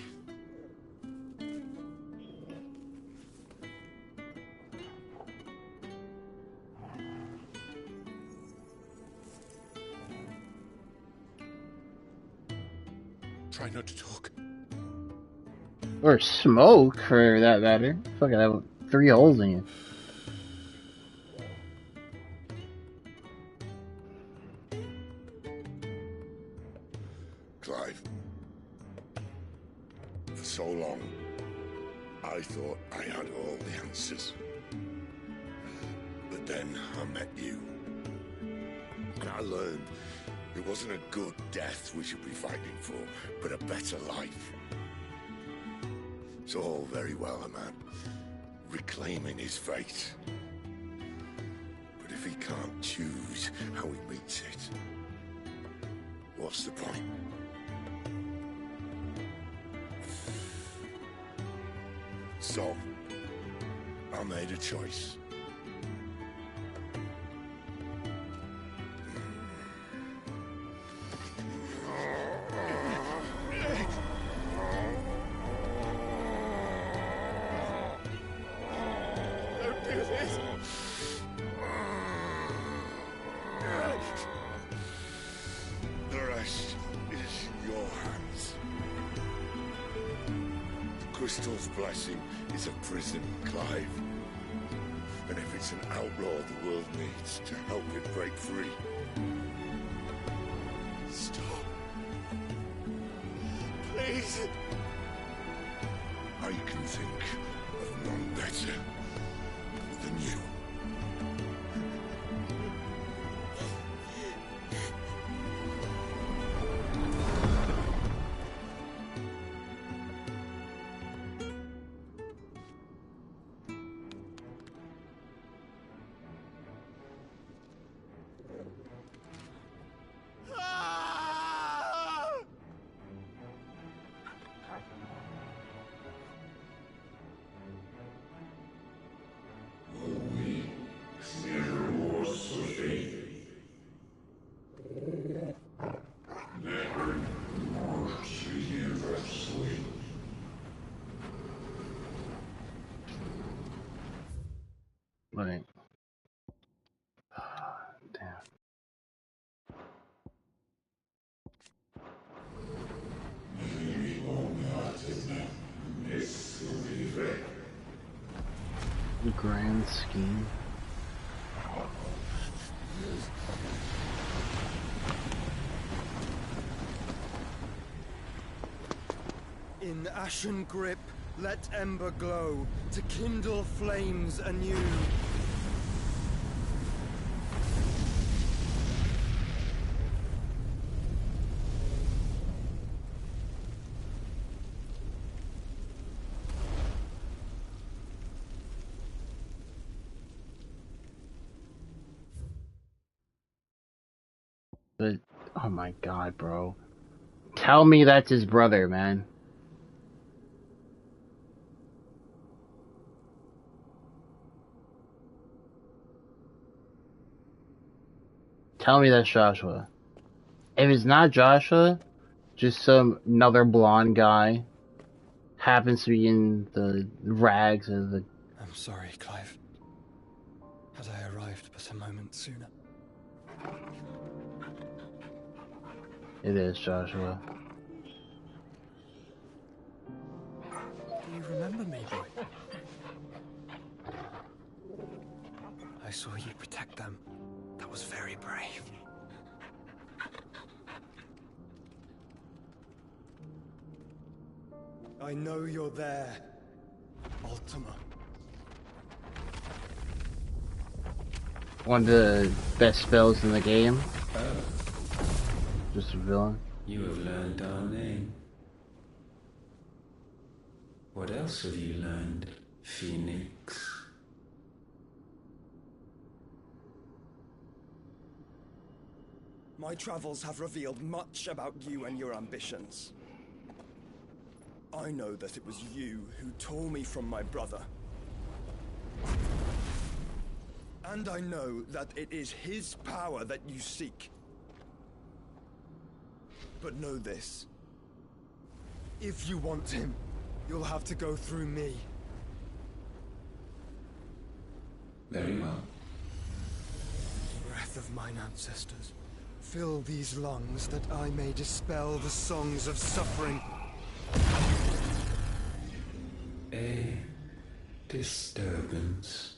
Try not to talk. Or smoke, for that matter. Fucking have 3 holes in you. Clive. For so long, I thought I had all the answers. But then I met you. And I learned it wasn't a good death we should be fighting for, but a better life. It's all very well, a man reclaiming his fate. But if he can't choose how he meets it, what's the point? So, I made a choice. Don't do this. The rest is in your hands. The Crystal's blessing is a prison, Clive. And if it's an outlaw the world needs to help it break free. Stop. Please. I can think of none better than you. Right. Damn. The grand scheme. In ashen grip, let ember glow, to kindle flames anew. But, oh my god, bro. Tell me that's his brother, man. Tell me that's Joshua. If it's not Joshua, just some another blonde guy happens to be in the rags of the... I'm sorry, Clive. Had I arrived but a moment sooner. It is Joshua. Do you remember me, boy? I saw you protect them. That was very brave. I know you're there, Ultima. One of the best spells in the game. Just a villain. You have learned our name. What else have you learned, Phoenix? My travels have revealed much about you and your ambitions. I know that it was you who tore me from my brother. And I know that it is his power that you seek. But know this. If you want him, you'll have to go through me. Very well. Breath of mine ancestors, fill these lungs that I may dispel the songs of suffering. A disturbance.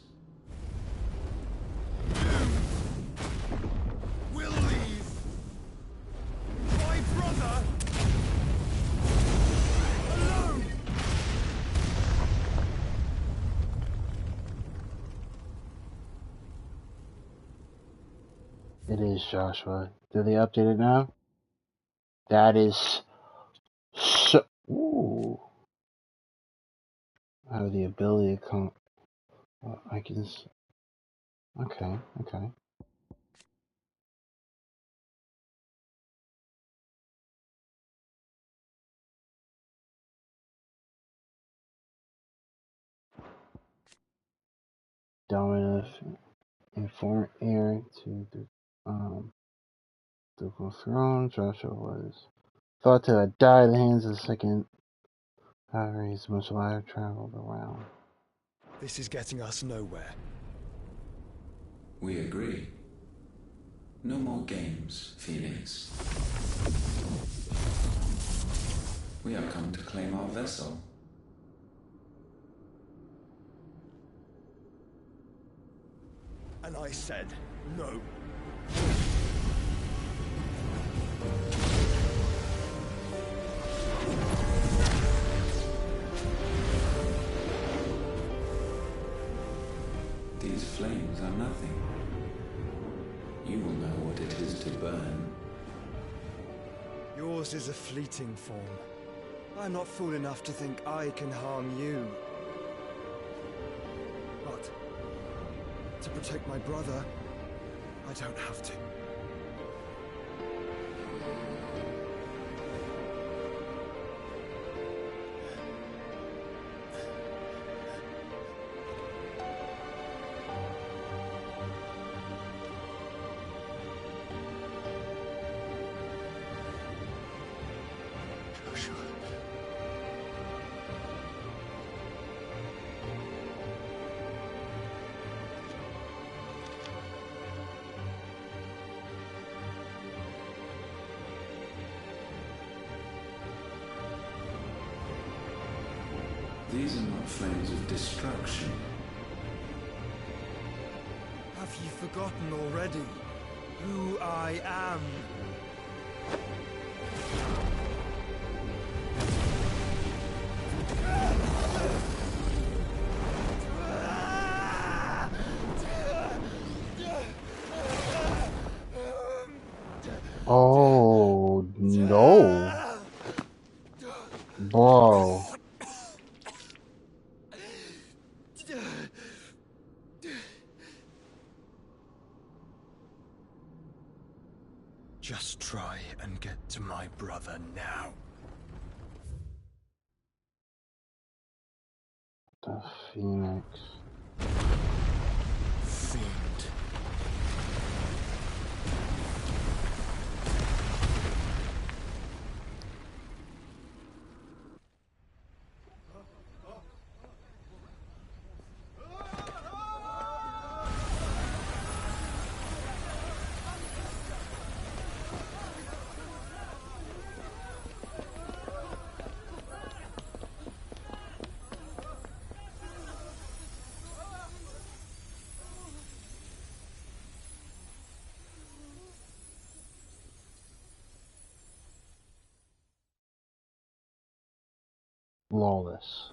We'll leave. My brother alone. It is Joshua. Did they update it now? That is so. Ooh. I have the ability to come. I can. Okay, okay. Dominant inform heir to the throne. Joshua was thought to have died at the hands of the second. However, he's much alive, traveled around. This is getting us nowhere. We agree. No more games, Phoenix. We have come to claim our vessel. And I said no. These flames are nothing. You will know what it is to burn. Yours is a fleeting form. I'm not fool enough to think I can harm you. But to protect my brother, I don't have to. These are not flames of destruction. Have you forgotten already who I am? Oh no, bro. Just try and get to my brother now. The Phoenix. Fiend. Flawless.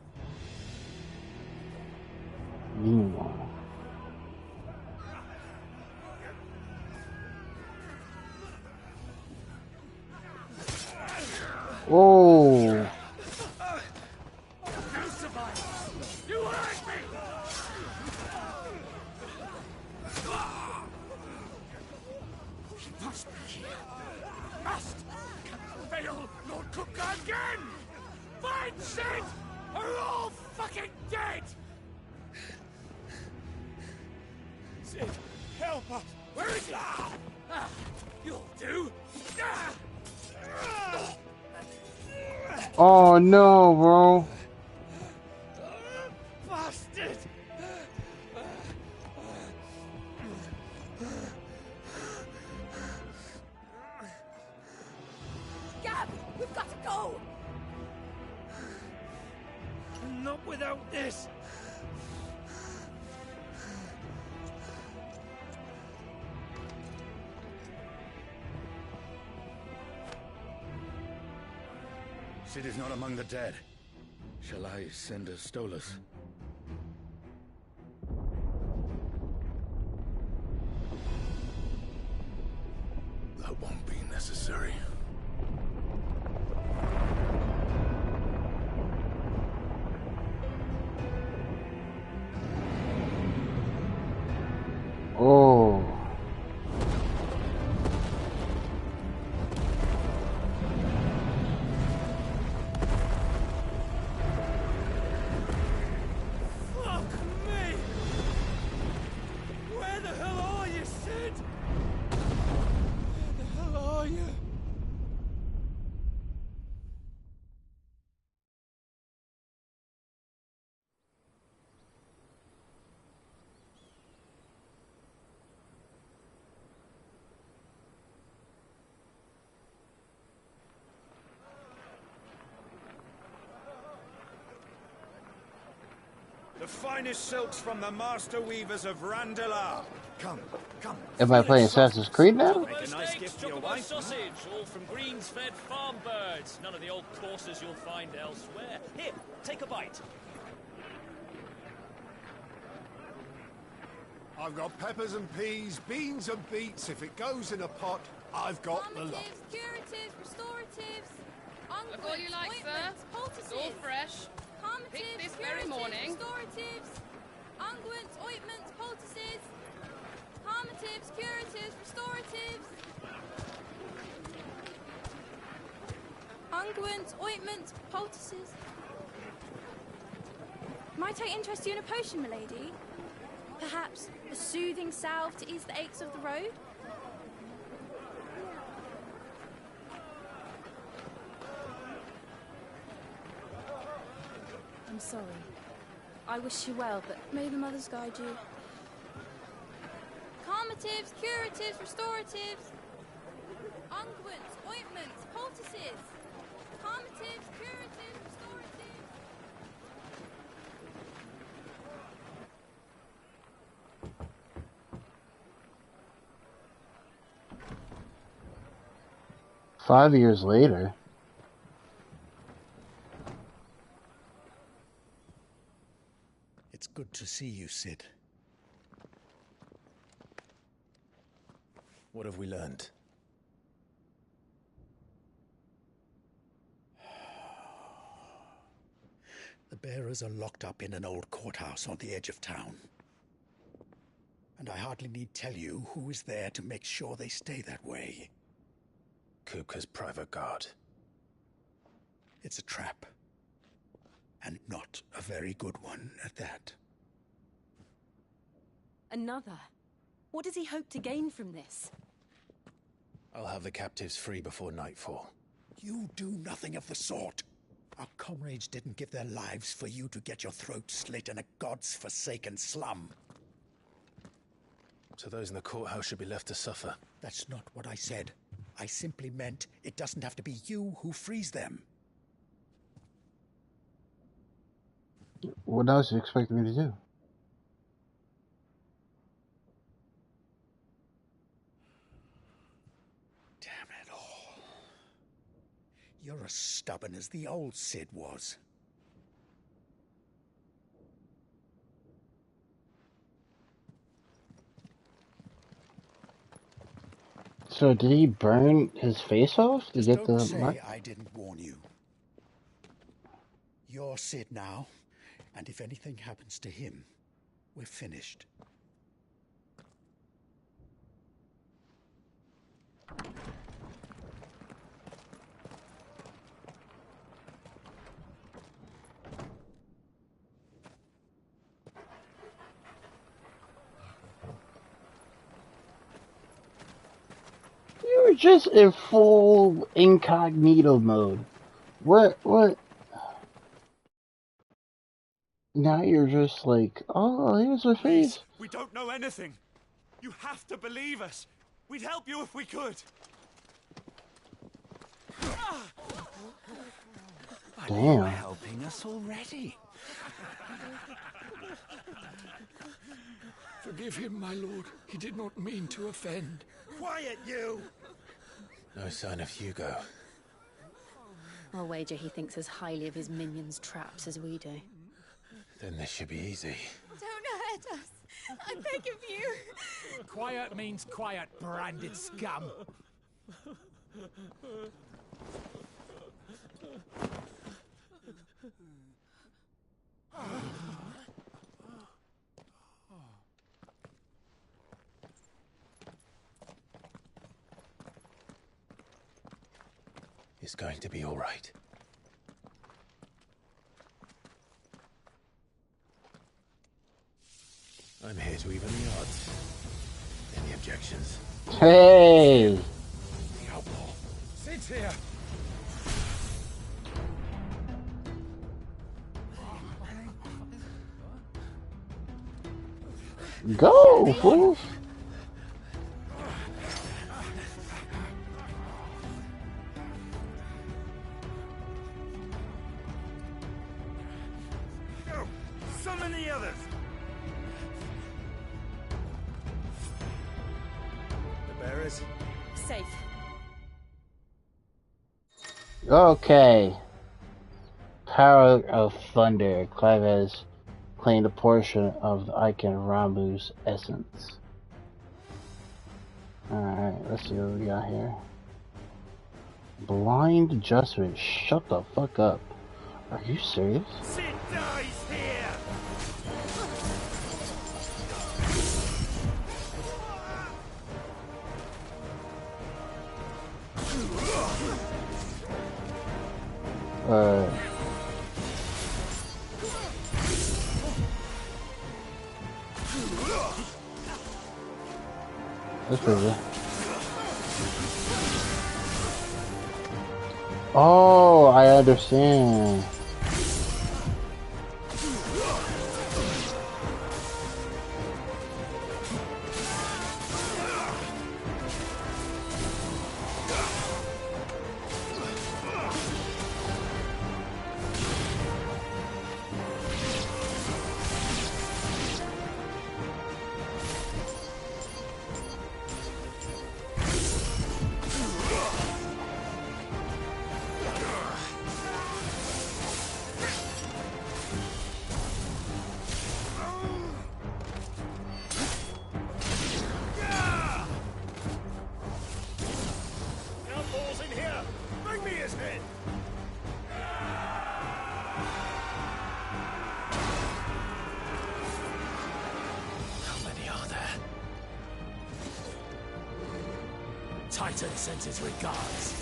Meanwhile. Oh. You hurt me! Must be here. Must! Fail, Lord Cook again! Find Sid! Are all fucking dead! Sid, help us! Where is he? You'll do! Oh no, bro. Bastard! Gab, we've got to go! Not without this! Sid is not among the dead. Shall I send a Stolas? That won't be necessary. Oh. Fuck me! Where the hell are you, Sid? Where the hell are you? The finest silks from the master weavers of Randalar. Come, come. Am I playing Assassin's Creed now? Make a nice gift for your wife. Sausage, all from greens-fed farm birds. None of the old courses you'll find elsewhere. Here, take a bite. I've got peppers and peas, beans and beets. If it goes in a pot, I've got the lot. Curatives, restoratives, Look all you like, sir. It's all fresh. Picked this very morning. Restoratives, unguents, ointments, poultices, calmatives, curatives, restoratives. Unguents, ointments, poultices. Might I interest you in a potion, milady? Perhaps a soothing salve to ease the aches of the road? I'm sorry. I wish you well, but may the mothers guide you. Calmatives, curatives, restoratives, unguents, ointments, poultices. Calmatives, curatives, restoratives. Five years later. It's good to see you, Sid. What have we learned? The bearers are locked up in an old courthouse on the edge of town. And I hardly need tell you who is there to make sure they stay that way. Kupka's private guard. It's a trap. And not a very good one at that. Another? What does he hope to gain from this? I'll have the captives free before nightfall. You do nothing of the sort. Our comrades didn't give their lives for you to get your throat slit in a god's forsaken slum. So those in the courthouse should be left to suffer. That's not what I said. I simply meant it doesn't have to be you who frees them. What else do you expect me to do? Damn it all. You're as stubborn as the old Sid was. So did he burn his face off to get Don't the say mark? I didn't warn you. You're Sid now, and if anything happens to him, we're finished. You were just in full incognito mode. What? Now you're just like, oh, here's her face. We don't know anything. You have to believe us. We'd help you if we could. Damn. You were helping us already. Forgive him, my lord. He did not mean to offend. Quiet, you! No sign of Hugo. I'll wager he thinks as highly of his minions' traps as we do. Then this should be easy. Don't hurt us. I beg of you. Quiet means quiet, branded scum. It's going to be all right. I'm here to even the odds. Any objections? Hey! The outlaw. Sit here. Go, fool! Go! Summon the others! The bearers? Safe. Okay. Power of Thunder. Clive has claimed a portion of the Icon Rambu's essence. Alright, let's see what we got here. Blind Adjustment. Shut the fuck up. Are you serious? Sid dies here! That's pretty good. Oh, I understand. Outlaws in here! Bring me his head! How many are there? Titan sends his regards.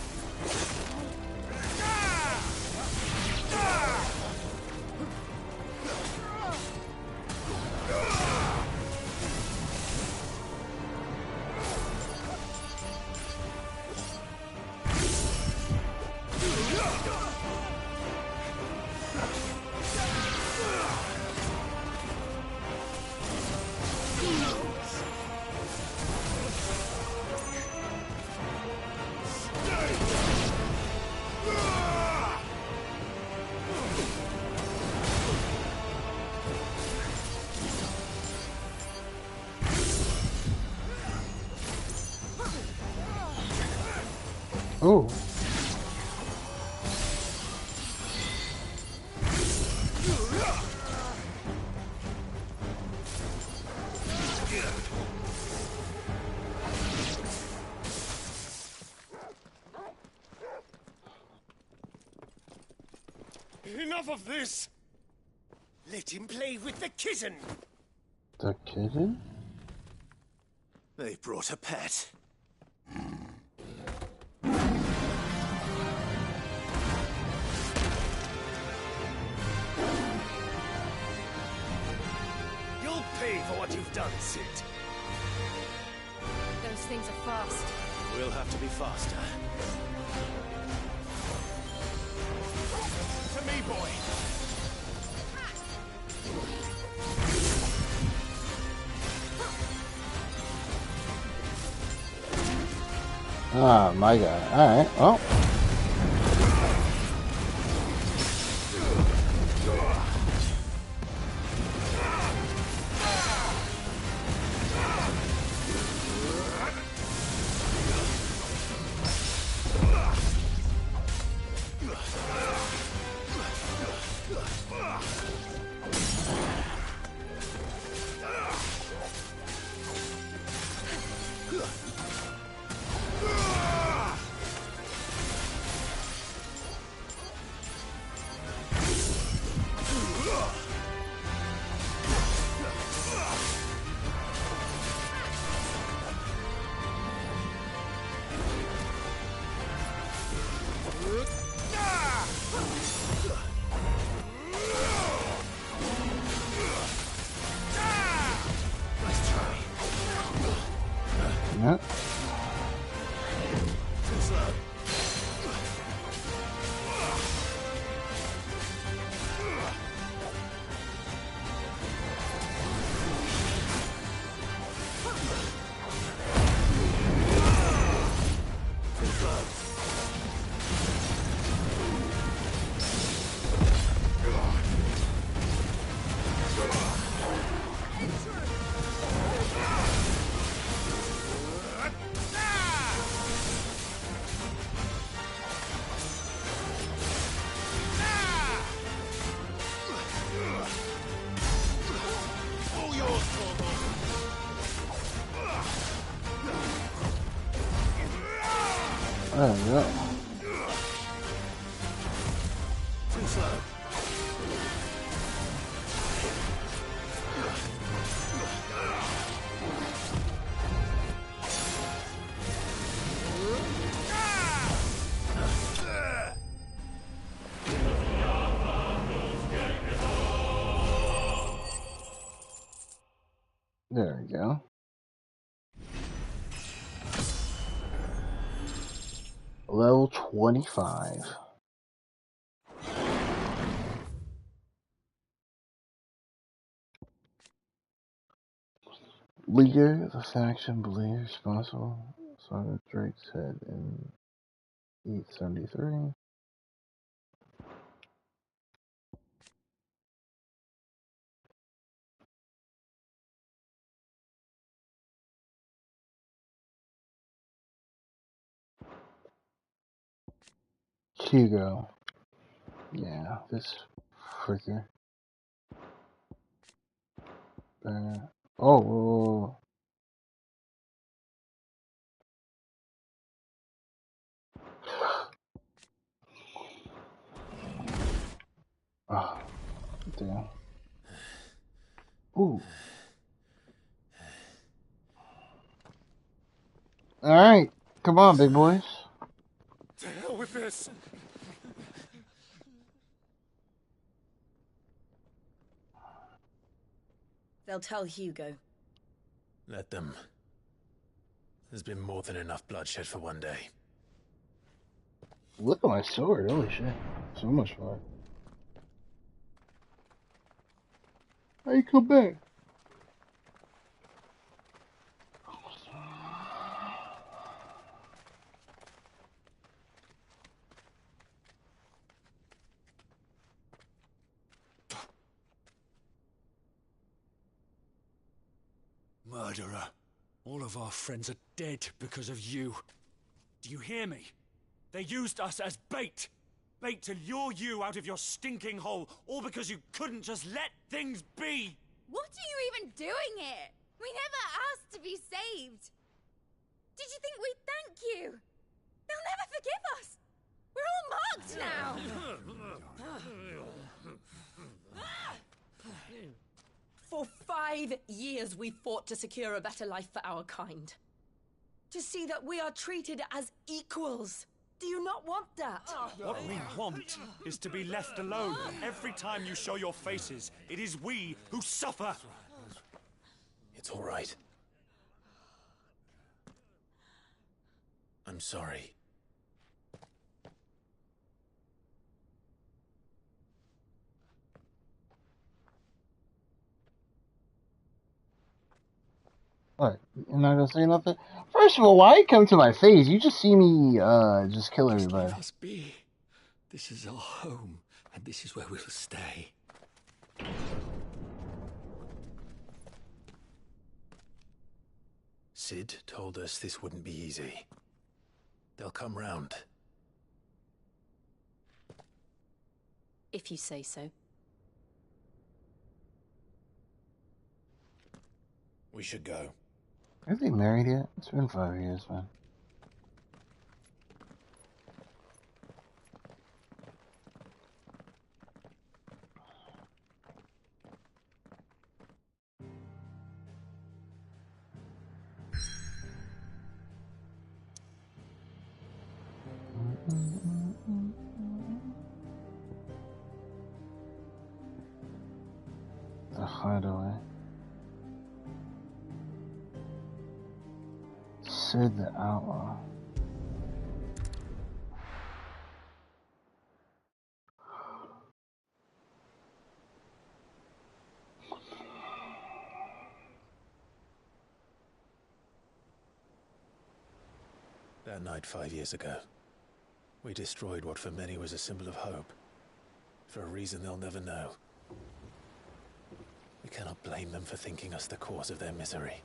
Oh. Enough of this! Let him play with the kitten! The kitten? They brought a pet. You'll pay for what you've done, Sid. Those things are fast. We'll have to be faster. Oh my god. Alright, well. Yep. There we go. There we go. Level 25. Leader of the faction believed responsible for Drake's head in 873. Hugo. Yeah, this freaker. Oh. Oh, damn. Ooh. Alright. Come on, big boys. To hell with this! They'll tell Hugo. Let them. There's been more than enough bloodshed for one day. Look at my sword. Holy shit. So much fun. How you come back? Murderer. All of our friends are dead because of you. Do you hear me? They used us as bait. Bait to lure you out of your stinking hole, all because you couldn't just let things be. What are you even doing here? We never asked to be saved. Did you think we'd thank you? They'll never forgive us. We're all marked now. For 5 years we fought to secure a better life for our kind. To see that we are treated as equals. Do you not want that? What we want is to be left alone. Every time you show your faces, it is we who suffer. It's all right. I'm sorry. What? You're not gonna say nothing? First of all, why you come to my face? You just see me, just kill everybody. Let us be. This is our home, and this is where we'll stay. Sid told us this wouldn't be easy. They'll come round. If you say so. We should go. Are they married yet? It's been 5 years, man. The hideaway. Sid the outlaw. That night 5 years ago, we destroyed what for many was a symbol of hope. For a reason they'll never know. We cannot blame them for thinking us the cause of their misery.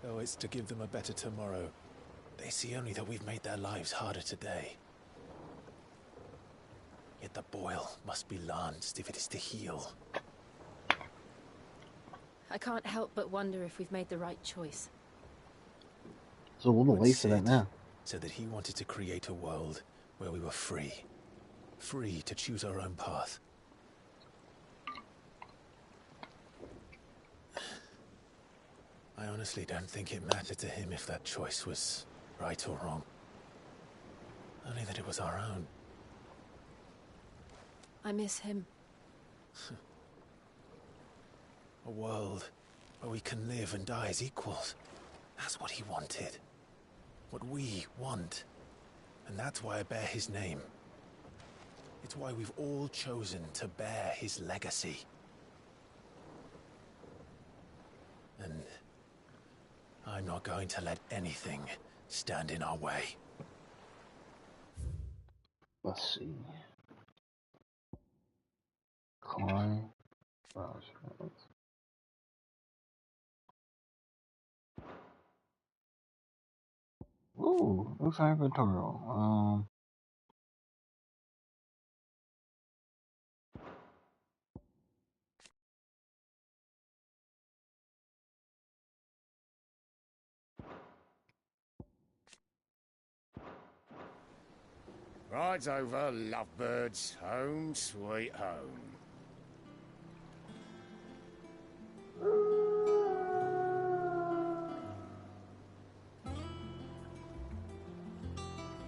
Though it's to give them a better tomorrow, they see only that we've made their lives harder today. Yet the boil must be lanced if it is to heal. I can't help but wonder if we've made the right choice. It's a little late for that now. Said that he wanted to create a world where we were free. Free to choose our own path. I honestly don't think it mattered to him if that choice was right or wrong. Only that it was our own. I miss him. A world where we can live and die as equals. That's what he wanted. What we want. And that's why I bear his name. It's why we've all chosen to bear his legacy. And I'm not going to let anything stand in our way. Let's see. Coin. Ooh, looks like inventorial. Rides over, lovebirds. Home, sweet home.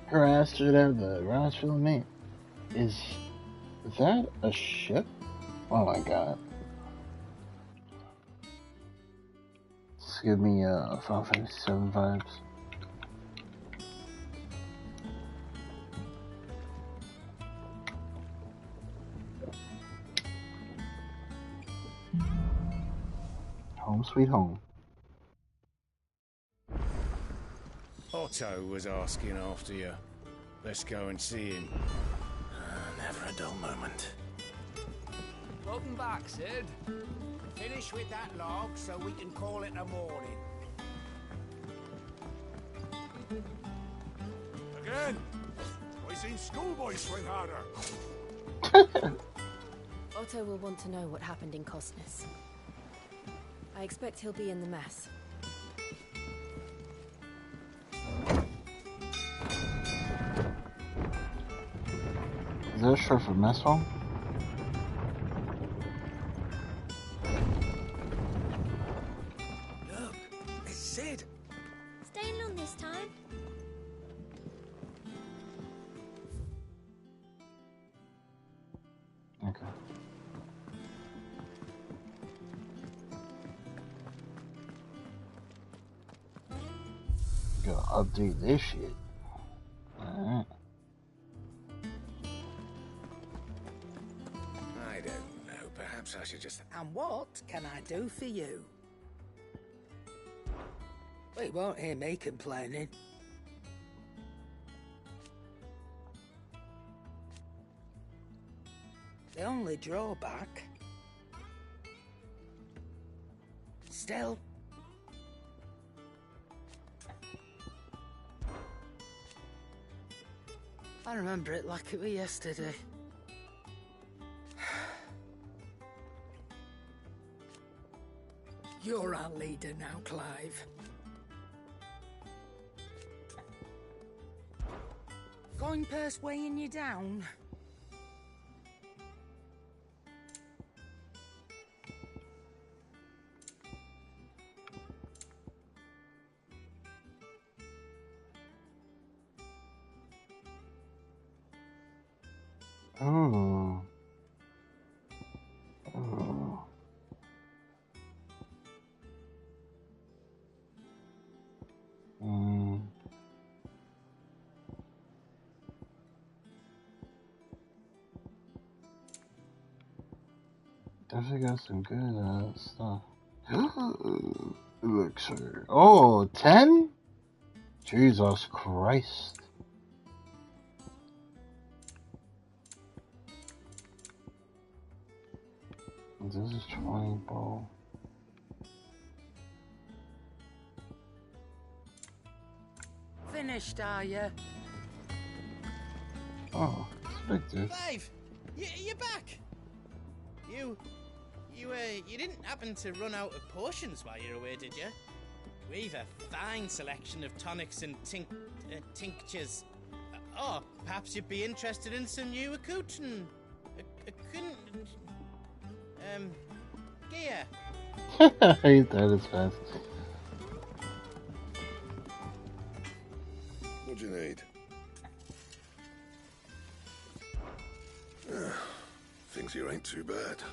Her ass should have the Ron's full name. Is that a ship? Oh my god. This give me Final Fantasy 7 vibes. Home sweet home. Otto was asking after you. Let's go and see him. Never a dull moment. Welcome back, Sid. Finish with that log so we can call it a morning. Again? I seen schoolboys swing harder. Otto will want to know what happened in Cosness. I expect he'll be in the mess. Is that short for mess hall? Look, it's Sid. Staying long this time? Okay. Gotta update this shit. Alright. I don't know. Perhaps I should just... And what can I do for you? You won't hear me complaining. The only drawback... Still... I remember it like it was yesterday. You're our leader now, Clive. Coin purse weighing you down? Oh. Oh. Definitely got some good stuff. Elixir. Oh, 10? Jesus Christ. This is 20 ball. Finished, are you? Oh, expected. Clive, you're back. You didn't happen to run out of potions while you were away, did you? We've a fine selection of tonics and tinctures. Or perhaps you'd be interested in some new gear. I hate that as fast. What do you need? Things here ain't too bad.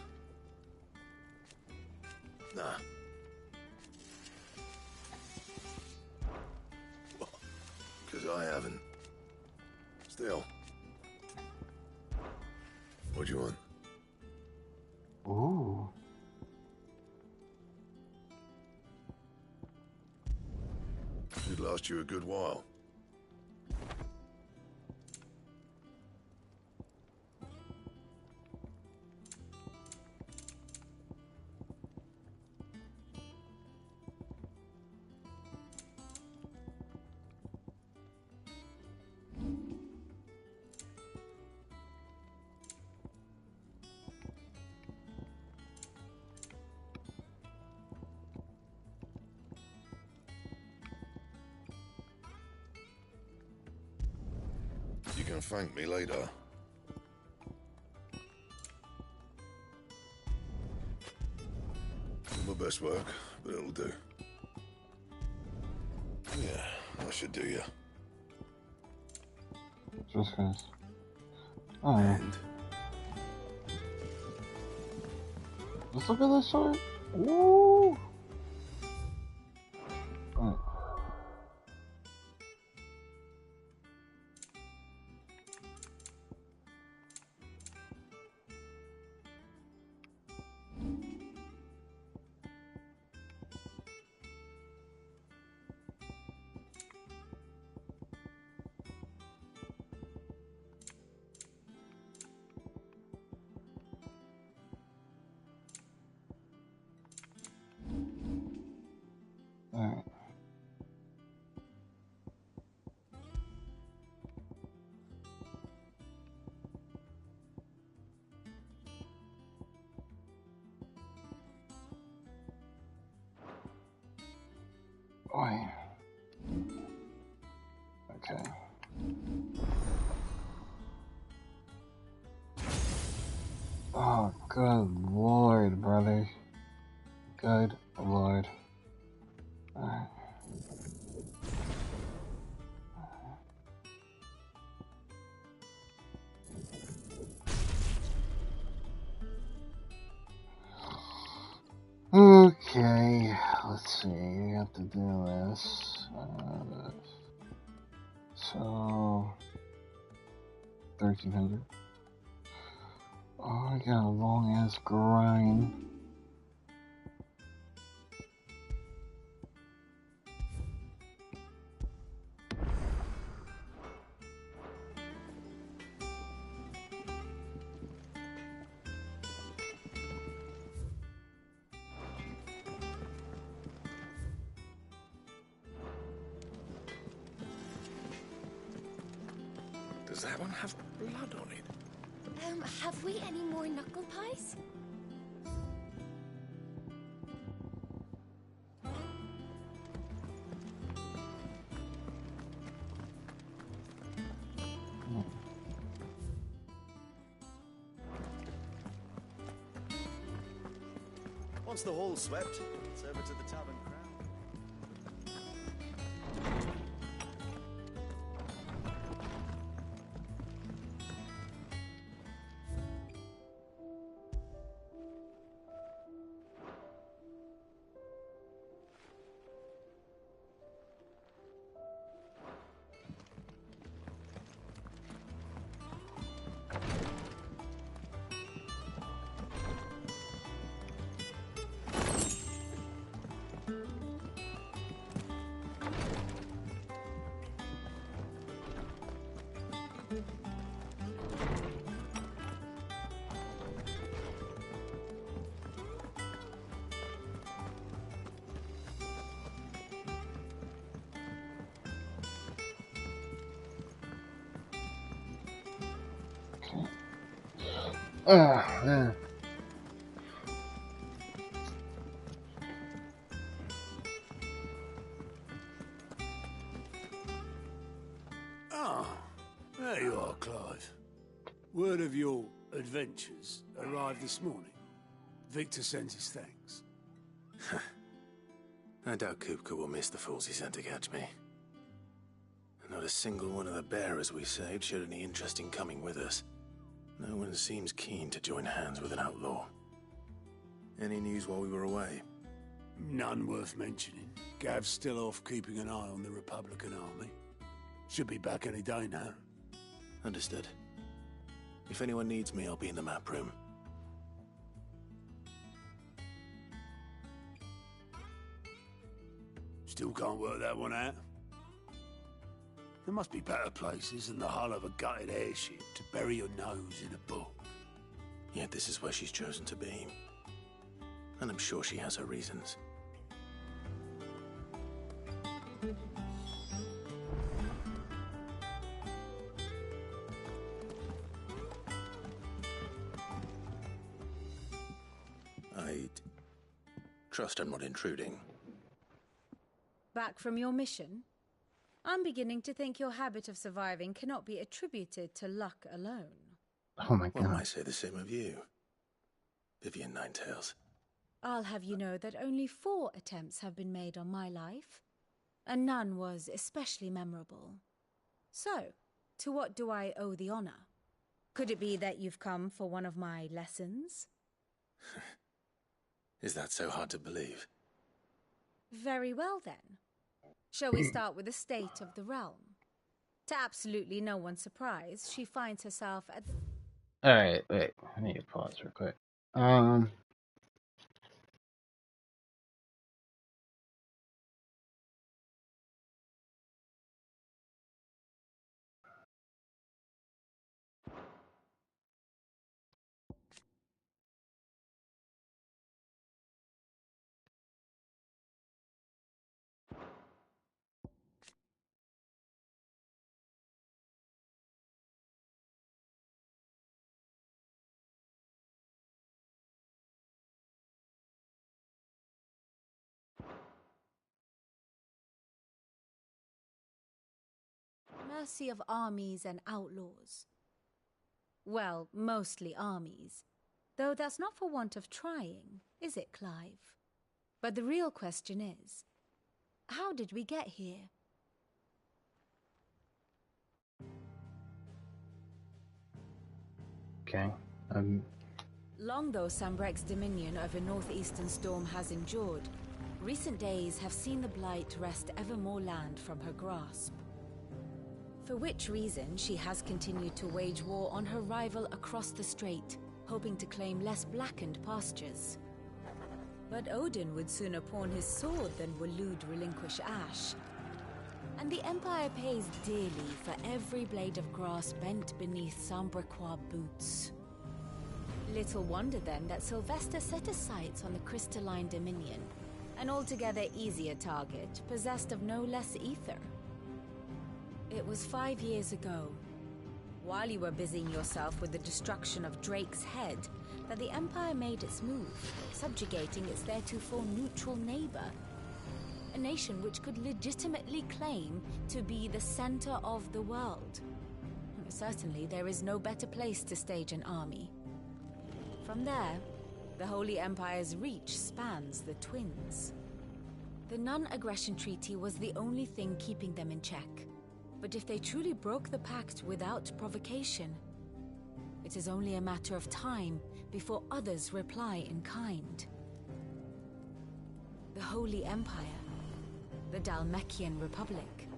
Nah. Because I haven't. Still. What do you want? Ooh. Should last you a good while. You can thank me later. My best work, but it'll do. Yeah, that should do you. Just cause. Oh. And Let's look at this sword. Ooh. Oh. Alright. Oi. Okay. Oh, good lord, brother. Good lord. Alright. Okay, let's see, we have to do this. So, 1300. Oh, I got a long ass grind. Does that one have blood on it? Have we any more knuckle pies? Once the hall's swept, it's over to the tavern crowd. Oh, man. Ah, there you are, Clive. Word of your adventures arrived this morning. Victor sends his thanks. I doubt Kupka will miss the fools he sent to catch me. Not a single one of the bearers we saved showed any interest in coming with us. No one seems keen to join hands with an outlaw. Any news while we were away? None worth mentioning. Gav's still off keeping an eye on the Republican army. Should be back any day now. Understood. If anyone needs me, I'll be in the map room. Still can't work that one out. There must be better places than the hull of a gutted airship to bury your nose in a book. Yet this is where she's chosen to be. And I'm sure she has her reasons. I trust I'm not intruding. Back from your mission? I'm beginning to think your habit of surviving cannot be attributed to luck alone. Oh my god. One might say the same of you, Vivian Ninetails. I'll have you know that only 4 attempts have been made on my life, and none was especially memorable. So, to what do I owe the honor? Could it be that you've come for one of my lessons? Is that so hard to believe? Very well then. Shall we start with the state of the realm? To absolutely no one's surprise, she finds herself at the... Alright, wait. I need to pause real quick. mercy of armies and outlaws. Well, mostly armies. Though that's not for want of trying, is it, Clive? But the real question is, how did we get here? Okay. Long though Sambrek's dominion over northeastern Storm has endured, recent days have seen the Blight wrest ever more land from her grasp. For which reason she has continued to wage war on her rival across the strait, hoping to claim less blackened pastures. But Odin would sooner pawn his sword than Waloed relinquish Ash. And the Empire pays dearly for every blade of grass bent beneath Sambrequois boots. Little wonder then that Sylvester set his sights on the crystalline dominion, an altogether easier target, possessed of no less ether. It was 5 years ago, while you were busying yourself with the destruction of Drake's head, that the Empire made its move, subjugating its theretofore neutral neighbor. A nation which could legitimately claim to be the center of the world. Certainly, there is no better place to stage an army. From there, the Holy Empire's reach spans the Twins. The non-aggression treaty was the only thing keeping them in check. But if they truly broke the pact without provocation, it is only a matter of time before others reply in kind. The Holy Empire, the Dhalmekian Republic,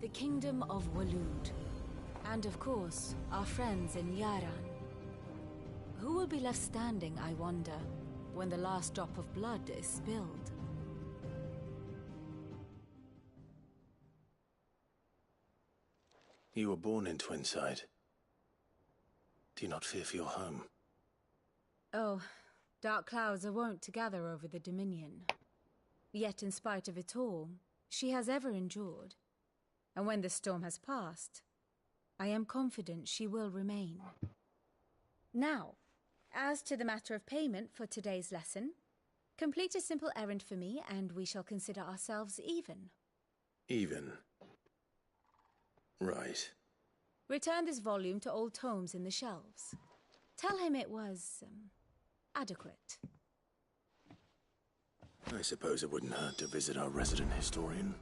the Kingdom of Waloed, and of course, our friends in Yaran. Who will be left standing, I wonder, when the last drop of blood is spilled? You were born in Twinside. Do you not fear for your home? Oh, dark clouds are wont to gather over the Dominion. Yet in spite of it all, she has ever endured. And when the storm has passed, I am confident she will remain. Now, as to the matter of payment for today's lesson, complete a simple errand for me and we shall consider ourselves even. Even? Right. Return this volume to old tomes in the shelves. Tell him it was, adequate. I suppose it wouldn't hurt to visit our resident historian.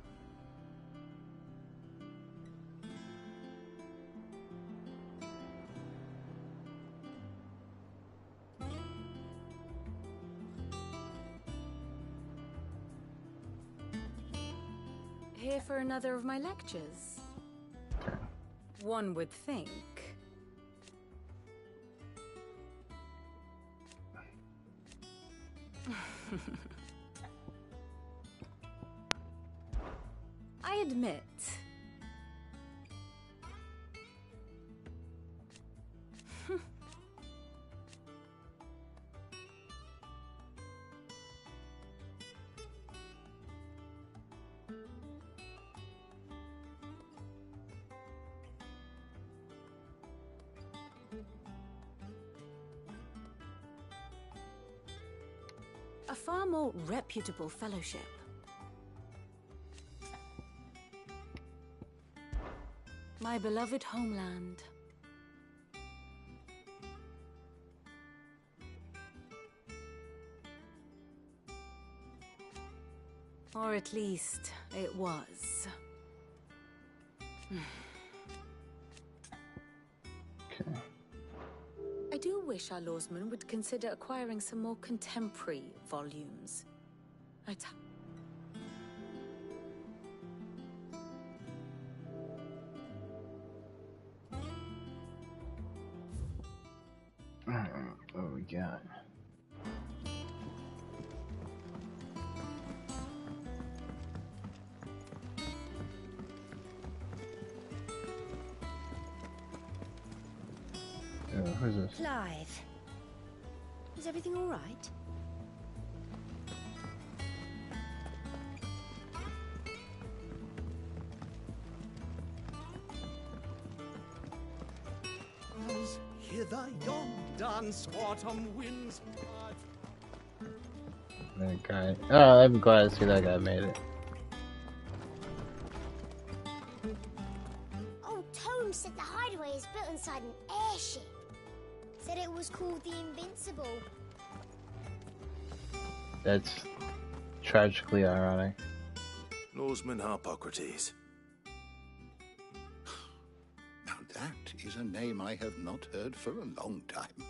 Here for another of my lectures? One would think. I admit. A far more reputable fellowship. My beloved homeland. Or at least, it was. I do wish our lawsman would consider acquiring some more contemporary volumes. What we got? Who's this? Clive. Is everything all right? As hither yon autumn winds. That guy. Oh, I'm glad to see that guy made it. Old Tome said the hideaway is built inside an airship. Said it was called the Invincible. That's tragically ironic. Lawsman Harpocrates. Now that is a name I have not heard for a long time.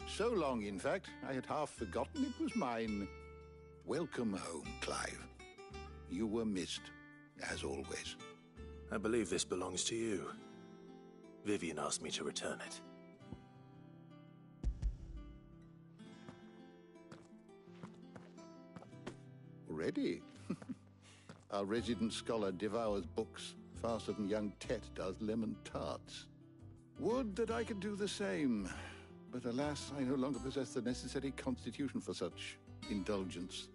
So long, in fact, I had half forgotten it was mine. Welcome home, Clive. You were missed, as always. I believe this belongs to you. Vivian asked me to return it. Already? Our resident scholar devours books faster than young Tet does lemon tarts. Would that I could do the same. But alas, I no longer possess the necessary constitution for such indulgence,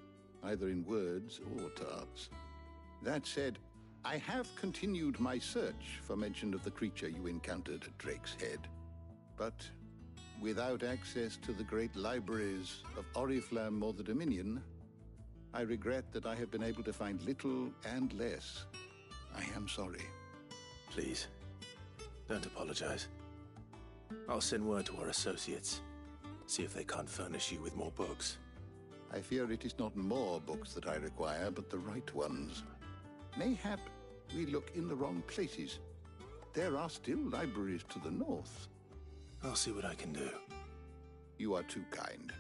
either in words or tarts. That said, I have continued my search for mention of the creature you encountered at Drake's Head, but without access to the great libraries of Oriflamme or the Dominion, I regret that I have been able to find little and less. I am sorry. Please, don't apologize. I'll send word to our associates. See if they can't furnish you with more books. I fear it is not more books that I require, but the right ones. Mayhap we look in the wrong places. There are still libraries to the north. I'll see what I can do. You are too kind.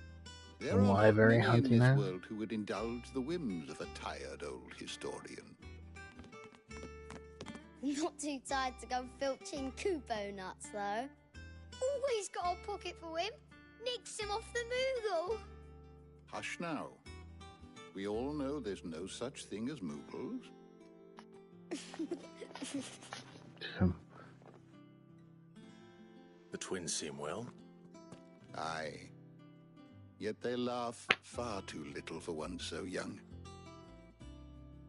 There Some are not library many in hunting this man? world who would indulge the whims of a tired old historian. Not too tired to go filching Kupo nuts, though. Always got a pocket for him. Nicks him off the Moogle. Hush now. We all know there's no such thing as Moogles. The twins seem well. Aye. Yet they laugh far too little for one so young.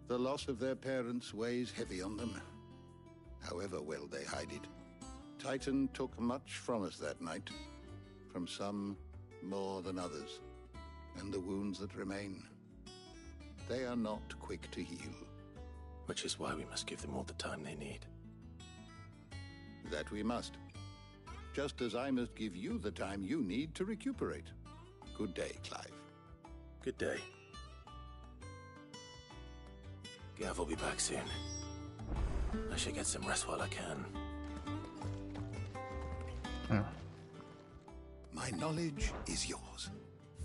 The loss of their parents weighs heavy on them, however well they hide it. Titan took much from us that night, from some more than others, and the wounds that remain, they are not quick to heal. Which is why we must give them all the time they need. That we must. Just as I must give you the time you need to recuperate. Good day, Clive. Good day. Gav will be back soon. I should get some rest while I can. My knowledge is yours.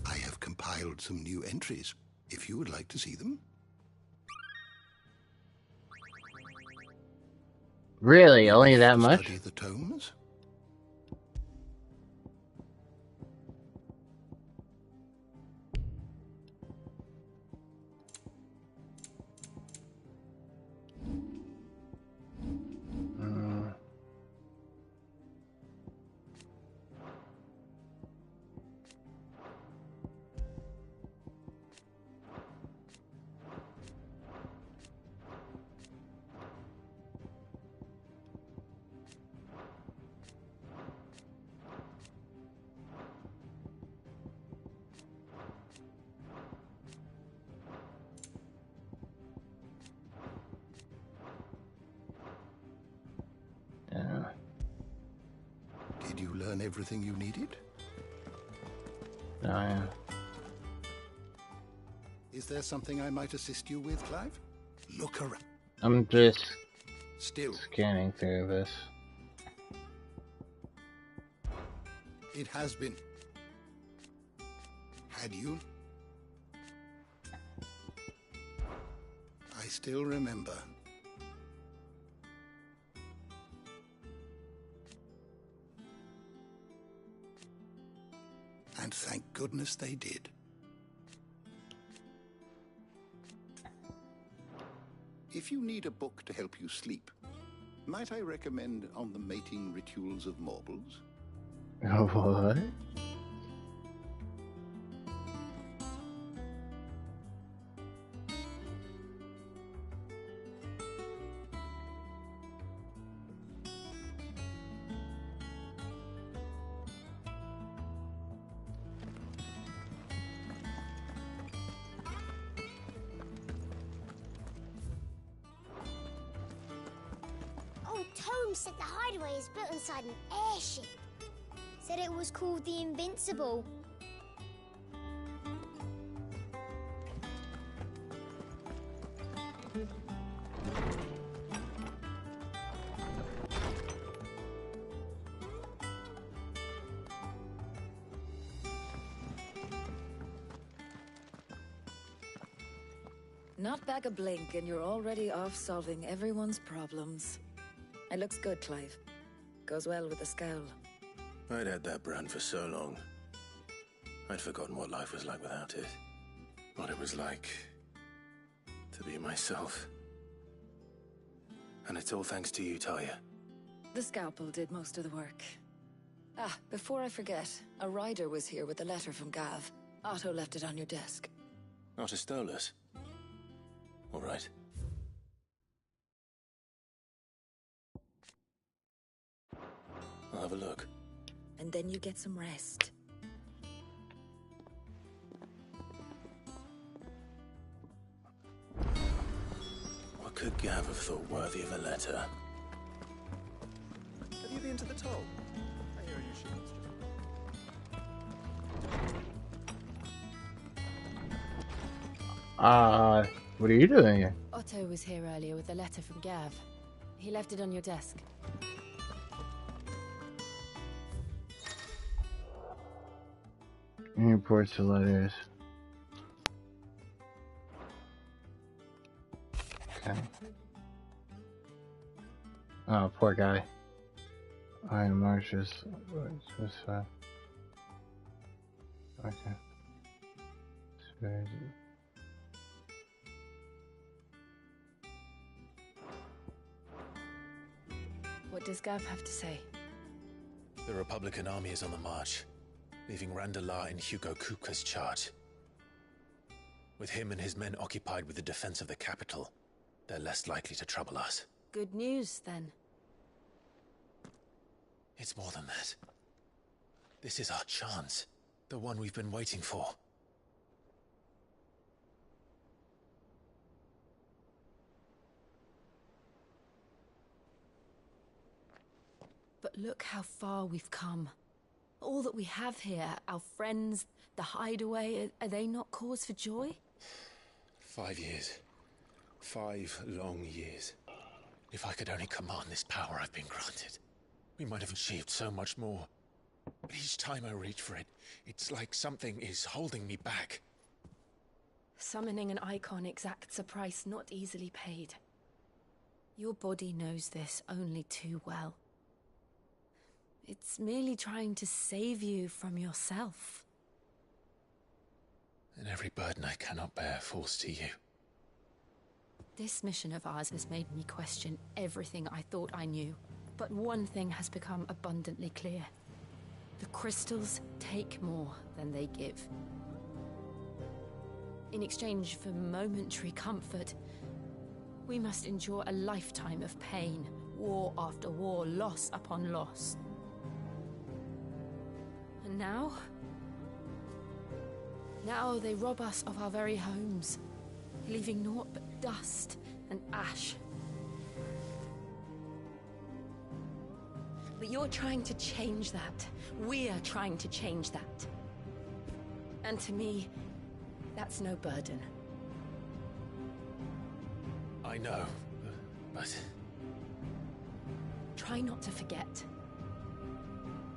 I have compiled some new entries, if you would like to see them. Really? Only that much? Study the tomes? Did you learn everything you needed? Yeah. Is there something I might assist you with, Clive? Look around. I'm just Still scanning through this. It has been. Had you? I still remember. And thank goodness they did. If you need a book to help you sleep, might I recommend On the Mating Rituals of Mortals? What? Old Tome said the hideaway is built inside an airship. Said it was called the Invincible. Not back a blink and you're already off solving everyone's problems. It looks good, Clive. Goes well with the scowl. I'd had that brand for so long. I'd forgotten what life was like without it. What it was like to be myself. And it's all thanks to you, Talia. The scalpel did most of the work. Ah, before I forget, a rider was here with a letter from Gav. Otto left it on your desk. Not a stolus. All right. I'll have a look. And then you get some rest. What could Gav have thought worthy of a letter? Have you been to the toll? I hear you should. What are you doing here? Otto was here earlier with a letter from Gav. He left it on your desk. Reports to letters. Okay. Oh, poor guy. Iron Marches. What's this? Okay. Spared. What does Gav have to say? The Republican army is on the march, leaving Randalar in Hugo Kupka's charge. With him and his men occupied with the defense of the capital, they're less likely to trouble us. Good news, then. It's more than that. This is our chance, the one we've been waiting for. But look how far we've come. All that we have here, our friends, the hideaway, are they not cause for joy? 5 years. 5 long years. If I could only command this power I've been granted, we might have achieved so much more. But each time I reach for it, it's like something is holding me back. Summoning an icon exacts a price not easily paid. Your body knows this only too well. It's merely trying to save you from yourself. And every burden I cannot bear falls to you. This mission of ours has made me question everything I thought I knew. But one thing has become abundantly clear. The crystals take more than they give. In exchange for momentary comfort, we must endure a lifetime of pain, war after war, loss upon loss. And now they rob us of our very homes, leaving naught but dust and ash. But you're trying to change that. We're trying to change that. And to me, that's no burden. I know, but... Try not to forget.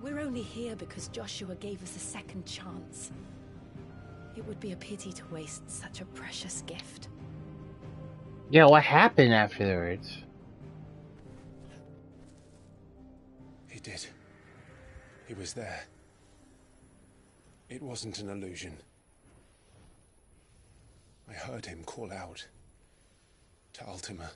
We're only here because Joshua gave us a second chance. It would be a pity to waste such a precious gift. Yeah, what happened afterwards? He did. He was there. It wasn't an illusion. I heard him call out to Ultima.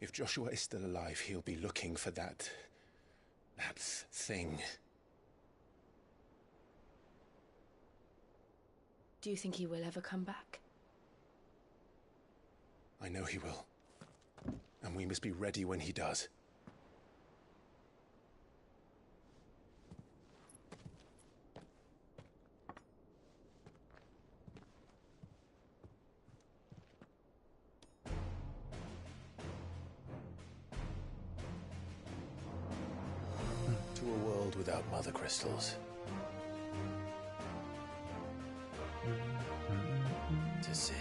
If Joshua is still alive, he'll be looking for that thing. Do you think he will ever come back? I know he will. And we must be ready when he does. To a world without mother crystals. To Sid.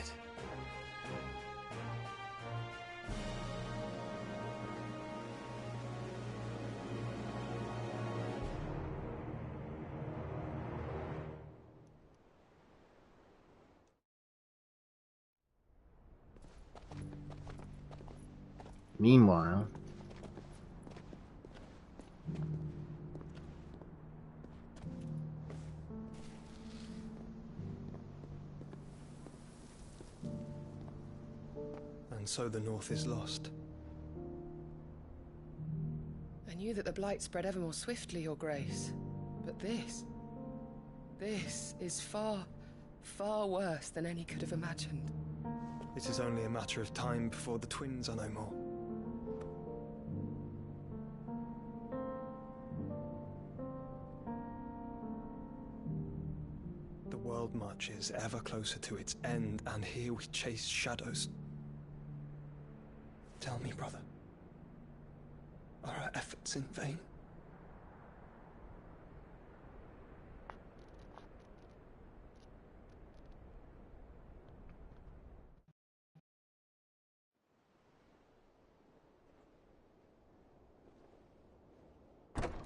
Meanwhile, And so the North is lost. I knew that the Blight spread ever more swiftly, Your Grace. But this is far, Far worse than any could have imagined. It is only a matter of time before the twins are no more. The world marches ever closer to its end, and here we chase shadows. Tell me, brother, are our efforts in vain?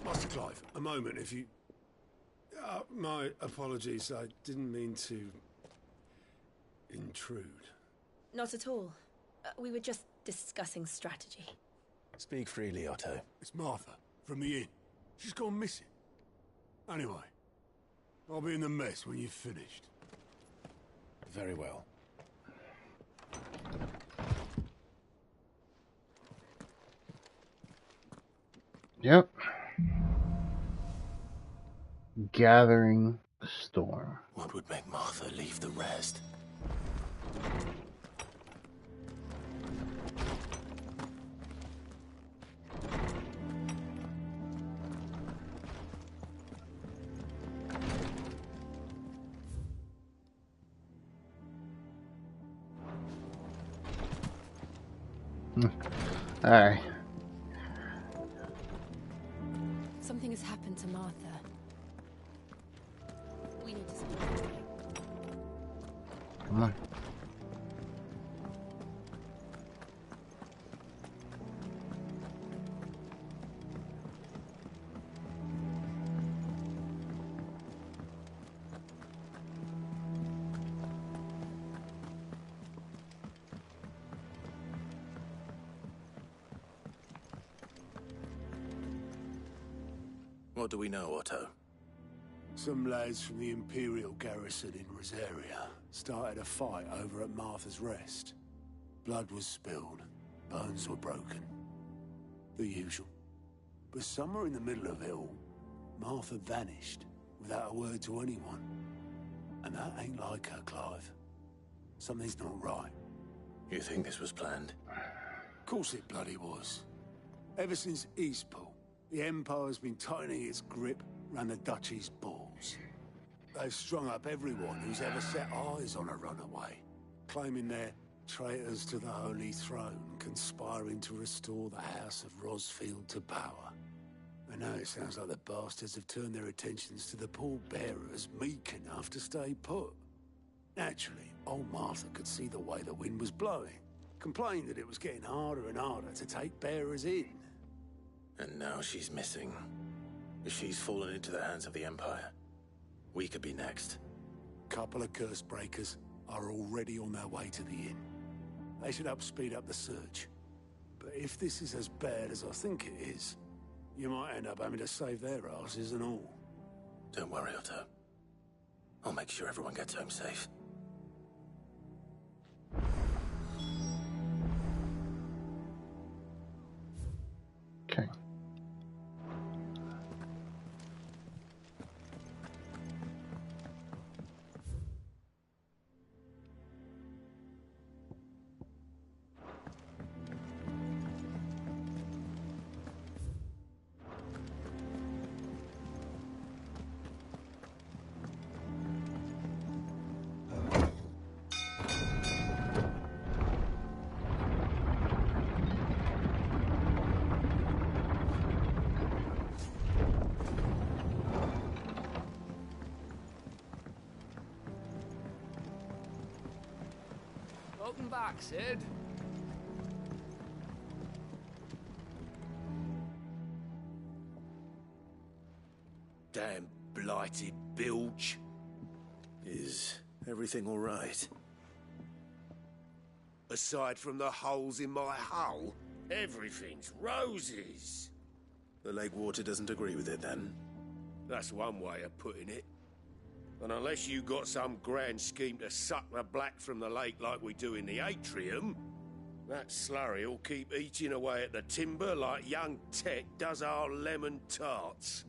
Master Clive, a moment, if you... my apologies, I didn't mean to... intrude. Not at all. We were just discussing strategy. Speak freely, Otto. It's Martha, from the inn. She's gone missing. Anyway, I'll be in the mess when you've finished. Very well. Yep. Gathering storm. What would make Martha leave the rest? Alright. Something has happened to Martha. We need to speak to her. Come on. What do we know, Otto? Some lads from the Imperial garrison in Rosaria started a fight over at Martha's Rest. Blood was spilled, bones were broken. The usual. But somewhere in the middle of it all, Martha vanished without a word to anyone. And that ain't like her, Clive. Something's not right. You think this was planned? Of course it bloody was. Ever since Eastpool, the Empire's been tightening its grip round the Duchy's balls. They've strung up everyone who's ever set eyes on a runaway, claiming they're traitors to the Holy Throne, conspiring to restore the House of Rosfield to power. And now it sounds like the bastards have turned their attentions to the pallbearers meek enough to stay put. Naturally, old Martha could see the way the wind was blowing, complained that it was getting harder and harder to take bearers in. And now she's missing. If she's fallen into the hands of the Empire, we could be next. Couple of curse breakers are already on their way to the inn. They should help speed up the search. But if this is as bad as I think it is, you might end up having to save their asses and all. Don't worry, Otto. I'll make sure everyone gets home safe. Okay. Welcome back, Sid. Damn blighted bilge. Is everything all right? Aside from the holes in my hull, everything's roses. The lake water doesn't agree with it, then? That's one way of putting it. And unless you got some grand scheme to suck the black from the lake like we do in the atrium, that slurry'll keep eating away at the timber like young Tech does our lemon tarts.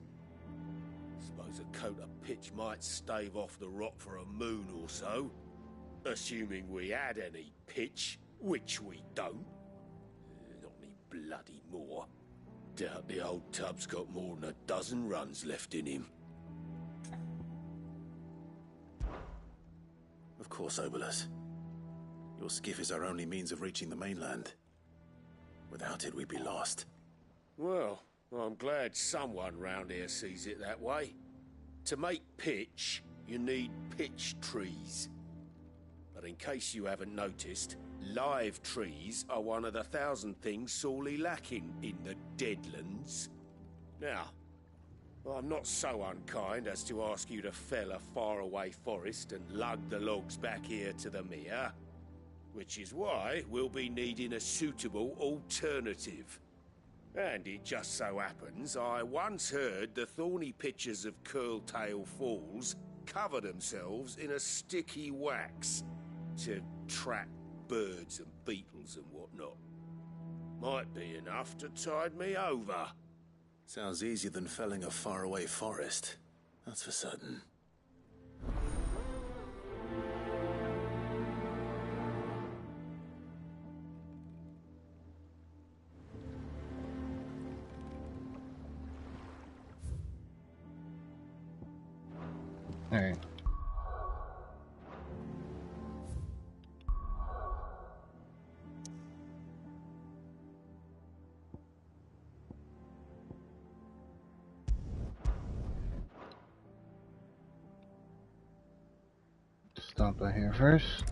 Suppose suppose a coat of pitch might stave off the rot for a moon or so. Assuming we had any pitch, which we don't. Not any bloody more. Doubt the old tub's got more than a dozen runs left in him. Of course, Obolus. Your skiff is our only means of reaching the mainland. Without it, we'd be lost. Well, I'm glad someone round here sees it that way. To make pitch, you need pitch trees. But in case you haven't noticed, live trees are one of the 1,000 things sorely lacking in the Deadlands. Now, I'm not so unkind as to ask you to fell a faraway forest and lug the logs back here to the mere, which is why we'll be needing a suitable alternative. And it just so happens I once heard the thorny pitchers of Curltail Falls cover themselves in a sticky wax to trap birds and beetles and whatnot. Might be enough to tide me over. Sounds easier than felling a faraway forest. That's for certain. Alright. Stop by here first.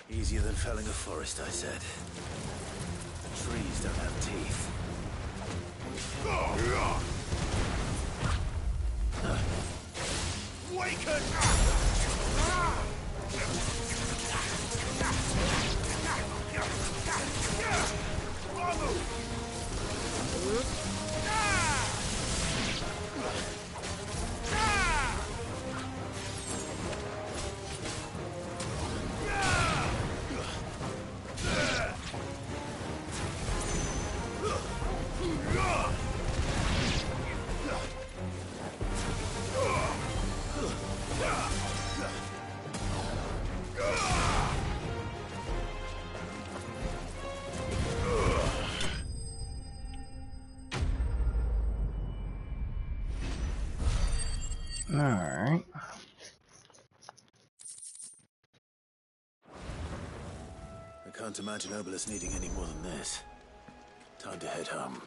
Easier than felling a forest, I said. The trees don't have teeth. Waken! Alright. I can't imagine Obolus needing any more than this. Time to head home.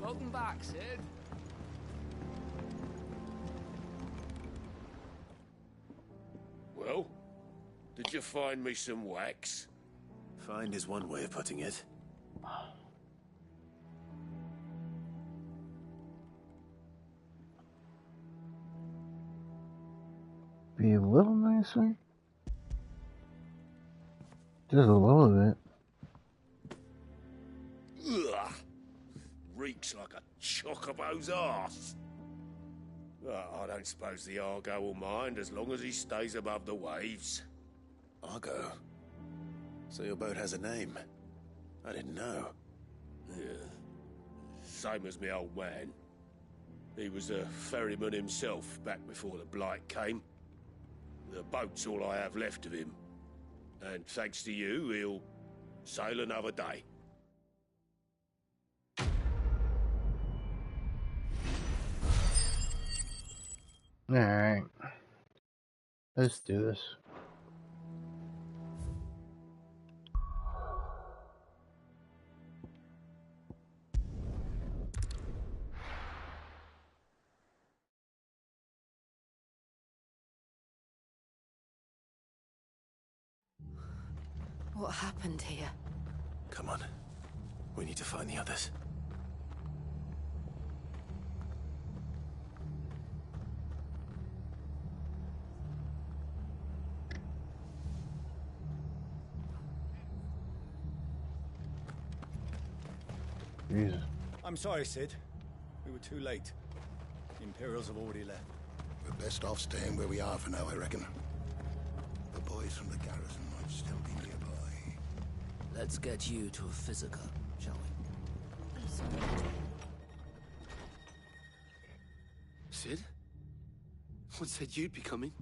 Welcome back, Sid. Well, did you find me some wax? Find is one way of putting it. Be a little nicer. Just a little bit. Ugh. Reeks like a chocobo's arse. I don't suppose the Argo will mind as long as he stays above the waves. Argo? So your boat has a name? I didn't know. Yeah. Same as me old man. He was a ferryman himself back before the Blight came. The boat's all I have left of him. And thanks to you, he'll sail another day. Alright. Let's do this. What happened here? Come on. We need to find the others. Jesus. I'm sorry, Sid. We were too late. The Imperials have already left. We're best off staying where we are for now, I reckon. The boys from the garrison might still be nearby. Let's get you to a physical, shall we? Sid? What said you'd be coming?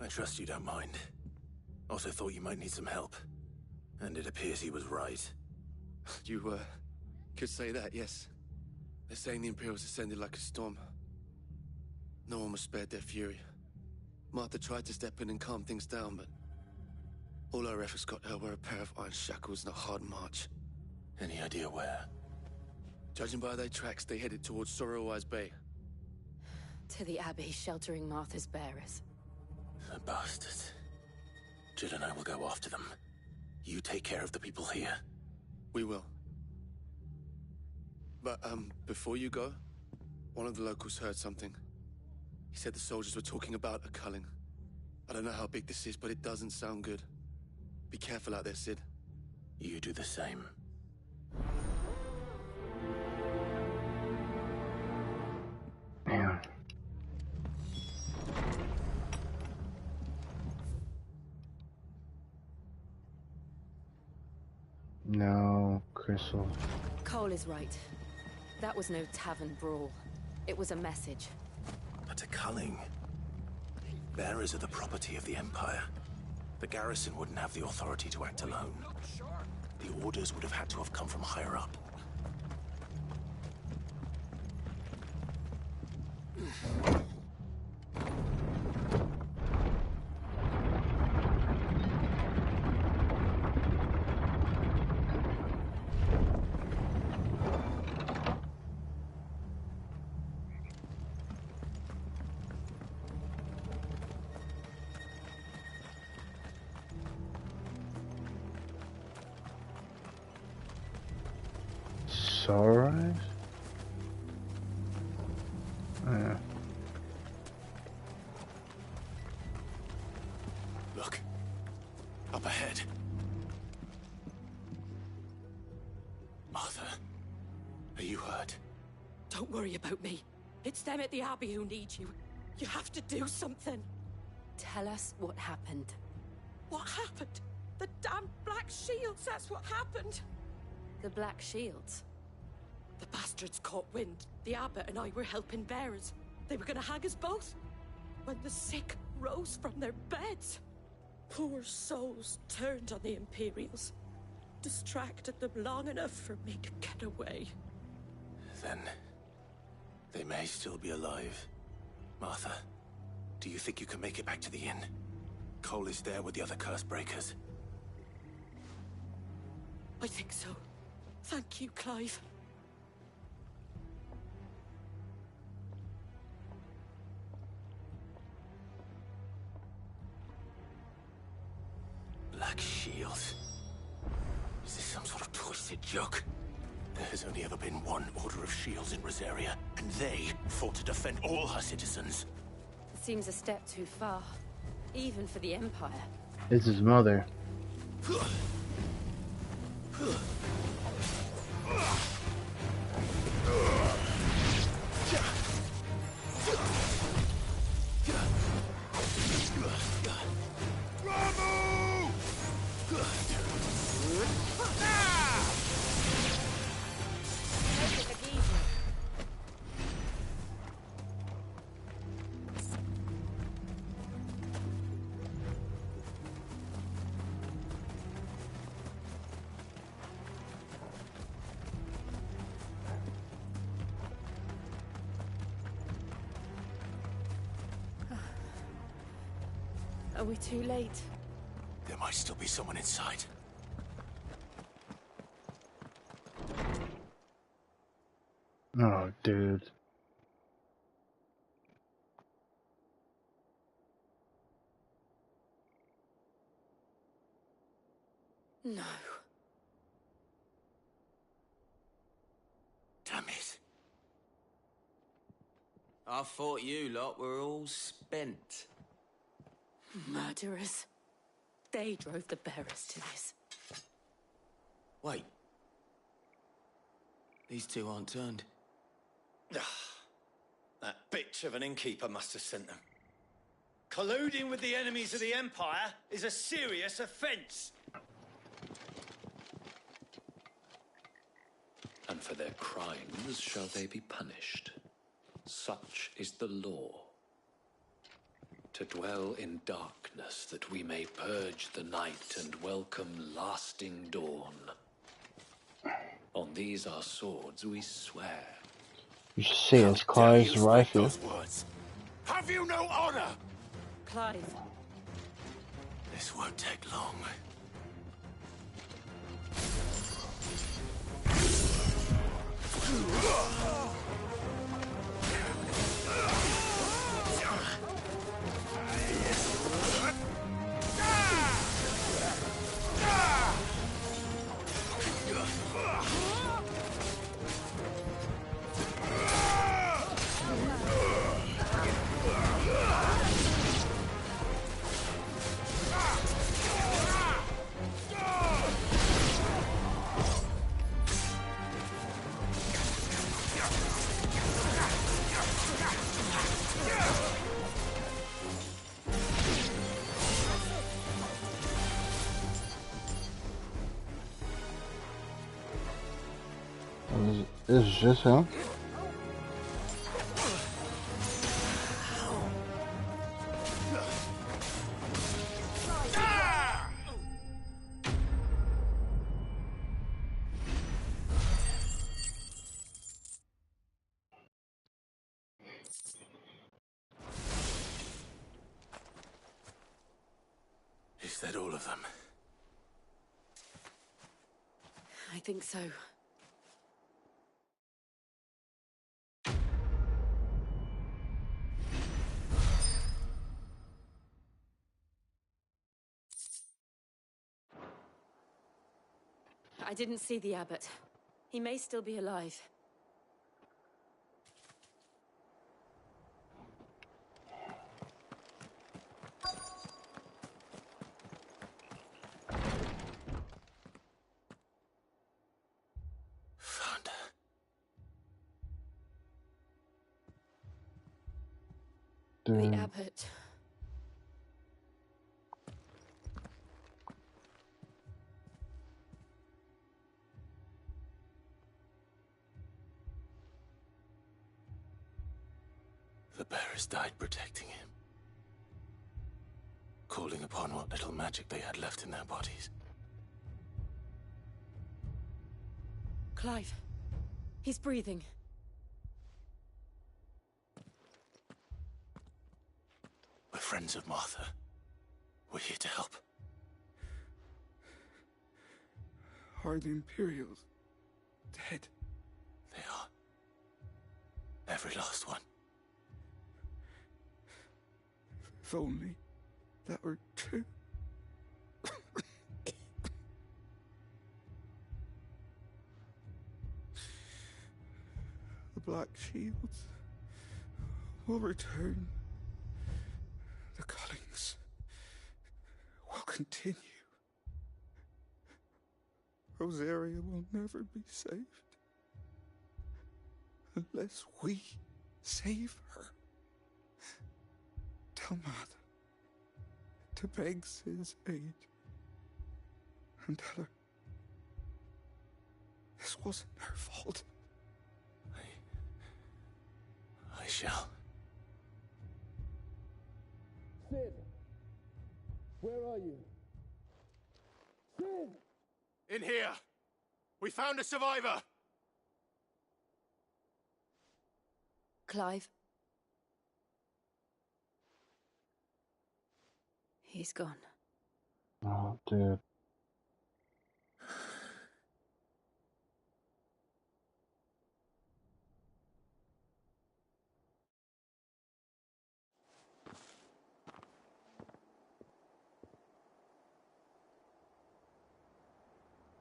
I trust you don't mind. Also thought you might need some help. And it appears he was right. You, could say that, yes. They're saying the Imperials descended like a storm. No one was spared their fury. Martha tried to step in and calm things down, but all our efforts got her were a pair of iron shackles and a hard march. Any idea where? Judging by their tracks, they headed towards Sorrowwise Bay. To the Abbey, sheltering Martha's bearers. The bastards. Jill and I will go after them. You take care of the people here. We will. But, before you go, one of the locals heard something. He said the soldiers were talking about a culling. I don't know how big this is, but it doesn't sound good. Be careful out there, Sid. You do the same. Yeah. No, Crystal. Cole is right. That was no tavern brawl. It was a message. But a culling. Bearers are the property of the Empire. The garrison wouldn't have the authority to act alone. The orders would have had to have come from higher up. Sunrise? Yeah. Look. Up ahead. Martha. Are you hurt? Don't worry about me. It's them at the Abbey who need you. You have to do something. Tell us what happened. What happened? The damn Black Shields, that's what happened. The Black Shields? The bastards caught wind. The abbot and I were helping bearers. They were gonna hang us both. When the sick rose from their beds, poor souls turned on the Imperials. Distracted them long enough for me to get away. Then they may still be alive. Martha, do you think you can make it back to the inn? Cole is there with the other curse breakers. I think so. Thank you, Clive. Black Shields. Is this some sort of twisted joke? There has only ever been one Order of Shields in Rosaria, and they fought to defend all her citizens. It seems a step too far, even for the Empire. It's his mother. Are we too late? There might still be someone inside. Oh, dude. No. Damn it. I thought you lot were all spent. Murderers. They drove the bearers to this. Wait. These two aren't turned. That bitch of an innkeeper must have sent them. Colluding with the enemies of the Empire is a serious offence. And for their crimes shall they be punished. Such is the law. To dwell in darkness that we may purge the night and welcome lasting dawn. On these our swords we swear. You should see it's Clive's rifle. Have you no honor? Clive. This won't take long. This is just him. Is that all of them? I think so. I didn't see the abbot. He may still be alive. Found her. The abbot. The bearers died protecting him. Calling upon what little magic they had left in their bodies. Clive. He's breathing. We're friends of Martha. We're here to help. Are the Imperials dead? They are. Every last one. If only that were true. The Black Shields will return. The cullings will continue. Rosaria will never be saved unless we save her. Tell Mother to beg Sid's aid and tell her this wasn't her fault. I shall. Sid! Where are you? Sid! In here! We found a survivor! Clive. He's gone. Oh, dude.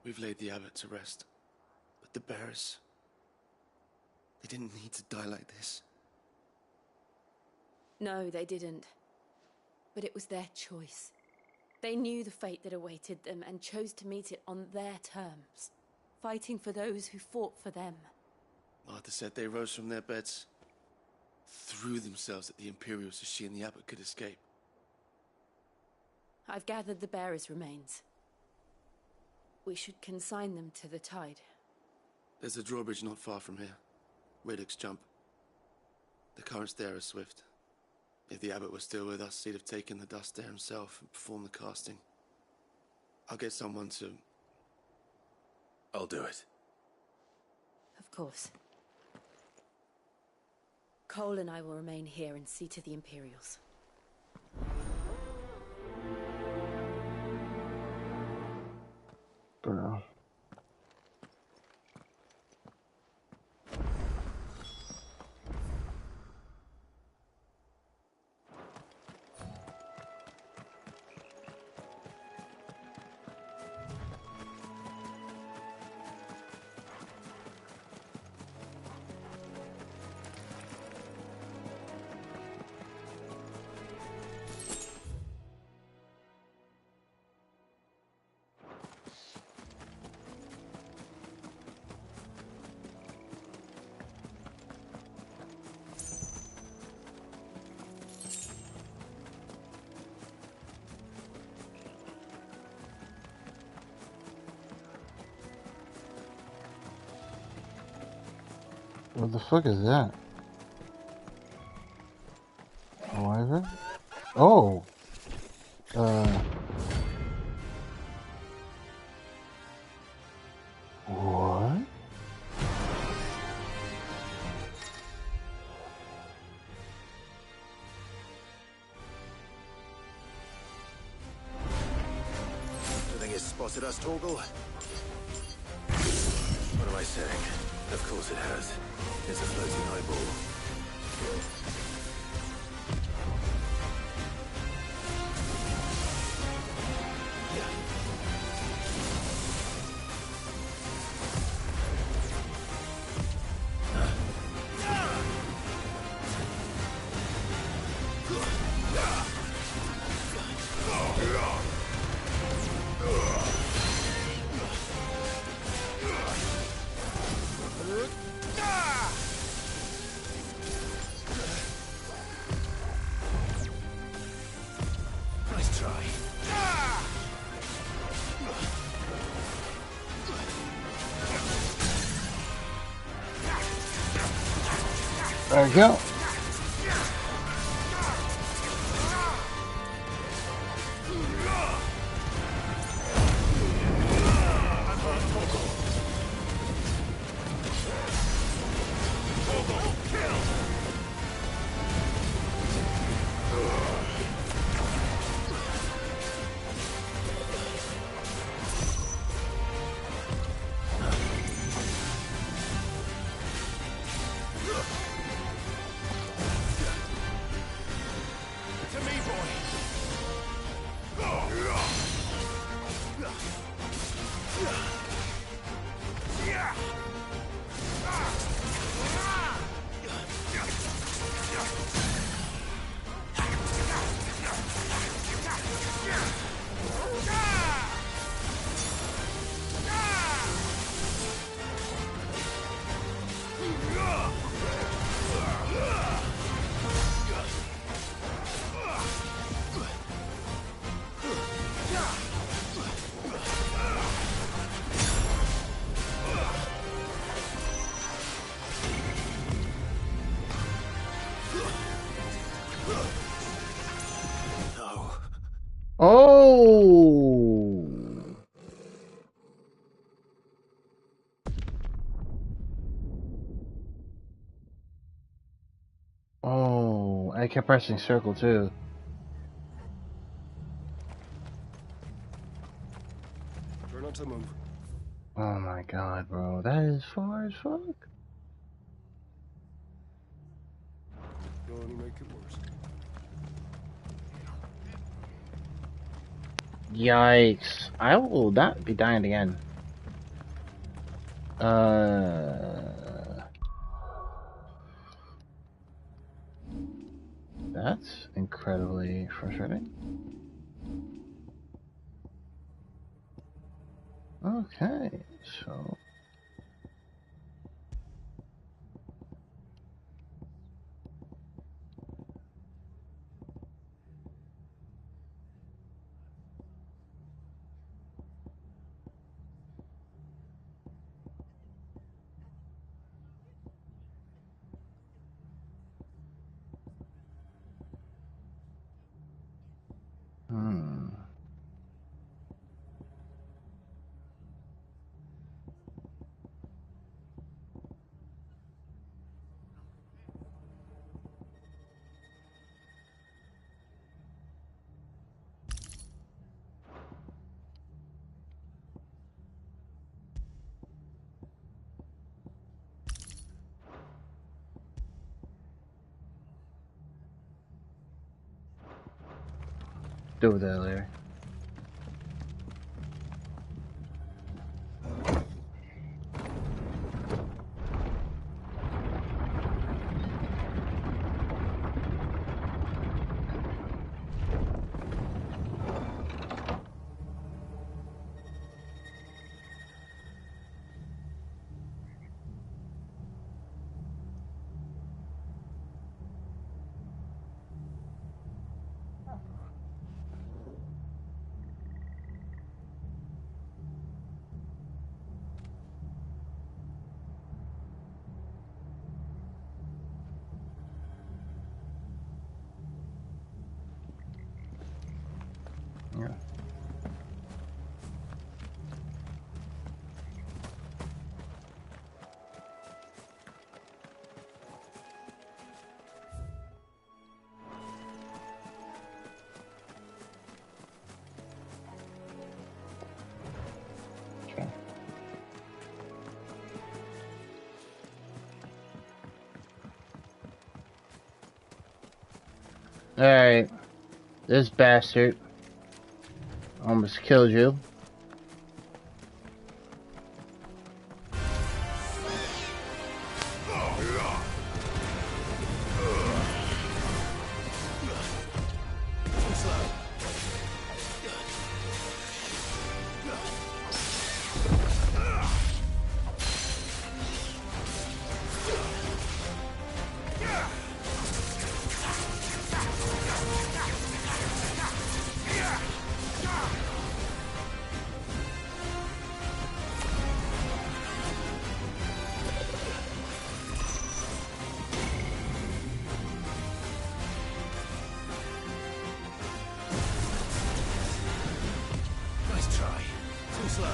We've laid the abbot to rest. But the bearers... they didn't need to die like this. No, they didn't. But it was their choice. They knew the fate that awaited them and chose to meet it on their terms, fighting for those who fought for them. Martha said they rose from their beds, threw themselves at the Imperials so she and the abbot could escape. I've gathered the bearers' remains. We should consign them to the tide. There's a drawbridge not far from here. Riddick's Jump. The currents there are swift. If the abbot was still with us, he'd have taken the dust there himself and performed the casting. I'll get someone to... I'll do it. Of course. Cole and I will remain here and see to the Imperials. Bro. What the fuck is that? A wyvern? Oh! What? Do you think it's spotted us, Torgal? What am I saying? Of course it has. It's a floating eyeball. Nice try. There we go. Oh! Oh, I kept pressing circle too. Time to move. Oh my god, bro. That is far as fuck. You'll only make it worse. Yikes. I will not be dying again. That's incredibly frustrating. Okay, so... Deal with that later. Yeah. Alright. This bastard almost killed you. Nice try. Too slow.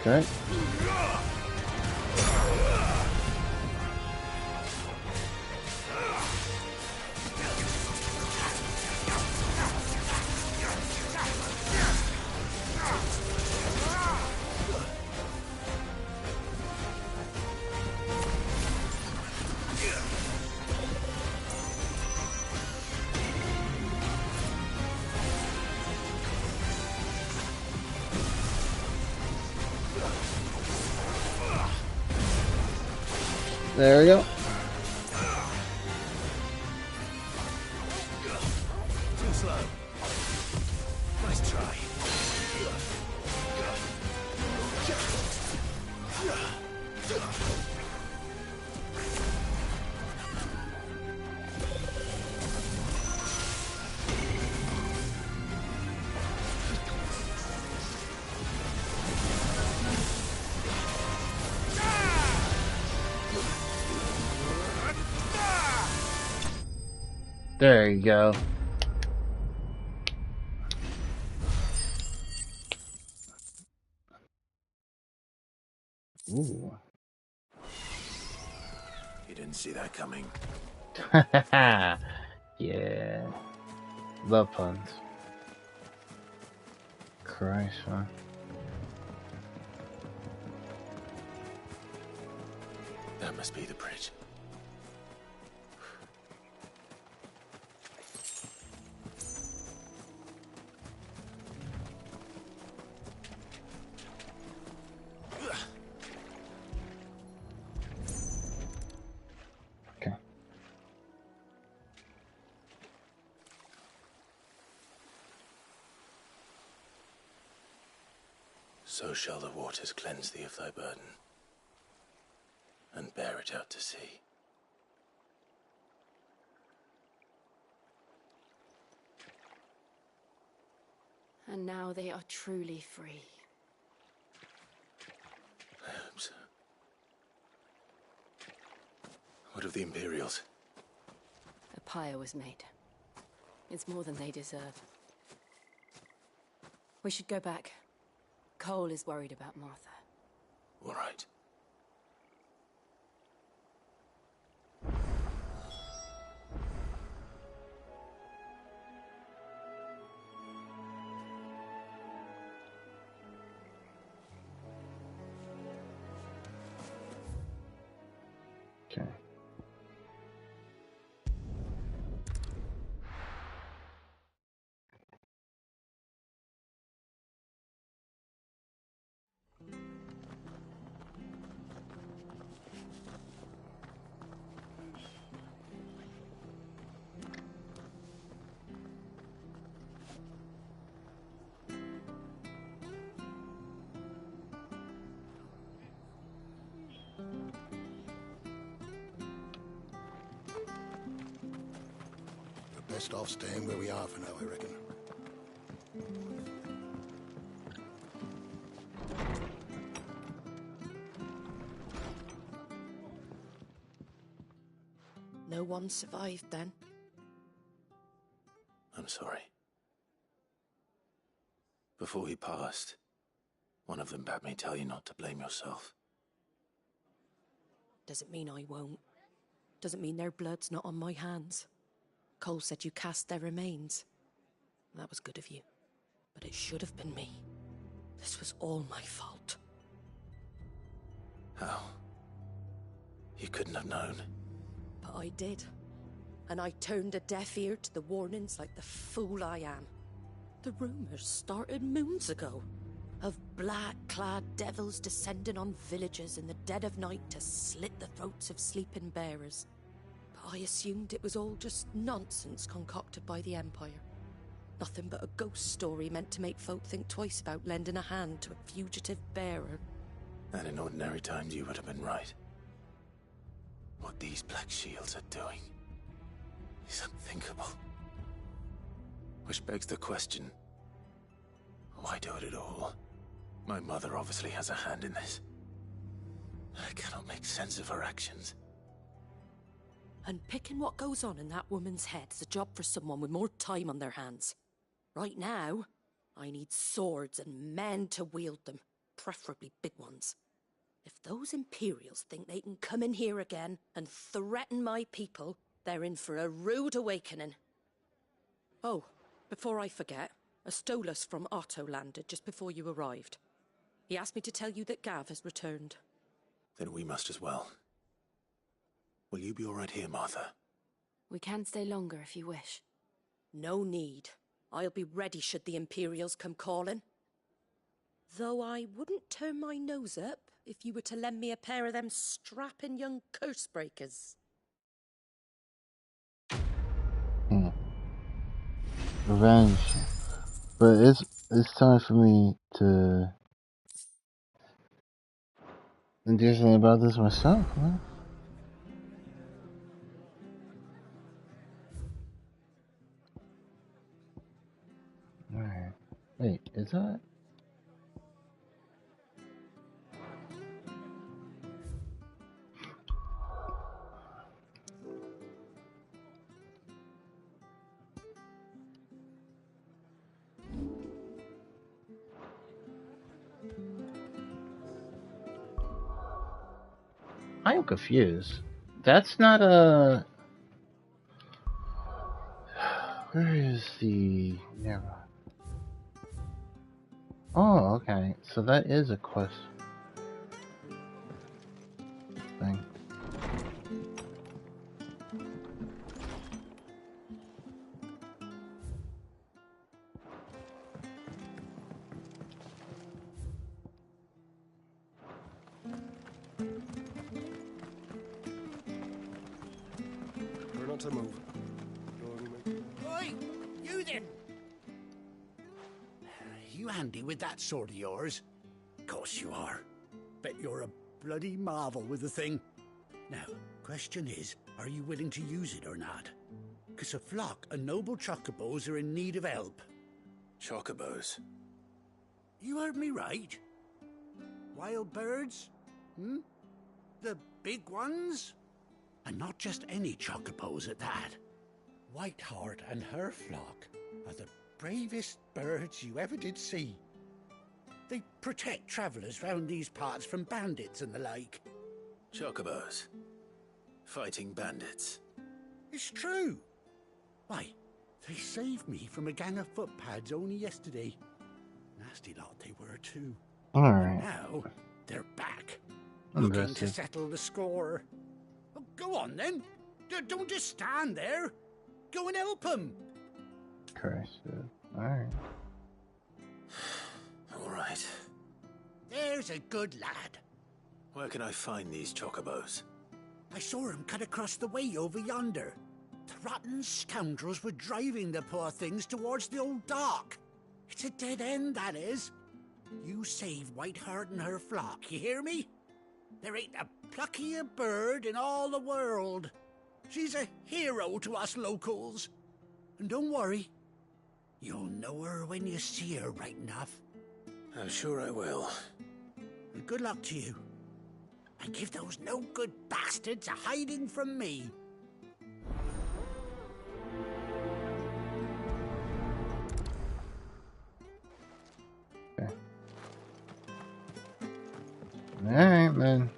Okay. There we go. Too slow. Nice try. There you go. Ooh. You didn't see that coming. Yeah. Love puns. Christ, man. That must be the bridge. Okay. So shall the waters cleanse thee of thy burden, and bear it out to sea. And now they are truly free. I hope so. What of the Imperials? A pyre was made. It's more than they deserve. We should go back. Cole is worried about Martha. All right. Okay. We're best off staying where we are for now, I reckon. No one survived then? I'm sorry. Before he passed, one of them bade me tell you not to blame yourself. Doesn't mean I won't. Doesn't mean their blood's not on my hands. Cole said you cast their remains. That was good of you. But it should have been me. This was all my fault. How? You couldn't have known. But I did. And I turned a deaf ear to the warnings like the fool I am. The rumours started moons ago. Of black-clad devils descending on villages in the dead of night to slit the throats of sleeping bearers. But I assumed it was all just nonsense concocted by the Empire. Nothing but a ghost story meant to make folk think twice about lending a hand to a fugitive bearer. And in ordinary times you would have been right. What these Black Shields are doing is unthinkable. Which begs the question, why do it at all? My mother obviously has a hand in this. I cannot make sense of her actions. And picking what goes on in that woman's head is a job for someone with more time on their hands. Right now, I need swords and men to wield them. preferably big ones. If those Imperials think they can come in here again and threaten my people, they're in for a rude awakening. Oh, before I forget, a Stolas from Otto landed just before you arrived. He asked me to tell you that Gav has returned. Then we must as well. Will you be all right here, Martha? We can stay longer if you wish. No need. I'll be ready should the Imperials come calling. Though I wouldn't turn my nose up if you were to lend me a pair of them strapping young curse breakers. Revenge. But it's time for me to do something about this myself, man. Alright. Wait, is that? I'm confused. That's not a... Where is the... Never. Oh, okay. So that is a quest thing. We're not to move. Oi, you then! You handy with that sword of yours? Course you are. Bet you're a bloody marvel with the thing. Now, question is, are you willing to use it or not? 'Cause a flock of noble chocobos are in need of help. Chocobos? You heard me right. Wild birds? Hmm? The big ones? And not just any chocobos at that. Whiteheart and her flock are the bravest birds you ever did see. They protect travellers round these parts from bandits and the like. Chocobos? Fighting bandits? It's true. Why, they saved me from a gang of footpads only yesterday. Nasty lot they were too. Alright. Now, they're back. I'm Looking to invested. settle the score. Oh, go on then. Don't just stand there. Go and help them. Christ, dude. Alright. Alright. There's a good lad. Where can I find these chocobos? I saw him cut across the way over yonder. The rotten scoundrels were driving the poor things towards the old dock. It's a dead end, that is. You save Whiteheart and her flock, you hear me? There ain't a pluckier bird in all the world. She's a hero to us locals. And don't worry, you'll know her when you see her right enough. I'm sure I will. And good luck to you. And give those no-good bastards a hiding from me. Okay. Alright, man.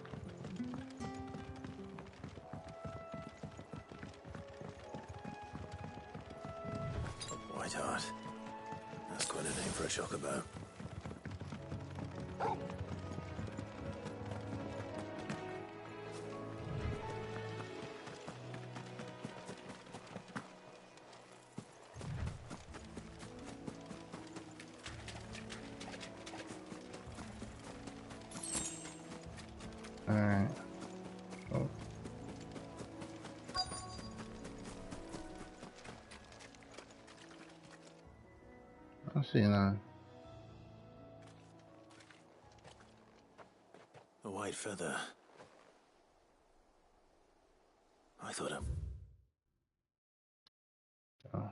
Whiteheart. That's quite a name for a chocobo. Alright. Oh. I'll see you now. A white feather. I thought Oh.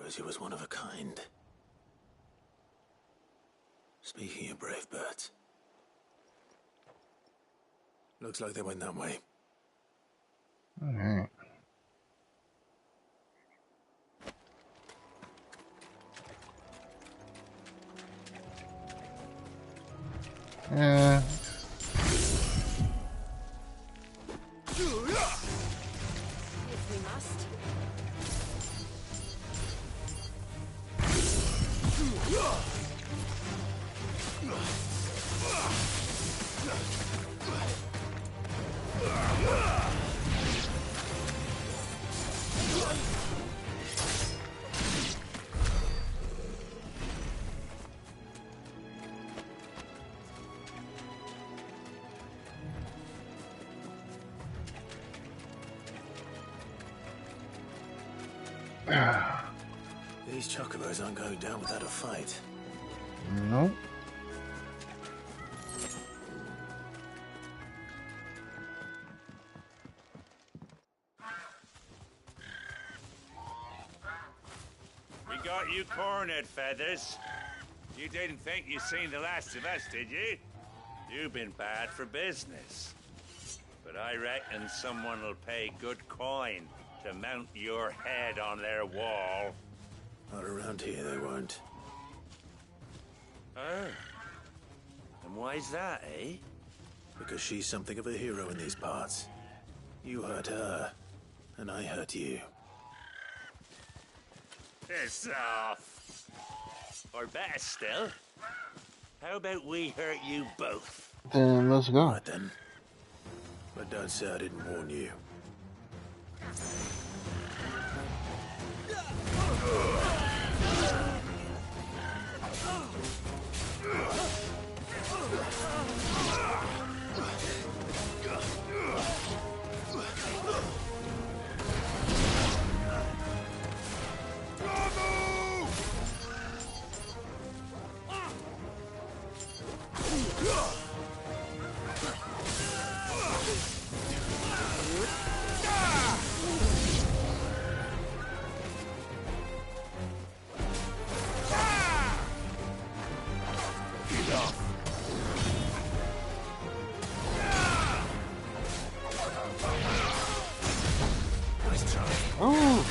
Rosie was one of a kind. Speaking of brave birds. Looks like they went that way. Alright. Yeah. If we must. These chocobos aren't going down without a fight. Nope. We got you cornered, Feathers. You didn't think you'd seen the last of us, did you? You've been bad for business. But I reckon someone will pay good coin to mount your head on their wall. Not around here, they won't. Oh. And why's that, eh? Because she's something of a hero in these parts. You hurt her, and I hurt you. Piss off. Or better still, how about we hurt you both? Then let's go. Right then. But don't say I didn't warn you. Oh.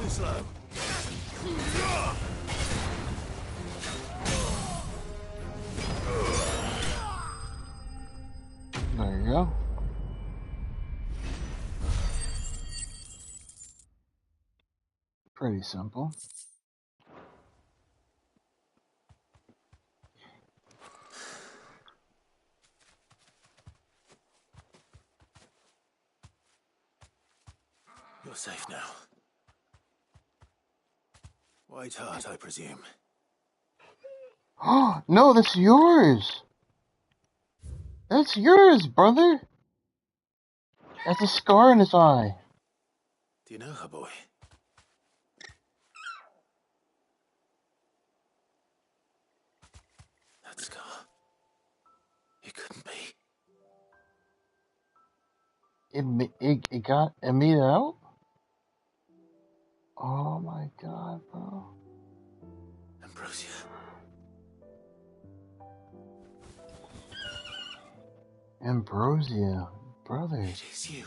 Too slow. There you go. Pretty simple. You're safe now. White Heart, I presume. Oh, no, that's yours. That's yours, brother. That's a scar in his eye. Do you know her, boy? That scar. It couldn't be. It got it made it out? Oh my god, bro. Ambrosia. Ambrosia, brother. It is you.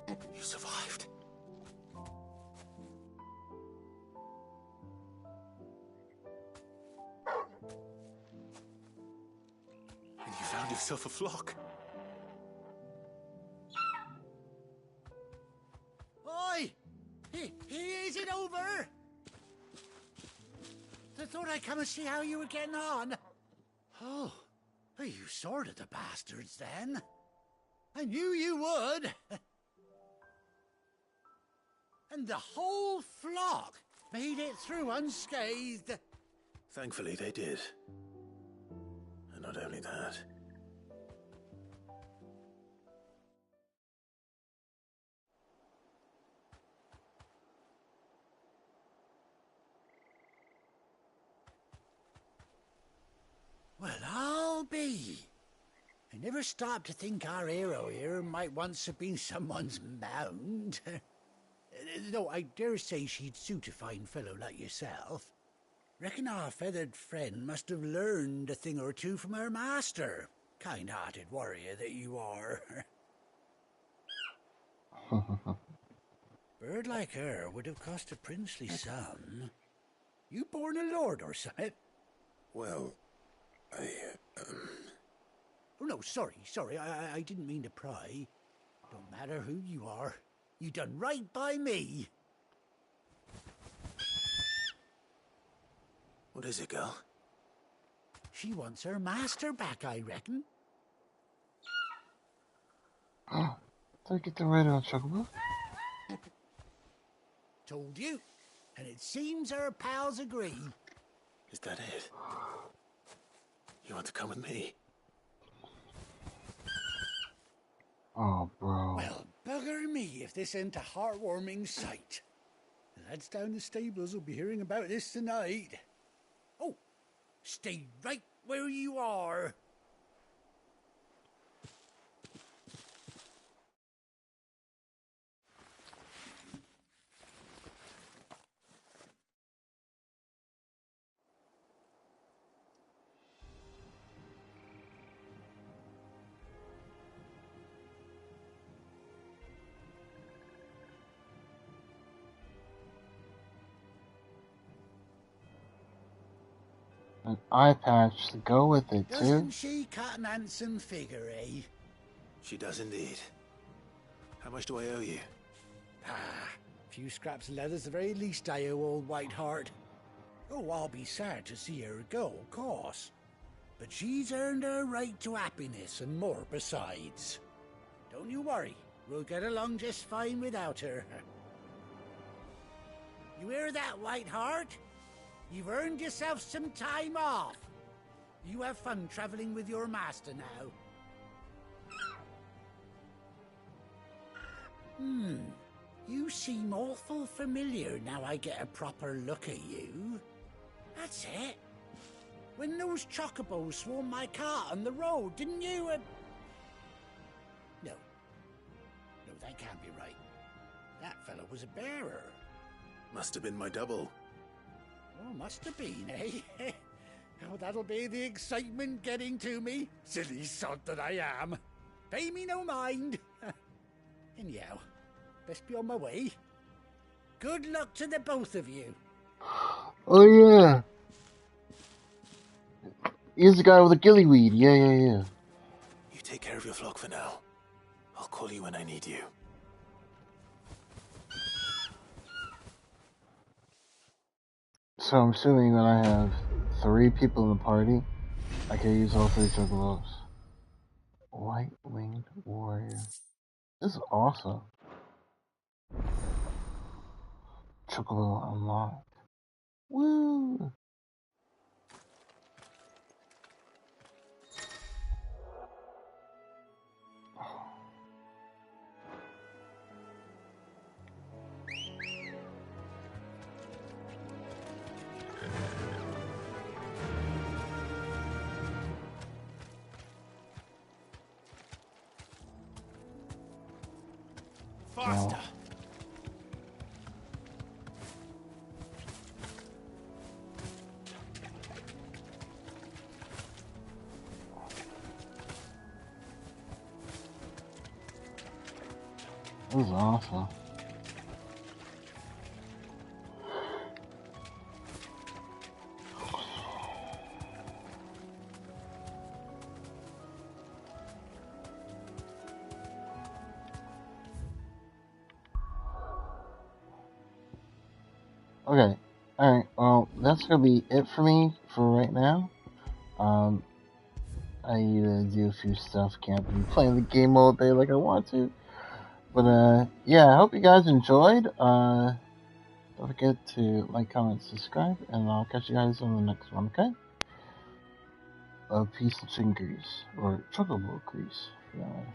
You survived. And you found yourself a flock. to see how you were getting on. Oh, well, you sorted the bastards then. I knew you would. And the whole flock made it through unscathed. Thankfully, they did. And not only that. Well, I'll be. I never stopped to think our hero here might once have been someone's mount. Though I dare say she'd suit a fine fellow like yourself. Reckon our feathered friend must have learned a thing or two from her master. Kind-hearted warrior that you are. Bird like her would have cost a princely sum. You born a lord or something? Well, Oh, no, sorry. I didn't mean to pry. Don't matter who you are. You done right by me. What is it, girl? She wants her master back, I reckon. Oh, did I get the right on Chocobo? Told you. And it seems her pals agree. Is that it? You want to come with me? Oh, bro. Well, bugger me if this ain't a heartwarming sight. The lads down the stables will be hearing about this tonight. Oh, stay right where you are. An eye patch to go with it, too? Doesn't she cut an handsome figure, eh? She does indeed. How much do I owe you? Ah, a few scraps of leather's the very least I owe old Whiteheart. Oh, I'll be sad to see her go, of course. But she's earned her right to happiness and more besides. Don't you worry, we'll get along just fine without her. You hear that, Whiteheart? You've earned yourself some time off. You have fun traveling with your master now. You seem awful familiar now I get a proper look at you. That's it. When those chocobos swarmed my cart on the road, didn't you? No, that can't be right. That fellow was a bearer. Must have been my double. Oh, must have been, eh? Oh, that'll be the excitement getting to me. Silly sod that I am. Pay me no mind. Anyhow, best be on my way. Good luck to the both of you. Oh, yeah. He's the guy with the gillyweed. Yeah. You take care of your flock for now. I'll call you when I need you. So I'm assuming that I have 3 people in the party. I can use all 3 chocobos. White-winged warrior. This is awesome. Chocobo unlocked. Woo! Faster! This is awesome. Okay, Alright, well, that's gonna be it for me for right now. I do a few stuff, can't be playing the game all day like I want to. But, yeah, I hope you guys enjoyed. Don't forget to like, comment, subscribe, and I'll catch you guys on the next one, okay? Peace and chicken grease, or chocobo grease, for that one.